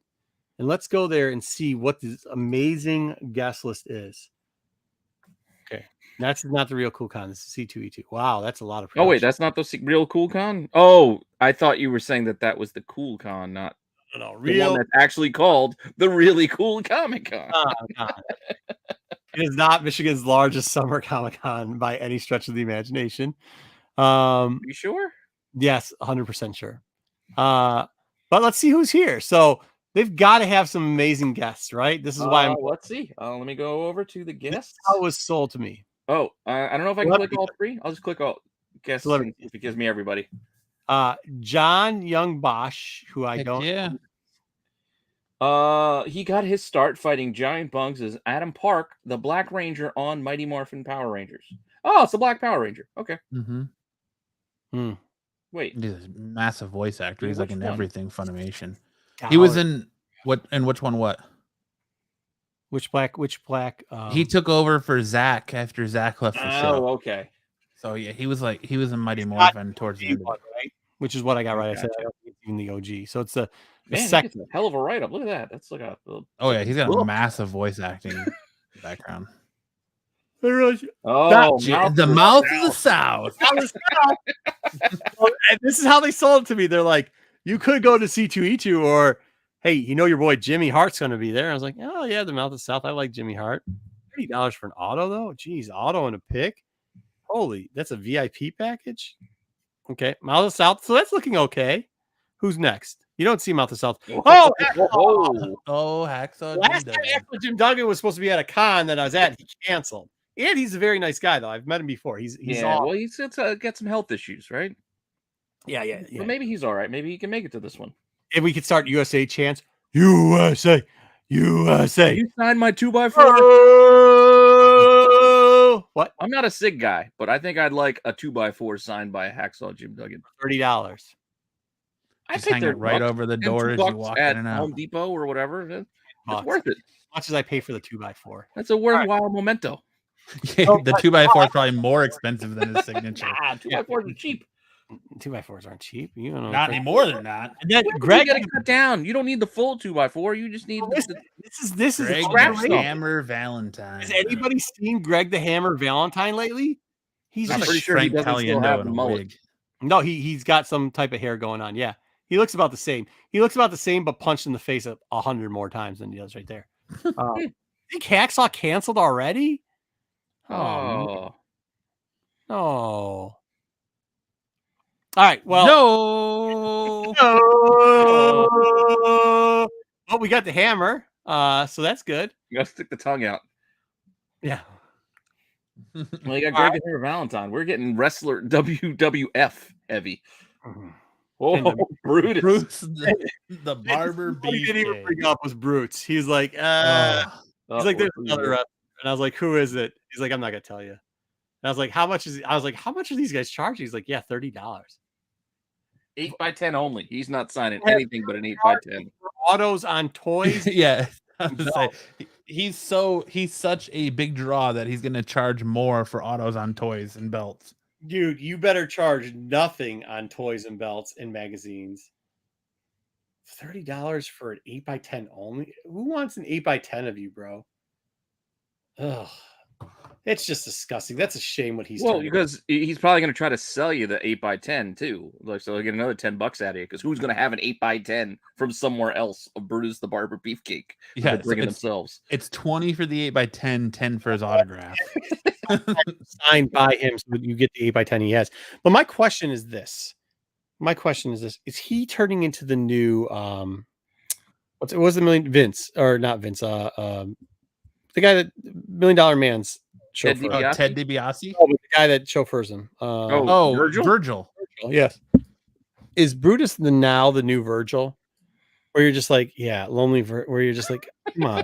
And let's go there and see what this amazing guest list is. Okay. That's not the Real Cool Con. This is C2E2. Wow, that's a lot of production. Oh, wait, that's not the Real Cool Con? Oh, I thought you were saying that was the Cool Con, not the one that's actually called the Really Cool Comic Con. It is not Michigan's largest summer Comic Con by any stretch of the imagination. You sure? Yes, 100% sure. But let's see who's here. So they've got to have some amazing guests, right? This is why let's see. Let me go over to the guests. How it was sold to me. Oh, I don't know if I can click all 3. I'll just click all guests if it gives me everybody. John Young Bosch, who I don't. Yeah. He got his start fighting giant bugs as Adam Park, the Black Ranger on Mighty Morphin Power Rangers. Oh, it's the Black Power Ranger. Okay. Wait, he's a massive voice actor. He's like in everything Funimation. God, he was in what? And which one? What? Which black? He took over for Zach after Zach left the show. Oh, okay. So yeah, he was in Mighty Morphin towards the end. Right? Which is what I got right. Gotcha. I said I don't think it's even the OG. So it's the second. A hell of a write up. Look at that. That's like a. Oh yeah, he's got a massive voice acting background. Oh, the mouth of the South. And this is how they sold it to me. They're like, you could go to C2E2 or, hey, your boy Jimmy Hart's going to be there. I was like, oh yeah, the mouth of the South. I like Jimmy Hart. $30 for an auto though. Jeez, auto and a pick. Holy, that's a VIP package. Okay, mouth of the South. So that's looking okay. Who's next? You don't see mouth of the South. Oh, Hacksaw. Last time Jim Duggan was supposed to be at a con that I was at, he canceled. And he's a very nice guy, though. I've met him before. He's well, he's got some health issues, right? Yeah. But maybe he's all right. Maybe he can make it to this one. If we could start USA chants, USA. You signed my 2x4. What? I'm not a SIG guy, but I think I'd like a 2x4 signed by Hacksaw Jim Duggan. $30. Just hang it right over the door as you walk at in and out. Home Depot or whatever. That's Bucks. worth it. As much as I pay for the 2x4. That's a worthwhile memento. Yeah, the 2x4 is probably more expensive than his signature. 2x4s are cheap. 2x4s aren't cheap. You don't know. Not anymore than that. And then Greg, you gotta cut down. You don't need the full 2x4. You just need this is Greg scrap the stuff. Hammer Valentine. Has anybody seen Greg the Hammer Valentine lately? He's I'm just pretty sure he Frank doesn't still Caliendo have in the a mullet. wig. No, he's got some type of hair going on. Yeah. He looks about the same. He looks about the same, but punched in the face 100 more times than he does right there. I think Hacksaw canceled already. Oh. No. All right. Well, No. Well, we got the hammer. So that's good. You gotta stick the tongue out. Yeah. Well, you got Greg the Hammer Valentine. We're getting wrestler WWF heavy. Oh, Brutus. Bruce the barber He didn't even beefcake. bring up was Brutes. He's like, he's like, there's another wrestler. And I was like, who is it? He's like, I'm not gonna tell you. And I was like, how much is? I was like, how much are these guys charging? He's like, yeah, $30. 8x10 only. He's not signing anything but an 8x10. Autos on toys. Yeah, I was gonna say, he's such a big draw that he's gonna charge more for autos on toys and belts. Dude, you better charge nothing on toys and belts and magazines. $30 for an 8x10 only? Who wants an 8x10 of you, bro? Ugh. It's just disgusting. That's a shame what he's Well, turning. because he's probably going to try to sell you the 8x10 too. Like, so he'll get another $10 out of you. Because who's going to have an 8x10 from somewhere else of Brutus the Barber Beefcake? Yeah, They're bringing themselves. It's 20 for the 8x10, 10 for his autograph. Signed by him so that you get the 8x10 he has. But my question is this. Is he turning into the new what was the Vince or not Vince? The guy that $1 Million Man's chauffeur. Ted DiBiase? Oh, the guy that chauffeurs him. Virgil. Yes. Is Brutus the new Virgil? Where you're just like, yeah, where you're just like, come on.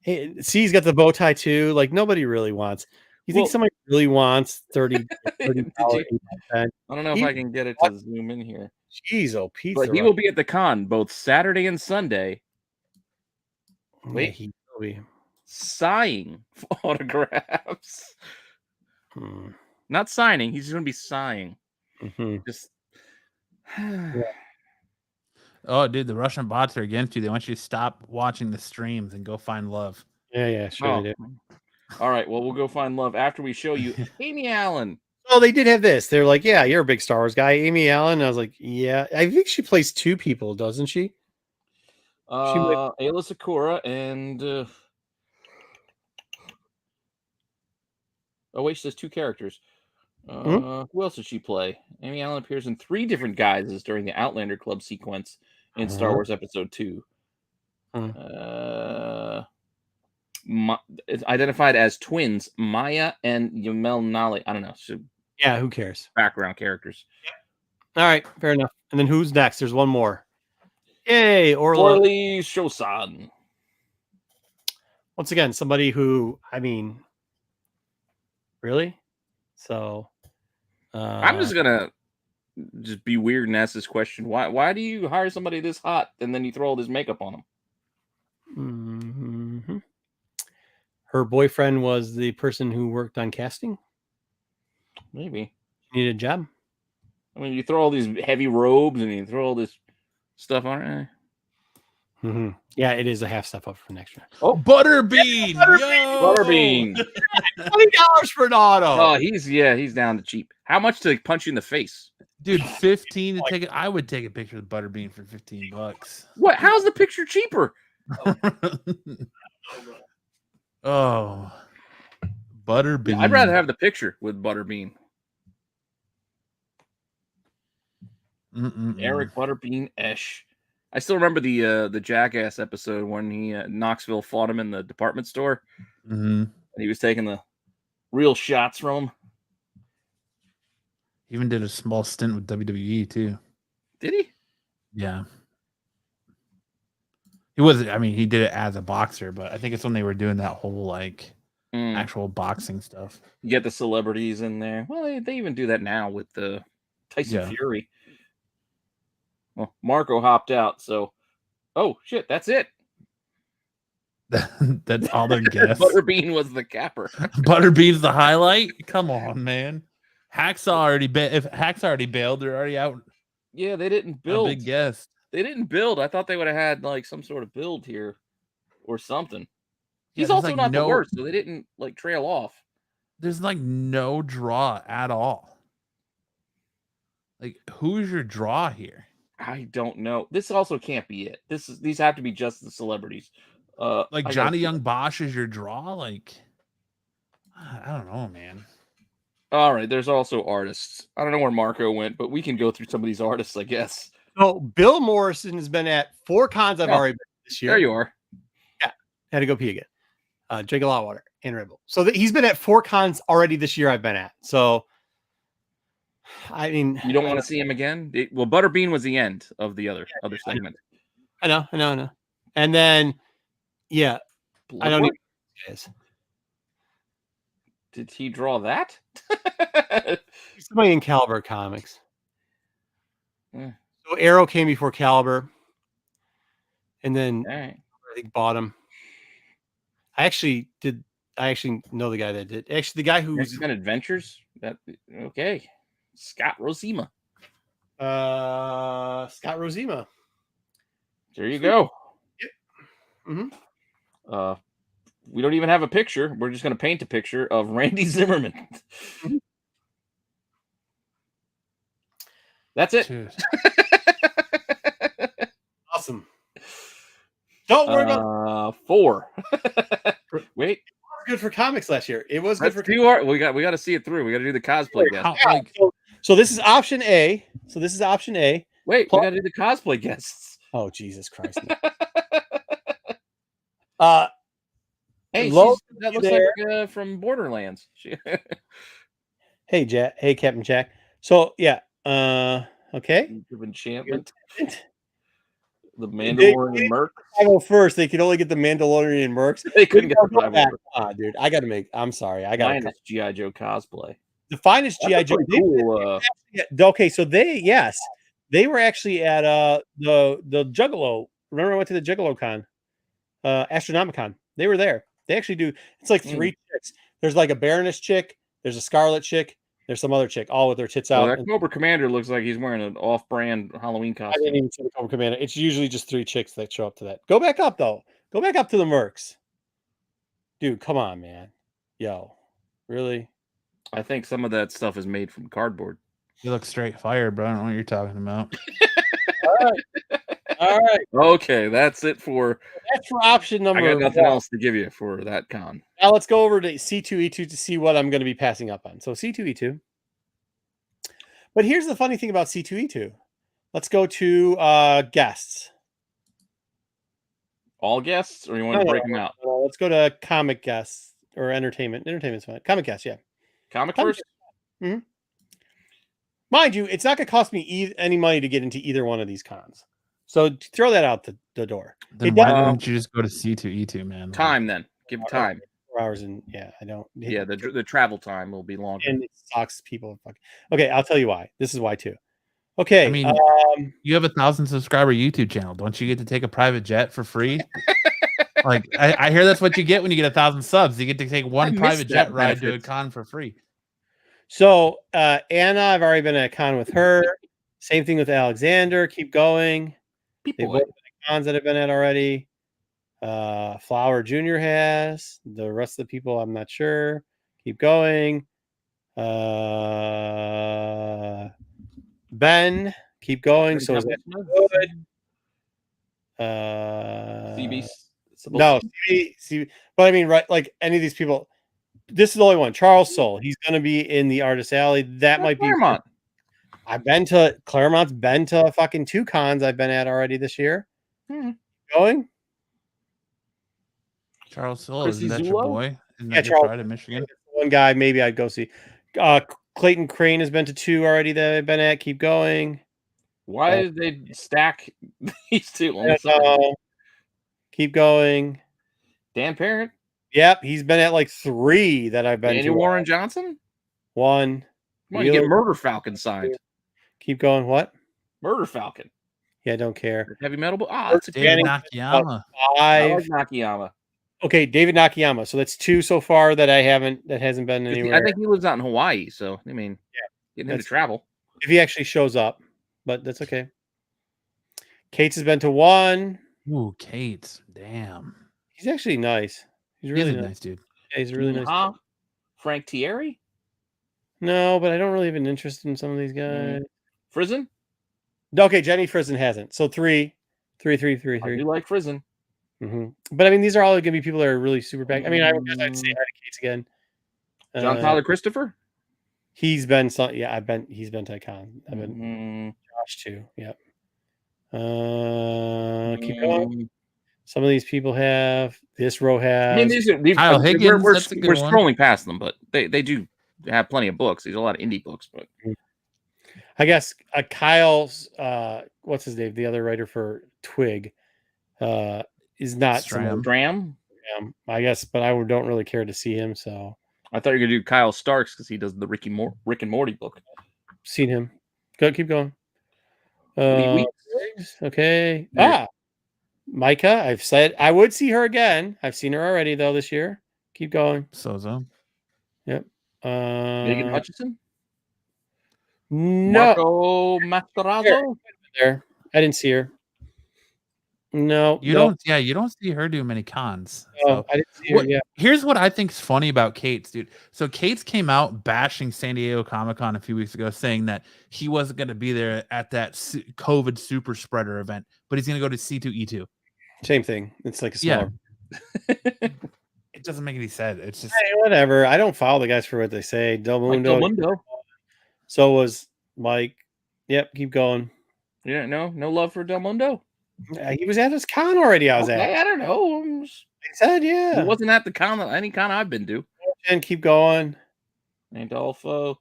Hey, see, he's got the bow tie too. Like nobody really wants. You think somebody really wants 30 I don't know if I can get it to zoom in here. Jeez, oh, Pete. But he will be at the con both Saturday and Sunday. Wait, he will be sighing autographs. Not signing. He's going to be sighing. Mm-hmm. Just. Oh, dude, the Russian bots are against you. They want you to stop watching the streams and go find love. Yeah, sure they do. All right, well, we'll go find love after we show you Amy Allen. Oh, they did have this. They're like, yeah, you're a big Star Wars guy, Amy Allen. And I was like, yeah, I think she plays two people, doesn't she? Ayla Sakura and oh wait, she says two characters. Who else did she play? Amy Allen appears in 3 different guises during the Outlander Club sequence in Star Wars Episode 2. It's identified as twins, Maya and Yamel Nali. I don't know. Yeah, who cares? Background characters. All right, fair enough. And then who's next? There's one more. Yay, Orly Shosan. Once again, somebody who, I mean, really? So I'm just gonna be weird and ask this question. Why do you hire somebody this hot and then you throw all this makeup on them? Mm-hmm. Her boyfriend was the person who worked on casting. Maybe needed a job. I mean, you throw all these heavy robes and you throw all this stuff on it. Mm-hmm. Yeah, it is a half step up for next year. Oh, Butterbean! Butterbean! $20 for an auto. Oh, he's down to cheap. How much to punch you in the face, dude? 15 to take it. I would take a picture of Butterbean for $15. What? How's the picture cheaper? Oh, Butterbean. I'd rather have the picture with Butterbean. Eric Butterbean Esch. I still remember the Jackass episode when Knoxville fought him in the department store. Mm-hmm. And he was taking the real shots from him. He even did a small stint with WWE too. Did he? Yeah. He wasn't. I mean, he did it as a boxer, but I think it's when they were doing that whole like actual boxing stuff. You get the celebrities in there. Well, they even do that now with the Tyson Fury. Well, Marco hopped out, so oh shit, that's it. That's all their guests. Butterbean was the capper. Butterbean's the highlight. Come on, man. Hacksaw already if Hacksaw already bailed, they're already out. Yeah, they didn't build. A big guest. They didn't build. I thought they would have had like some sort of build here or something. He's Yeah, also like not the worst, so they didn't like trail off. There's like no draw at all. Like, who's your draw here? I don't know. This also can't be it. These have to be just the celebrities. Like Johnny Young Bosch is your draw. Like, I don't know, man. All right, there's also artists. I don't know where Marco went, but we can go through some of these artists, I guess. So Bill Morrison has been at 4 cons I've already been this year. There you are. Yeah, had to go pee again. Drink a lot of water and Red Bull. So he's been at 4 cons already this year I've been at. So, I mean, you don't want to see him again? Well, Butterbean was the end of the other segment. I know. And then, yeah, I don't even know who it is. Did he draw that? Somebody in Caliber Comics. So Arrow came before Caliber. And then I think Bottom. I actually know the guy that did. Actually, the guy who's X-Men Adventures. Okay. Scott Rosima. Scott Rosima. There you go. Yep. Mm-hmm. We don't even have a picture. We're just going to paint a picture of Randy Zimmerman. That's it. Awesome. Don't worry about 4. Wait. It was good for comics last year. It was good for we got to see it through. We got to do the cosplay guests. So this is option A. Wait, we got to do the cosplay guests. Oh, Jesus Christ. Hey, that looks like from Borderlands. Hey, Jack. Hey, Captain Jack. So, yeah. Okay. Of Enchantment. The Mandalorian and Mercs. I go first. They could only get the Mandalorian and Mercs. They couldn't get the back. Dude, I got to make. I'm sorry. I got to G.I. Joe cosplay. The finest G.I. Joe. Cool. Okay, so they were actually at the Juggalo. Remember I went to the Juggalo Con, Astronomicon. They were there. They actually do. It's like 3 chicks. There's like a Baroness chick. There's a Scarlet chick. There's some other chick, all with their tits out. That Cobra Commander looks like he's wearing an off-brand Halloween costume. I didn't even see the Cobra Commander. It's usually just 3 chicks that show up to that. Go back up though. Go back up to the Mercs. Dude, come on, man. Yo, really? I think some of that stuff is made from cardboard. You look straight fire, bro. I don't know what you're talking about. All right. Okay, that's for option number. I got nothing else to give you for that con. Now let's go over to C2E2 to see what I'm going to be passing up on. So C2E2. But here's the funny thing about C2E2. Let's go to guests. All guests, or you want to break them out? Let's go to comic guests or entertainment. Entertainment's fine. Comic guests, yeah. Comic first? Mm-hmm. Mind you, it's not going to cost me any money to get into either one of these cons. So throw that out the door. Then why don't you just go to C2E2, man? Time then. Give it time. 4 hours and I don't. Yeah, the travel time will be longer. And it sucks people. Okay, I'll tell you why. This is why too. Okay. I mean, you have 1,000 subscriber YouTube channel. Don't you get to take a private jet for free? Like I hear that's what you get when you get 1,000 subs. You get to take one private jet ride to a con for free. So Anna, I've already been at a con with her. Same thing with Alexander. Keep going. They've both been at cons that I've been at already. Flower Jr. has. The rest of the people, I'm not sure. Keep going. Ben, keep going. So is that good? CB. No, CB. But I mean, right? Like any of these people. This is the only one. Charles Soule. He's going to be in the Artist Alley. That might be Claremont. I've been to Claremont's been to fucking 2 cons I've been at already this year. Going? Charles Soule, isn't that your boy? Isn't Yeah, that your Charles. pride in Michigan? One guy maybe I'd go see. Clayton Crane has been to 2 already that I've been at. Keep going. Why did they stack these two on the I don't side? know. Keep going. Dan Parent. Yep, he's been at like 3 that I've been Daniel to. Warren Johnson? 1. Come on, you get Murder Falcon signed. Keep going. What? Murder Falcon. Yeah, don't care. Heavy metal. That's a David good one. Nakayama. I 5. like Nakayama. Okay, David Nakayama. So that's 2 so far that hasn't been anywhere. I think he lives out in Hawaii, so I mean, getting him to travel. If he actually shows up, but that's okay. Kate's has been to 1. Ooh, Kate. Damn. He's actually nice. He's really He's a nice. nice dude. Yeah, he's a really nice. Huh? Frank Thierry? No, but I don't really have an interest in some of these guys. Frizen? Okay, Jenny Frison hasn't. So 3. I do like Frizen. But I mean, these are all going to be people that are really super back. I mean, I'd say hi to Kate's again. John Tyler Christopher? He's been he's been to Con. I've been Josh too. Yep. Keep going. Some of these people have. This row has. I mean, Kyle Higgins, we're that's a good one. scrolling past them, but they do have plenty of books. There's a lot of indie books, but I guess Kyle's what's his name? The other writer for Twig is not Stram. I guess, but I don't really care to see him. So I thought you were gonna do Kyle Starks because he does the Rick and Morty book. Seen him. Go, keep going. Okay. Yeah. Micah, I've said I would see her again. I've seen her already though this year. Keep going. Sozo. Yep. Megan Hutchinson? No. Marco Masterazzo? There. I didn't see her. No. You don't see her do many cons. No, I didn't see her. Yeah. Here's what I think's funny about Kate's, dude. So Kate's came out bashing San Diego Comic-Con a few weeks ago, saying that he wasn't going to be there at that COVID super spreader event, but he's going to go to C2E2. Same thing. It's like a smaller. It doesn't make any sense. It's just whatever. I don't follow the guys for what they say. Del Mundo. So was Mike. Yep. Keep going. Yeah. No love for Del Mundo. He was at his con already. I don't know. I said, yeah. He wasn't at the con, any con I've been to. And keep going. Andolfo.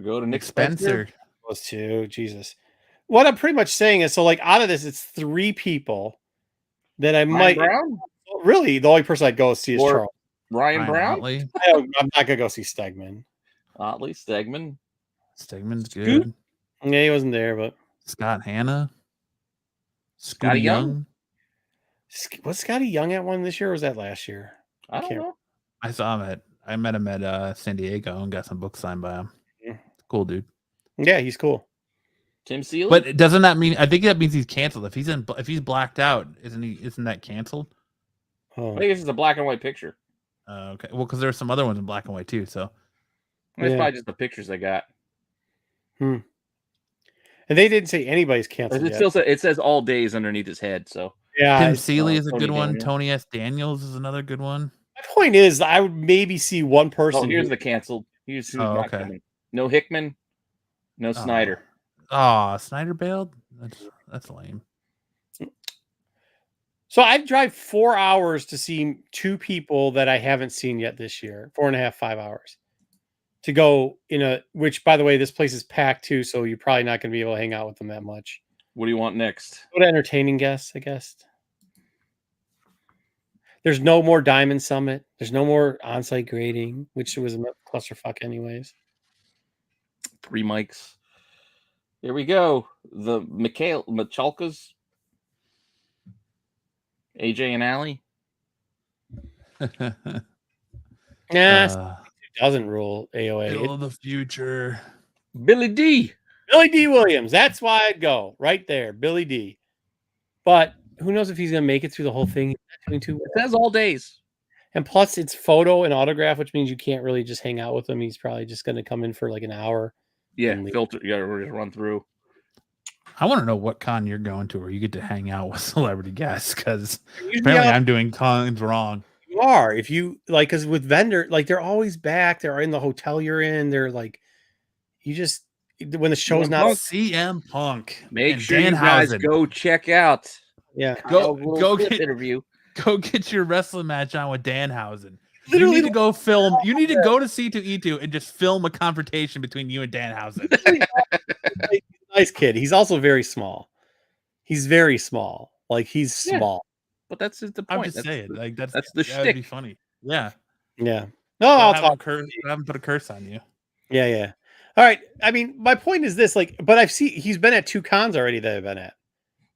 Go to Nick Spencer. Was 2. Jesus. What I'm pretty much saying is, so like out of this, it's 3 people that I might. Brown? Really, the only person I'd go see is Charles. Ryan Brown? Otley. I'm not gonna go see Stegman. Otley, Stegman. Stegman's good. Yeah, he wasn't there, but Scott Hanna. Scotty Young. Was Scotty Young at one this year or was that last year? I don't know. I met him at San Diego and got some books signed by him. Yeah. Cool dude. Yeah, he's cool. Tim Seeley? But doesn't that mean? I think that means he's canceled. If he's blacked out, isn't that canceled? I think this is a black and white picture. Okay. Well, because there are some other ones in black and white too. So it's probably just the pictures they got. And they didn't say anybody's canceled. It says all days underneath his head. So yeah, Tim Seeley is a good one. Daniel. Tony S. Daniels is another good one. My point is, I would maybe see one person. Oh, here's the canceled. Here's who's not coming. No Hickman. No Snyder. Oh, Snyder bailed. That's lame. So I'd drive 4 hours to see 2 people that I haven't seen yet this year. 4.5, 5 hours to go which by the way, this place is packed too. So you're probably not going to be able to hang out with them that much. What do you want next? Go to entertaining guests, I guess. There's no more Diamond Summit. There's no more on-site grading, which was a clusterfuck anyways. 3 mics. Here we go. The Machalkas. AJ and Allie. Doesn't rule AOA. Middle of the future. Billy D. Williams. That's why I'd go right there. Billy D. But who knows if he's going to make it through the whole thing. It says all days. And plus it's photo and autograph, which means you can't really just hang out with him. He's probably just going to come in for like an hour. Yeah, filter. You got to run through. I want to know what con you're going to where you get to hang out with celebrity guests, because apparently I'm doing cons wrong. You are. If you like, because with vendor, like they're always back. They're in the hotel you're in. They're like, you just, when the show's not CM Punk. Make sure you guys go check out. Yeah. Go get interview. Go get your wrestling match on with Danhausen. Literally, you need to go film. You need to go to C2E2 and just film a confrontation between you and Danhausen. Nice kid. He's also very small. He's very small. Like he's small. But that's the point. I'm just saying. Like that's the shtick. be funny. Yeah. Yeah. No, I'll talk. I haven't put a curse on you. Yeah, yeah. All right. I mean, my point is this: like, but he's been at 2 cons already that I've been at.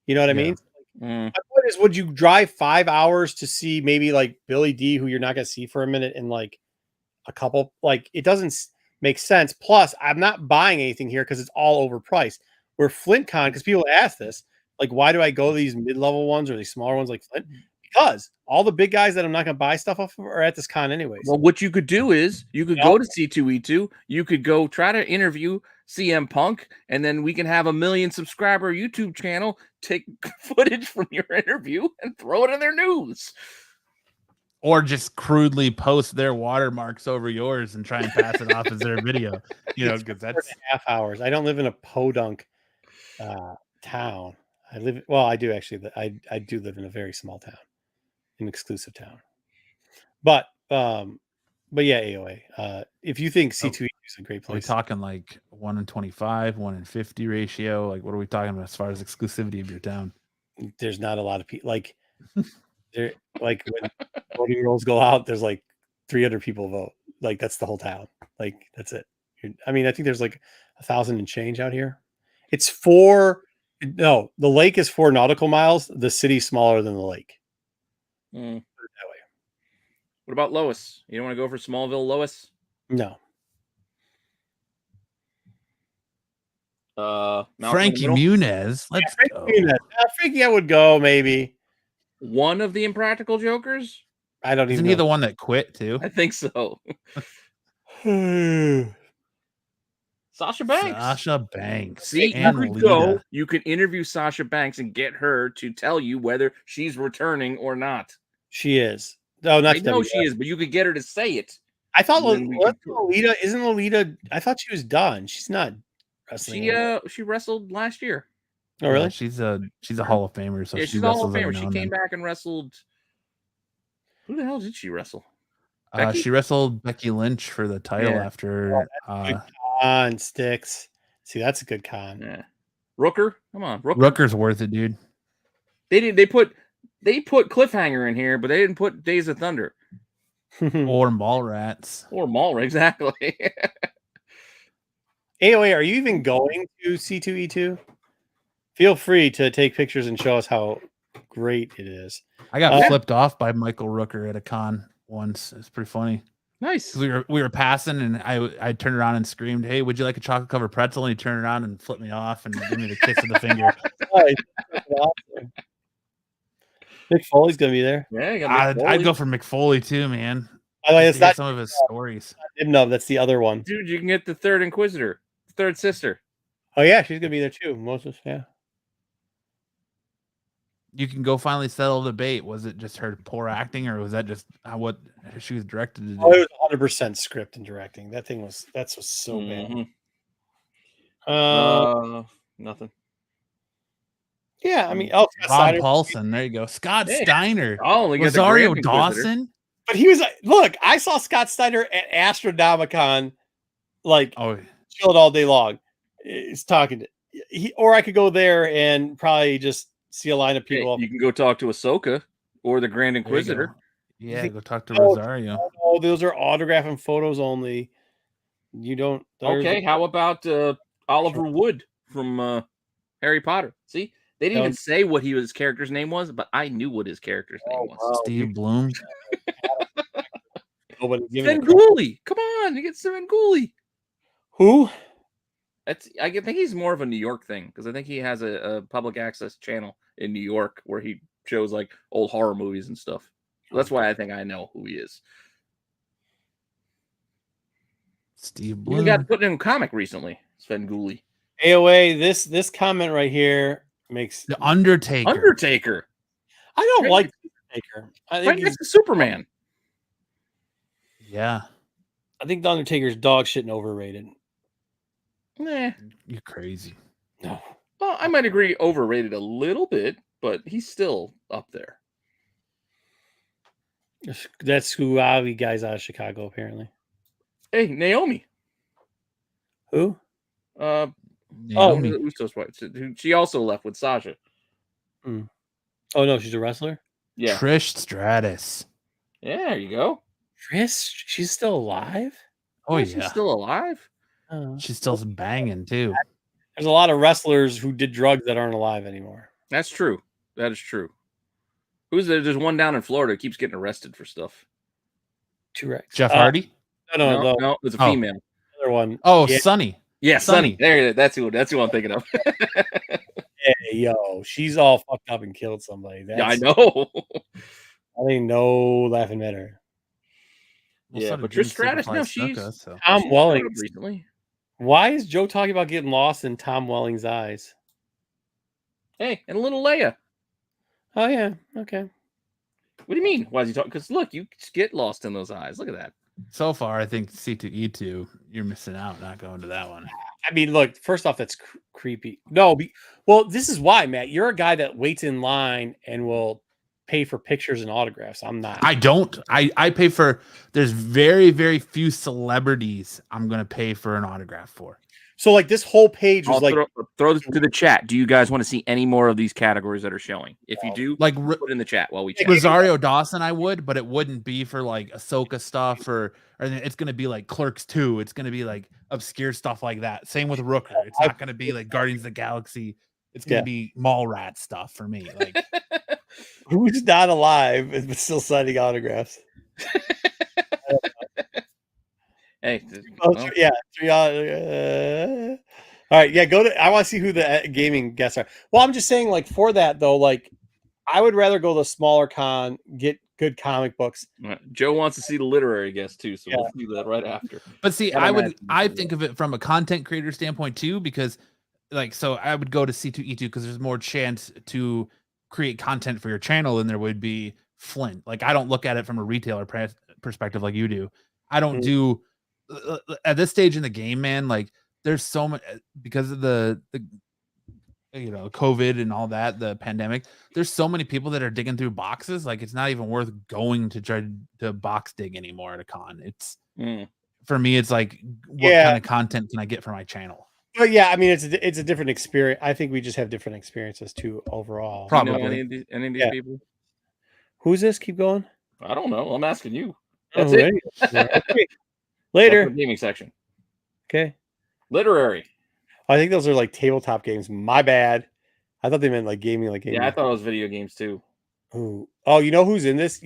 You know what I mean? Mm. My point is, would you drive 5 hours to see maybe like Billy D, who you're not going to see for a minute, and like a couple? Like, it doesn't make sense. Plus, I'm not buying anything here because it's all overpriced. Where FlintCon, because people ask this, like, why do I go to these mid-level ones or these smaller ones like Flint? Because all the big guys that I'm not going to buy stuff off of are at this con anyways. Well, what you could do is you could go to C2E2. You could go try to interview CM Punk, and then we can have a 1 million subscriber YouTube channel, take footage from your interview and throw it in their news. Or just crudely post their watermarks over yours and try and pass it off as their video. You know, because that's 4.5 hours. I don't live in a podunk town. I do actually. I do live in a very small town, an exclusive town. But yeah, AOA. If you think C2E is a great place, are we talking like 1 in 25, 1 in 50 ratio? Like, what are we talking about as far as exclusivity of your town? There's not a lot of people like there. Like when voting rolls go out, there's like 300 people vote. Like that's the whole town. Like that's it. I mean, I think there's like 1,000 and change out here. It's 4. No, the lake is 4 nautical miles. The city's smaller than the lake. Mm. Put it that way. What about Lois? You don't want to go for Smallville, Lois? No. Frankie Muniz. Let's go. Frankie, I would go maybe. One of the Impractical Jokers? I don't even Isn't he the one that quit too? I think so. Sasha Banks. Sasha Banks. See, and you could go. You could interview Sasha Banks and get her to tell you whether she's returning or not. She is. No, not I know she is, but you could get her to say it. I thought Lolita isn't Lolita. I thought she was done. She's not wrestling. She wrestled last year. Oh, really? Yeah, she's a Hall of Famer. So yeah, she's a Hall of Famer. She came back and wrestled. Who the hell did she wrestle? She wrestled Becky Lynch for the title after. Con sticks. See, that's a good con. Yeah. Rooker, come on, Rooker. Rooker's worth it, dude. They put Cliffhanger in here, but they didn't put Days of Thunder or Mallrats or Mallrats. Exactly. AOA, are you even going to C2E2? Feel free to take pictures and show us how great it is. I got flipped off by Michael Rooker at a con once. It's pretty funny. Nice. We were passing, and I turned around and screamed, "Hey, would you like a chocolate covered pretzel?" And he turned around and flipped me off and gave me the kiss of the finger. Awesome. Mick Foley's gonna be there. Yeah, I'd go for McFoley too, man. It's not some of his stories. No, that's the other one. Dude, you can get the third Inquisitor, third sister. Oh yeah, she's gonna be there too. Moses, yeah. You can go finally settle the debate. Was it just her poor acting, or was that just what she was directed to do? Oh, it was 100% script and directing. That was so bad. Nothing. Yeah, I mean, Bob Paulson. There you go. Scott Steiner. Oh, Rosario Dawson. But he was look. I saw Scott Steiner at Astronomicon, chilled all day long. He's talking to or I could go there and probably just see a line of people. You can go talk to Ahsoka or the Grand Inquisitor. Yeah, go talk to Rosario. Oh, those are autograph and photos only. You don't. Okay, how about Oliver Wood from Harry Potter? See, they didn't even say what his character's name was, but I knew what his character's name was. Wow. Steve Bloom. Svengoolie. Come on, you get Svengoolie. Who? I think he's more of a New York thing because I think he has a public access channel in New York where he shows like old horror movies and stuff. So that's why I think I know who he is. Steve Bloom. You got put in a comic recently, Svengoolie. AOA, this comment right here makes the Undertaker. Undertaker. I don't like the Undertaker. I think he's the Superman. Yeah. I think the Undertaker's dog shit and overrated. Nah. You're crazy. No. Well, I might agree overrated a little bit, but he's still up there. That's who the guys out of Chicago, apparently. Hey, Naomi. Who? Naomi. Usos wife. She also left with Sasha. Oh no, she's a wrestler? Yeah. Trish Stratus. Yeah, there you go. Chris, she's still alive? Oh Yeah, she's yeah, still alive. she's still banging too. There's a lot of wrestlers who did drugs that aren't alive anymore. That's true. That is true. Who's there? There's one down in Florida who keeps getting arrested for stuff. T-Rex. Jeff Hardy. No. No, it's a Oh. female. Other one. Oh, Yeah. Sonny. Yeah, Sonny. Sunny. There it is. That's who I'm thinking of. Hey, yo, she's all fucked up and killed somebody. Yeah, I know. I ain't no laughing matter. Well, Yeah, so did but Jimmy Trish Stratus, no, Superfly she's Snuka, so. Tom she's Welling. showed up recently. Why is Joe talking about getting lost in Tom Welling's eyes? Hey, and little Leia. Oh yeah, okay. What do you mean? Why is he talking? Because look, you get lost in those eyes. Look at that. So far, I think C2E2, you're missing out not going to that one. I mean, look. First off, that's creepy. No, well, this is why, Matt. You're a guy that waits in line and will pay for pictures and autographs. I'm not. I don't. I pay for. There's very, very few celebrities I'm gonna pay for an autograph for. So like this whole page was I'll like throw this to the chat. Do you guys want to see any more of these categories that are showing? If you do, Like put it in the chat while we chat. Rosario Dawson, I would, but it wouldn't be for like Ahsoka stuff or it's gonna be like Clerks 2. It's gonna be like obscure stuff like that. Same with Rooker. It's not gonna be like Guardians of the Galaxy. It's gonna be Mallrat stuff for me. Like who's not alive but still signing autographs. Hey, Oh, yeah. All right, yeah. Go to. I want to see who the gaming guests are. Well, I'm just saying, like for that though, like I would rather go to the smaller con, get good comic books. Joe wants to see the literary guest too, so we'll do that right after. But see, I think of it from a content creator standpoint too, because like so I would go to C2E2 because there's more chance to create content for your channel than there would be Flint. Like I don't look at it from a retailer perspective like you do. I don't do at this stage in the game, man. Like there's so much because of the COVID and all that, the pandemic. There's so many people that are digging through boxes. Like it's not even worth going to try to box dig anymore at a con. It's for me. It's like what kind of content can I get for my channel? But yeah, I mean it's a different experience. I think we just have different experiences too overall. Probably. You know any of these people? Who's this? Keep going. I don't know. I'm asking you. That's it. Okay. Later. Gaming section. Okay. Literary. I think those are like tabletop games. My bad. I thought they meant like gaming, like gaming. Yeah, I thought it was video games too. Ooh. Oh, you know who's in this?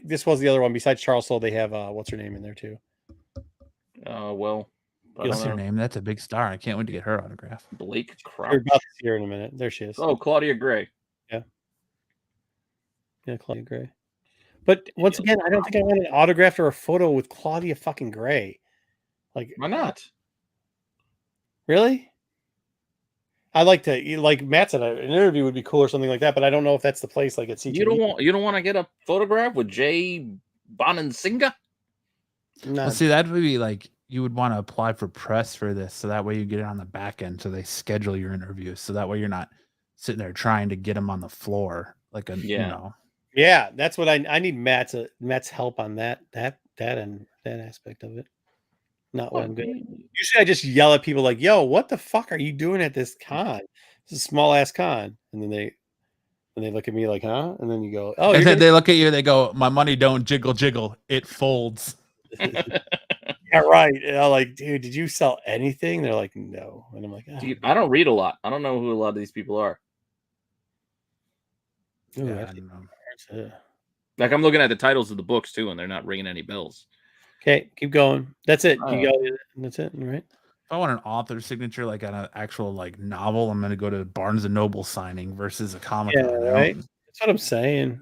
This was the other one. Besides Charles Soule, they have what's her name in there too? Well, what's her name? That's a big star. I can't wait to get her autograph. Blake Crouch. You're about to see her in a minute. There she is. Oh, Claudia Gray. Yeah, Claudia Gray. But once again, I don't think I want an autograph or a photo with Claudia fucking Gray. Like, why not? Really? I like to, like Matt said, an interview would be cool or something like that. But I don't know if that's the place. Like at CTV. You don't want to get a photograph with Jay Bonansinga? No. Well, see, that would be like you would want to apply for press for this, so that way you get it on the back end, so they schedule your interview, so that way you're not sitting there trying to get them on the floor like a Yeah, that's what I need. Matt's help on that and that aspect of it. Not what I'm good. Usually, I just yell at people like, "Yo, what the fuck are you doing at this con? It's a small ass con," and then they look at me like, "Huh?" And then you go, "Oh," and then they look at you. They go, "My money don't jiggle, it folds." Yeah, right. And I'm like, "Dude, did you sell anything?" They're like, "No," and I'm like, "Oh, dude, I don't read a lot. I don't know who a lot of these people are." Ooh, yeah, I don't know. Like I'm looking at the titles of the books too, and they're not ringing any bells. Okay, keep going. That's it. That's it, right? If I want an author signature, like on an actual like novel, I'm going to go to Barnes and Noble signing versus a comic. Yeah, right. That's what I'm saying.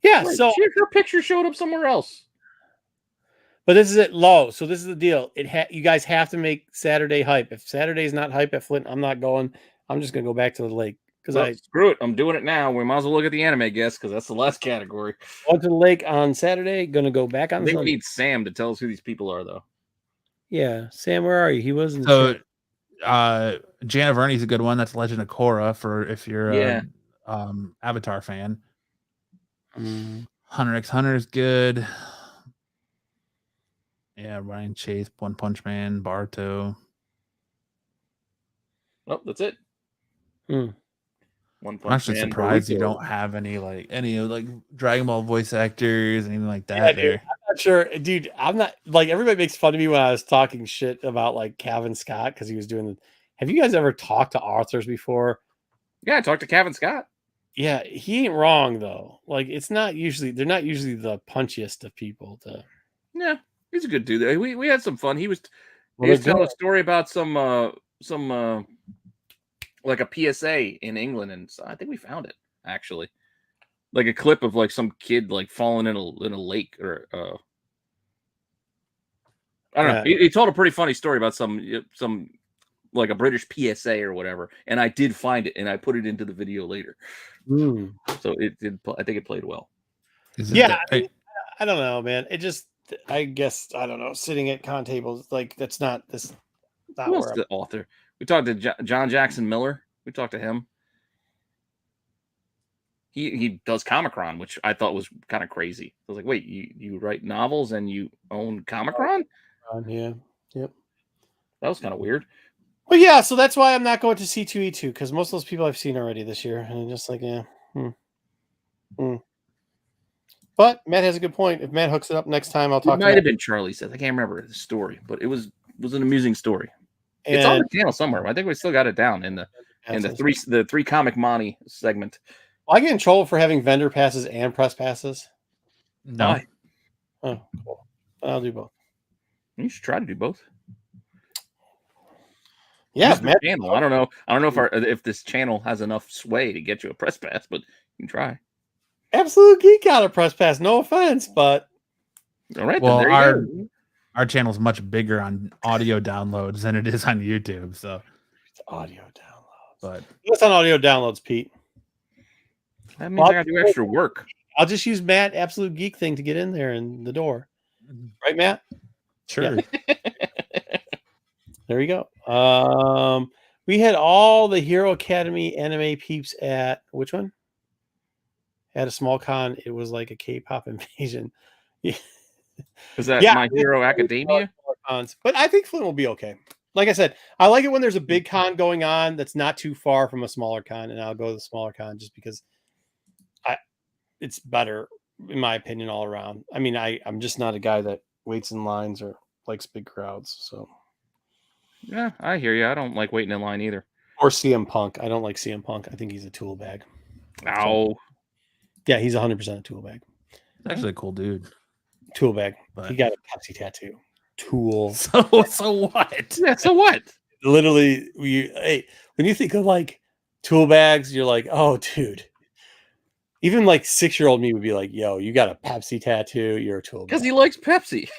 Yeah. Right, so her picture showed up somewhere else. But this is it low. So this is the deal. You guys have to make Saturday hype. If Saturday's not hype at Flint, I'm not going. I'm just gonna go back to the lake because screw it. I'm doing it now. We might as well look at the anime guest because that's the last category. Went to the lake on Saturday. Gonna go back on. I think we need Sam to tell us who these people are, though. Yeah, Sam, where are you? He was in the Jana Verney's a good one. That's Legend of Korra for if you're a Avatar fan. Hunter x Hunter is good. Yeah, Ryan Chase, One Punch Man, Barto. Oh, that's it. One I'm Punch actually Man, surprised you Boruto. don't have any Dragon Ball voice actors, anything like that. Yeah, dude, there, I'm not sure, dude. I'm not like everybody makes fun of me when I was talking shit about like Calvin Scott because he was doing the. Have you guys ever talked to authors before? Yeah, I talked to Kevin Scott. Yeah, he ain't wrong though. Like they're not usually the punchiest of people to. Yeah, he's a good dude. We had some fun. He was Well, they're telling good. a story about some like a PSA in England, and so I think we found it actually, like a clip of like some kid like falling in a lake or I don't know. He told a pretty funny story about some like a British PSA or whatever, and I did find it and I put it into the video later. Mm. So it did. I think it played well. Yeah, I don't know, man. It just, I guess, I don't know. Sitting at con tables, like that's not this. Not Who else where is the author? We talked to John Jackson Miller. We talked to him. He does Comicron, which I thought was kind of crazy. I was like, wait, you write novels and you own Comicron? Yeah, yep. That was kind of weird. Well, yeah, so that's why I'm not going to C2E2 because most of those people I've seen already this year, and I'm just like, yeah. But Matt has a good point. If Matt hooks it up next time, I'll talk. It might have been Charlie Says. I can't remember the story, but it was an amusing story. It's on the channel somewhere. I think we still got it down in the three comic money segment. Will I get in trouble for having vendor passes and press passes? No. Why? Oh, cool. I'll do both. You should try to do both. Yeah, Matt. Channel. I don't know if this channel has enough sway to get you a press pass, but you can try. Absolute Geek got a press pass. No offense, but all right. Well, then our channel's much bigger on audio downloads than it is on YouTube. So it's audio downloads. But what's on audio downloads, Pete? That means I gotta do extra work. I'll just use Matt Absolute Geek thing to get in there in the door. Right, Matt? Sure. Yeah. There you go. We had all the Hero Academy anime peeps at which one? At a small con. It was like a K-pop invasion. Yeah. Is that My Hero Academia? But I think Flint will be okay. Like I said, I like it when there's a big con going on that's not too far from a smaller con, and I'll go to the smaller con just because it's better, in my opinion, all around. I mean, I'm just not a guy that waits in lines or likes big crowds. So yeah, I hear you. I don't like waiting in line either. Or CM Punk. I don't like CM Punk. I think he's a tool bag. Ow. So, yeah, he's 100% a tool bag. Actually a cool dude. Tool bag. But he got a Pepsi tattoo. Tool. So what? Yeah, so what? Literally, when you think of like tool bags, you're like, oh, dude. Even like 6-year-old me would be like, yo, you got a Pepsi tattoo. You're a tool bag. Because he likes Pepsi.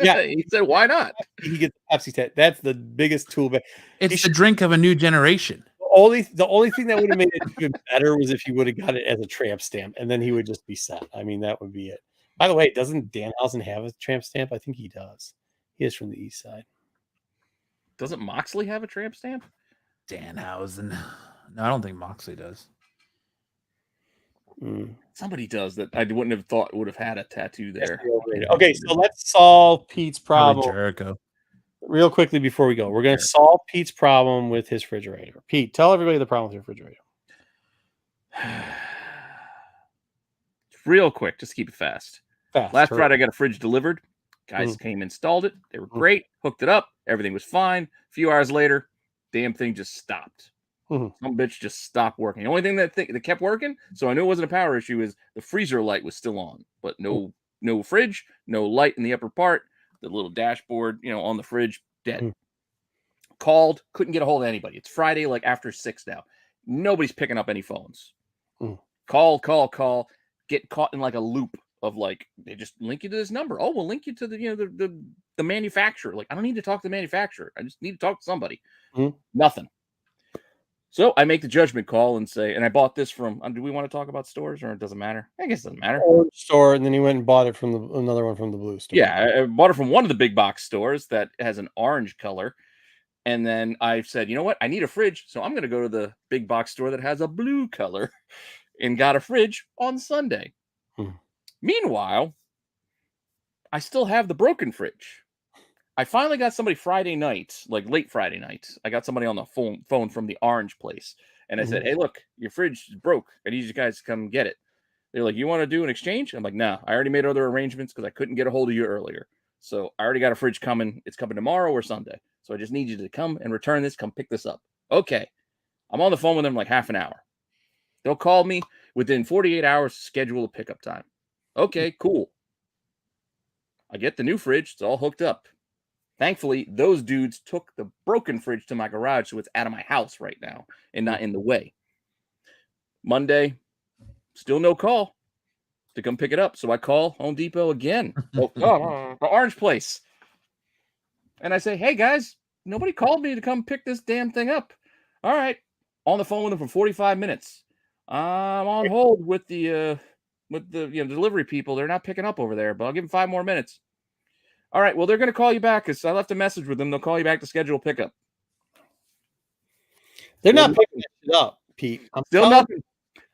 Yeah. He said, why not? He gets the Pepsi tattoo. That's the biggest tool bag. It's the drink of a new generation. The only thing that would have made it even better was if he would have got it as a tramp stamp, and then he would just be set. I mean, that would be it. By the way, doesn't Danhausen have a tramp stamp? I think he does. He is from the east side. Doesn't Moxley have a tramp stamp? Danhausen. No, I don't think Moxley does. Somebody does that I wouldn't have thought would have had a tattoo there. Okay, so let's solve Pete's problem. Jericho. Real quickly before we go, we're going to solve Pete's problem with his refrigerator. Pete, tell everybody the problem with your refrigerator. Real quick, just keep it fast. Last Friday, I got a fridge delivered. Guys came, installed it. They were great. Hooked it up. Everything was fine. A few hours later, damn thing just stopped. Some bitch just stopped working. The only thing that kept working, so I knew it wasn't a power issue, is the freezer light was still on, but no fridge, no light in the upper part. The little dashboard, on the fridge, dead. Called, couldn't get a hold of anybody. It's Friday, like after 6 now. Nobody's picking up any phones. Call. Get caught in like a loop of like, they just link you to this number. Oh, we'll link you to the manufacturer. Like, I don't need to talk to the manufacturer. I just need to talk to somebody. Nothing. So I make the judgment call and say, and I bought this from, do we want to talk about stores or it doesn't matter? I guess it doesn't matter. Store, and then he went and bought it from another one from the blue store. Yeah, I bought it from one of the big box stores that has an orange color. And then I said, you know what? I need a fridge. So I'm going to go to the big box store that has a blue color and got a fridge on Sunday. Meanwhile, I still have the broken fridge. I finally got somebody Friday night, like late Friday night. I got somebody on the phone from the orange place. And I said, hey, look, your fridge is broke. I need you guys to come get it. They're like, you want to do an exchange? I'm like, no, I already made other arrangements because I couldn't get a hold of you earlier. So I already got a fridge coming. It's coming tomorrow or Sunday. So I just need you to come and return this. Come pick this up. Okay. I'm on the phone with them like half an hour. They'll call me within 48 hours to schedule a pickup time. Okay, cool. I get the new fridge. It's all hooked up. Thankfully, those dudes took the broken fridge to my garage, so it's out of my house right now and not in the way. Monday, still no call to come pick it up. So I call Home Depot again. The orange place. And I say, hey, guys, nobody called me to come pick this damn thing up. All right. On the phone with them for 45 minutes. I'm on hold with the delivery people. They're not picking up over there, but I'll give them 5 more minutes. All right, well, they're going to call you back because I left a message with them. They'll call you back to schedule pickup. They're not picking it up, Pete. I'm Still nothing.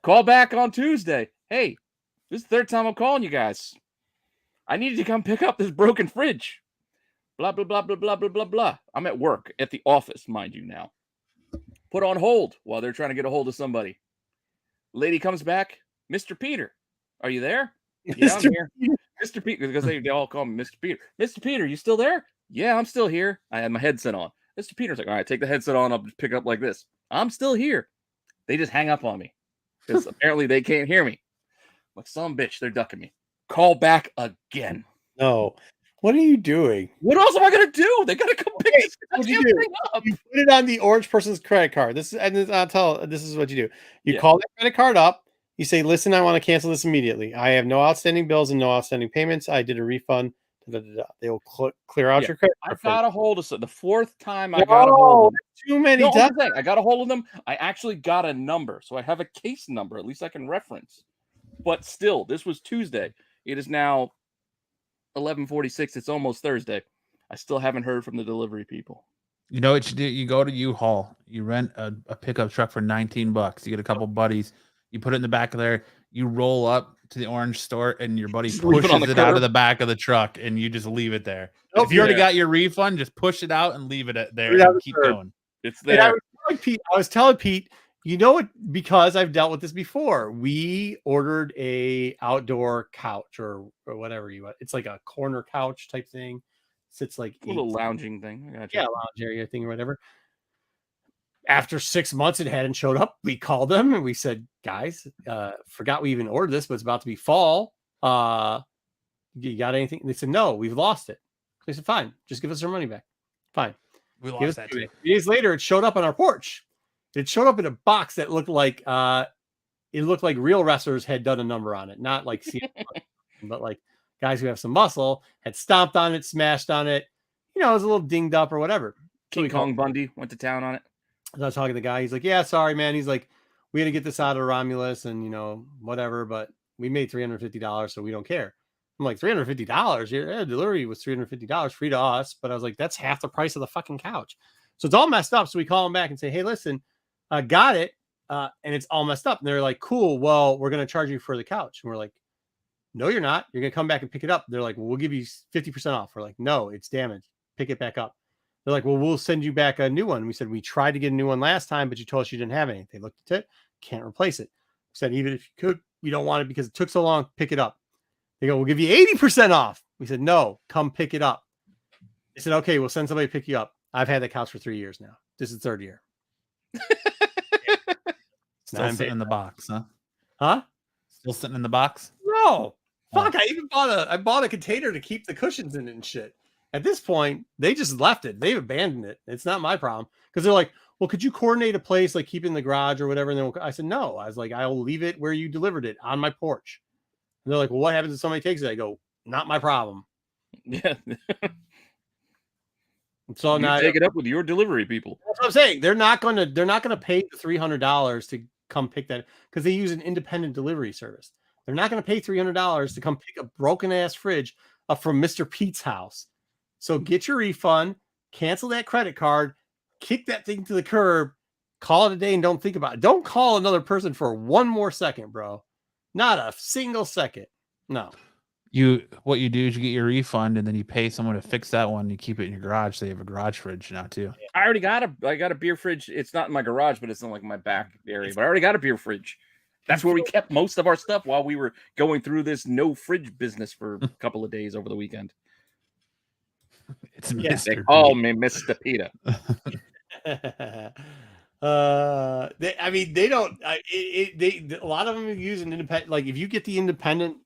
Call back on Tuesday. Hey, this is the third time I'm calling you guys. I need you to come pick up this broken fridge. Blah, blah, blah, blah, blah, blah, blah, blah. I'm at work at the office, mind you now. Put on hold while they're trying to get a hold of somebody. Lady comes back. Mr. Peter, are you there? Yeah, I'm here. Mr. Peter, because they all call me Mr. Peter. Mr. Peter, you still there? Yeah, I'm still here. I had my headset on. Mr. Peter's like, all right, take the headset on. I'll just pick up like this. I'm still here. They just hang up on me because apparently they can't hear me. Like some bitch, they're ducking me. Call back again. No. What are you doing? What else am I gonna do? They gotta come pick this What damn you do? thing up. You put it on the orange person's credit card. This is what you do. You Yeah. call that credit card up. You say, listen, I want to cancel this immediately. I have no outstanding bills and no outstanding payments. I did a refund. They will clear out your credit I card. got a hold of the fourth time I got a hold of them. Too many No, times. I got a hold of them. I actually got a number, so I have a case number. At least I can reference. But still, this was Tuesday. It is now 11:46. It's almost Thursday. I still haven't heard from the delivery people. You know what you do? You go to U-Haul. You rent a pickup truck for $19. You get a couple buddies. You put it in the back of there. You roll up to the orange store, and your buddy Just leave it on pushes the it out curb. of the back of the truck, and you just leave it there. Nope, If you already yeah. got your refund, just push it out and leave it there Leave it out and the keep curb. going. It's And there. I was telling Pete, you know what? Because I've dealt with this before. We ordered a outdoor couch or whatever you want. It's like a corner couch type thing. Sits like A little lounging thing. I gotcha. yeah, lounge area thing or whatever. After 6 months, it hadn't showed up. We called them and we said, guys, forgot we even ordered this, but it's about to be fall. You got anything? And they said, no, we've lost it. They said, fine, just give us our money back. Fine. We Give lost us that 2 too. days later, it showed up on our porch. It showed up in a box that looked like real wrestlers had done a number on it, not like but like guys who have some muscle had stomped on it, smashed on it. You know, it was a little dinged up or whatever. King Kong Bundy went to town on it. I was talking to the guy. He's like, yeah, sorry, man. He's like, we had to get this out of Romulus and, you know, whatever, but we made $350, so we don't care. I'm like, $350? Yeah, delivery was $350 free to us. But I was like, that's half the price of the fucking couch. So it's all messed up. So we call them back and say, hey, listen, got it. And it's all messed up. And they're like, cool. Well, we're going to charge you for the couch. And we're like, no, you're not. You're going to come back and pick it up. They're like, well, we'll give you 50% off. We're like, no, it's damaged. Pick it back up. They're like, well, we'll send you back a new one. We said, we tried to get a new one last time, but you told us you didn't have any. They looked at it, can't replace it. We said, even if you could, we don't want it because it took so long. Pick it up. They go, we'll give you 80% off. We said, no, come pick it up. They said, okay, we'll send somebody to pick you up. I've had that couch for 3 years now. This is the third year. Still sitting in the box, huh? Huh? Still sitting in the box? No. Fuck, I even bought a container to keep the cushions in it and shit. At this point, they just left it. They've abandoned it. It's not my problem. Because they're like, well, could you coordinate a place like keep it in the garage or whatever? And then I said, no. I was like, I'll leave it where you delivered it on my porch. And they're like, well, what happens if somebody takes it? I go, not my problem. Yeah. So You now take it up with your delivery people. that's what I'm saying. They're not gonna pay the $300 to come pick that because they use an independent delivery service. They're not gonna pay $300 to come pick a broken ass fridge up from Mr. Pete's house. So get your refund, cancel that credit card, kick that thing to the curb, call it a day, and don't think about it. Don't call another person for one more second, bro. Not a single second. No. What you do is you get your refund and then you pay someone to fix that one. And you keep it in your garage. So you have a garage fridge now too. I got a beer fridge. It's not in my garage, but it's in like my back area. But I already got a beer fridge. That's where we kept most of our stuff while we were going through this no fridge business for a couple of days over the weekend. It's They Mr. call Pete. me Mr. Peter. They don't. A lot of them use an independent. Like if you get the independent,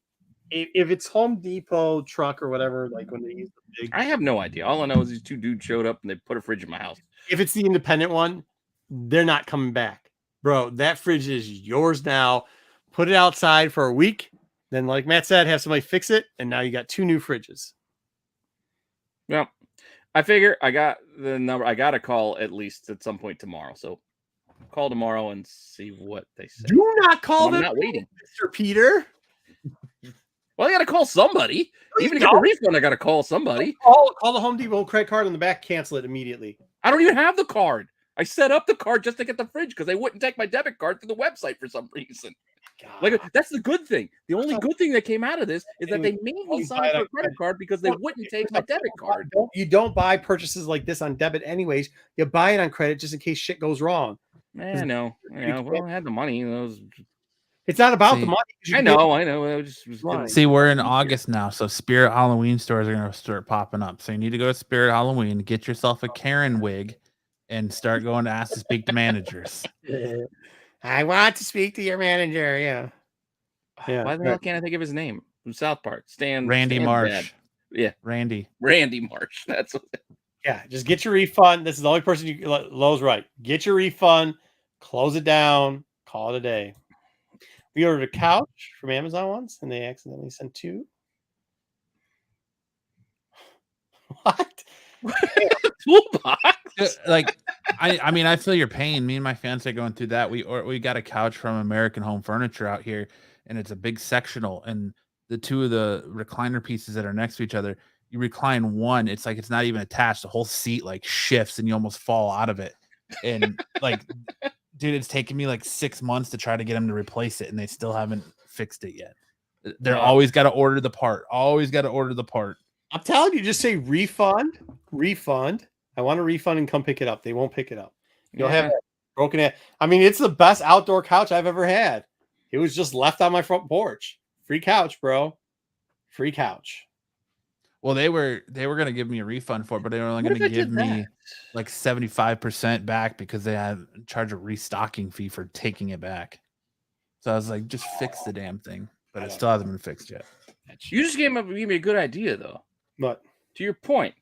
if it's Home Depot truck or whatever, like when they use the big. I have no idea. All I know is these two dudes showed up and they put a fridge in my house. If it's the independent one, they're not coming back, bro. That fridge is yours now. Put it outside for a week. Then, like Matt said, have somebody fix it, and now you got 2 new fridges. Well, I figure I got the number. I got to call at least at some point tomorrow. So call tomorrow and see what they say. Do not call them. I'm not waiting, Mr. Peter. Well, I got to call somebody. Even to get a refund, I got to call somebody. Call the Home Depot credit card on the back. Cancel it immediately. I don't even have the card. I set up the card just to get the fridge because they wouldn't take my debit card through the website for some reason. God. Like that's the good thing. The only good thing that came out of this is that they made me sign for a credit card because they wouldn't take my debit card. You don't buy purchases like this on debit anyways. You buy it on credit just in case shit goes wrong. I know. Well, I had the money. It's not about the money. I know. I was See, we're in August now, so Spirit Halloween stores are going to start popping up. So you need to go to Spirit Halloween, get yourself a Karen wig, and start going to ask to speak to managers. I want to speak to your manager. Yeah. Why the hell can't I think of his name from South Park? Randy Marsh. Dad. Yeah, Randy Marsh. That's what. Yeah, just get your refund. This is the only person you. Lowe's right. Get your refund. Close it down. Call it a day. We ordered a couch from Amazon once, and they accidentally sent 2. What? Toolbox. Like, I feel your pain. Me and my fiance going through that. We got a couch from American Home Furniture out here, and it's a big sectional, and the 2 of the recliner pieces that are next to each other, you recline one, it's like it's not even attached. The whole seat like shifts, and you almost fall out of it. And like, dude, it's taken me like 6 months to try to get them to replace it, and they still haven't fixed it yet. They're always got to order the part. I'm telling you, just say refund. I want a refund and come pick it up. They won't pick it up. You'll have it broken in. I mean, it's the best outdoor couch I've ever had. It was just left on my front porch. Free couch, bro. Free couch. Well, they were going to give me a refund for it, but they were only going to give me like 75% back because they had charge a restocking fee for taking it back. So I was like, just fix the damn thing, but it still hasn't been fixed yet. You just gave me a good idea, though. But to your point,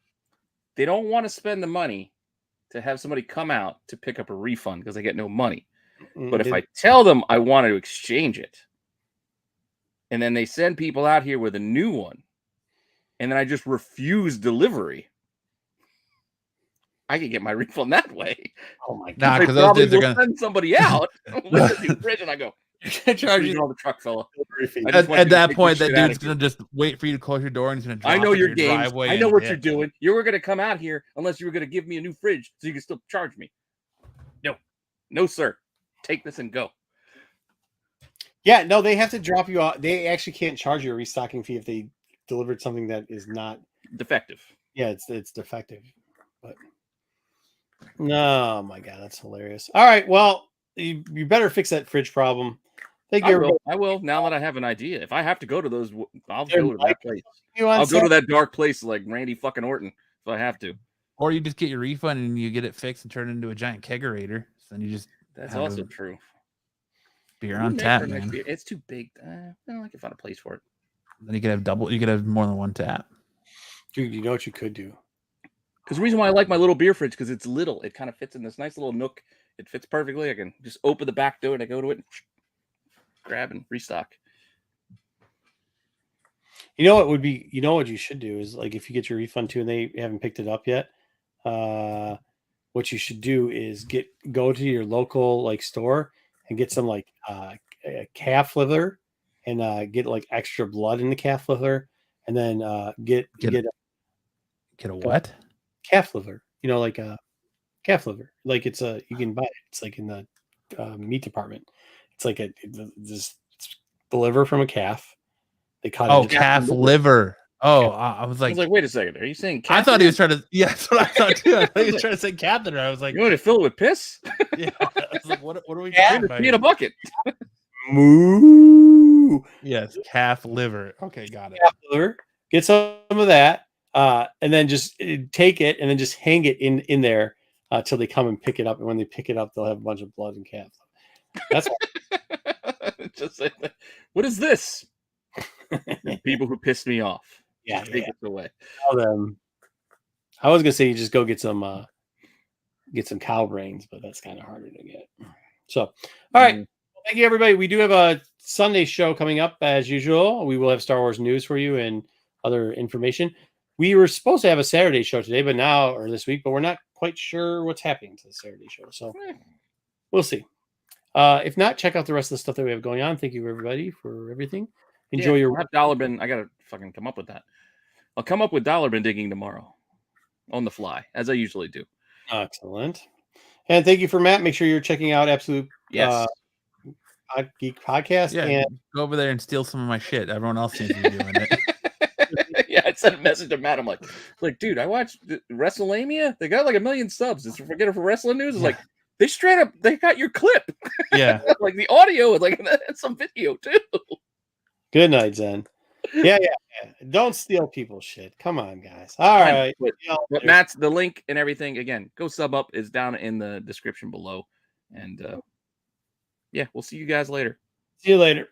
they don't want to spend the money to have somebody come out to pick up a refund because they get no money. But if I tell them I want to exchange it, and then they send people out here with a new one, and then I just refuse delivery, I can get my refund that way. Oh my god! Nah, because those dudes are going to send somebody out with a new fridge, and I go, charge you all the truck fella. At that point, that dude's going to just wait for you to close your door, and he's going to. I know your game. Driveway. I know what you're doing. You were going to come out here unless you were going to give me a new fridge, so you can still charge me. No, sir. Take this and go. Yeah, no, they have to drop you off. They actually can't charge you a restocking fee if they delivered something that is not defective. Yeah, it's defective. But no, my god, that's hilarious. All right, well, you better fix that fridge problem. I will. Now that I have an idea, if I have to go to those, I'll go to that place. I'll go to that dark place like Randy fucking Orton if I have to. Or you just get your refund and you get it fixed and turn it into a giant kegerator. So then you just that's also true. Beer on tap, man. It's too big. I can find a place for it. Then you could have double. You could have more than one tap. Dude, you know what you could do? Because the reason why I like my little beer fridge because it's little. It kind of fits in this nice little nook. It fits perfectly. I can just open the back door and I go to it, and grab and restock. You know what would be? You know what you should do is like if you get your refund too and they haven't picked it up yet. What you should do is go to your local like store and get some like a calf liver and get like extra blood in the calf liver and then get a what? Calf liver. You know, like a calf liver. Like you can buy it. It's like in the meat department. It's like it's the liver from a calf They cut Oh, it. calf liver. Oh, I was I like, was like, wait a second. Are you saying I thought he was catheter? trying to. Yeah, that's what I thought too. I thought he was trying to say catheter. I was like, You want me to fill it with piss? yeah. I was like, what are we I'm talking gonna about? pee in a Here? bucket. Moo. Yes, calf liver. Okay, got it. Calf liver. Get some of that, and then just take it and then just hang it in there till they come and pick it up. And when they pick it up, they'll have a bunch of blood and calf. That's Just like, what is this? People who pissed me off. Yeah, Take it away. tell them. I was gonna say you just go get some cow brains, but that's kind of harder to get. So, all right. Well, thank you, everybody. We do have a Sunday show coming up as usual. We will have Star Wars news for you and other information. We were supposed to have a Saturday show today, but now or this week, but we're not quite sure what's happening to the Saturday show. So we'll see. If not, check out the rest of the stuff that we have going on. Thank you, everybody, for everything. Enjoy your I'll have dollar bin. I gotta fucking come up with that. I'll come up with dollar bin digging tomorrow on the fly, as I usually do. Excellent. And thank you for Matt. Make sure you're checking out Absolute Yes. Geek Podcast. Yeah, And go over there and steal some of my shit. Everyone else seems to be doing it. Yeah, I sent a message to Matt. I'm like, dude, I watched WrestleMania. They got like 1 million subs. It's forget it for wrestling news. It's like they straight up they got your clip. Yeah, Like the audio and like and some video too. good night, Zen. Yeah. Don't steal people's shit. Come on, guys. All right. But Matt's the link and everything again. Go sub up is down in the description below. And yeah, we'll see you guys later. See you later.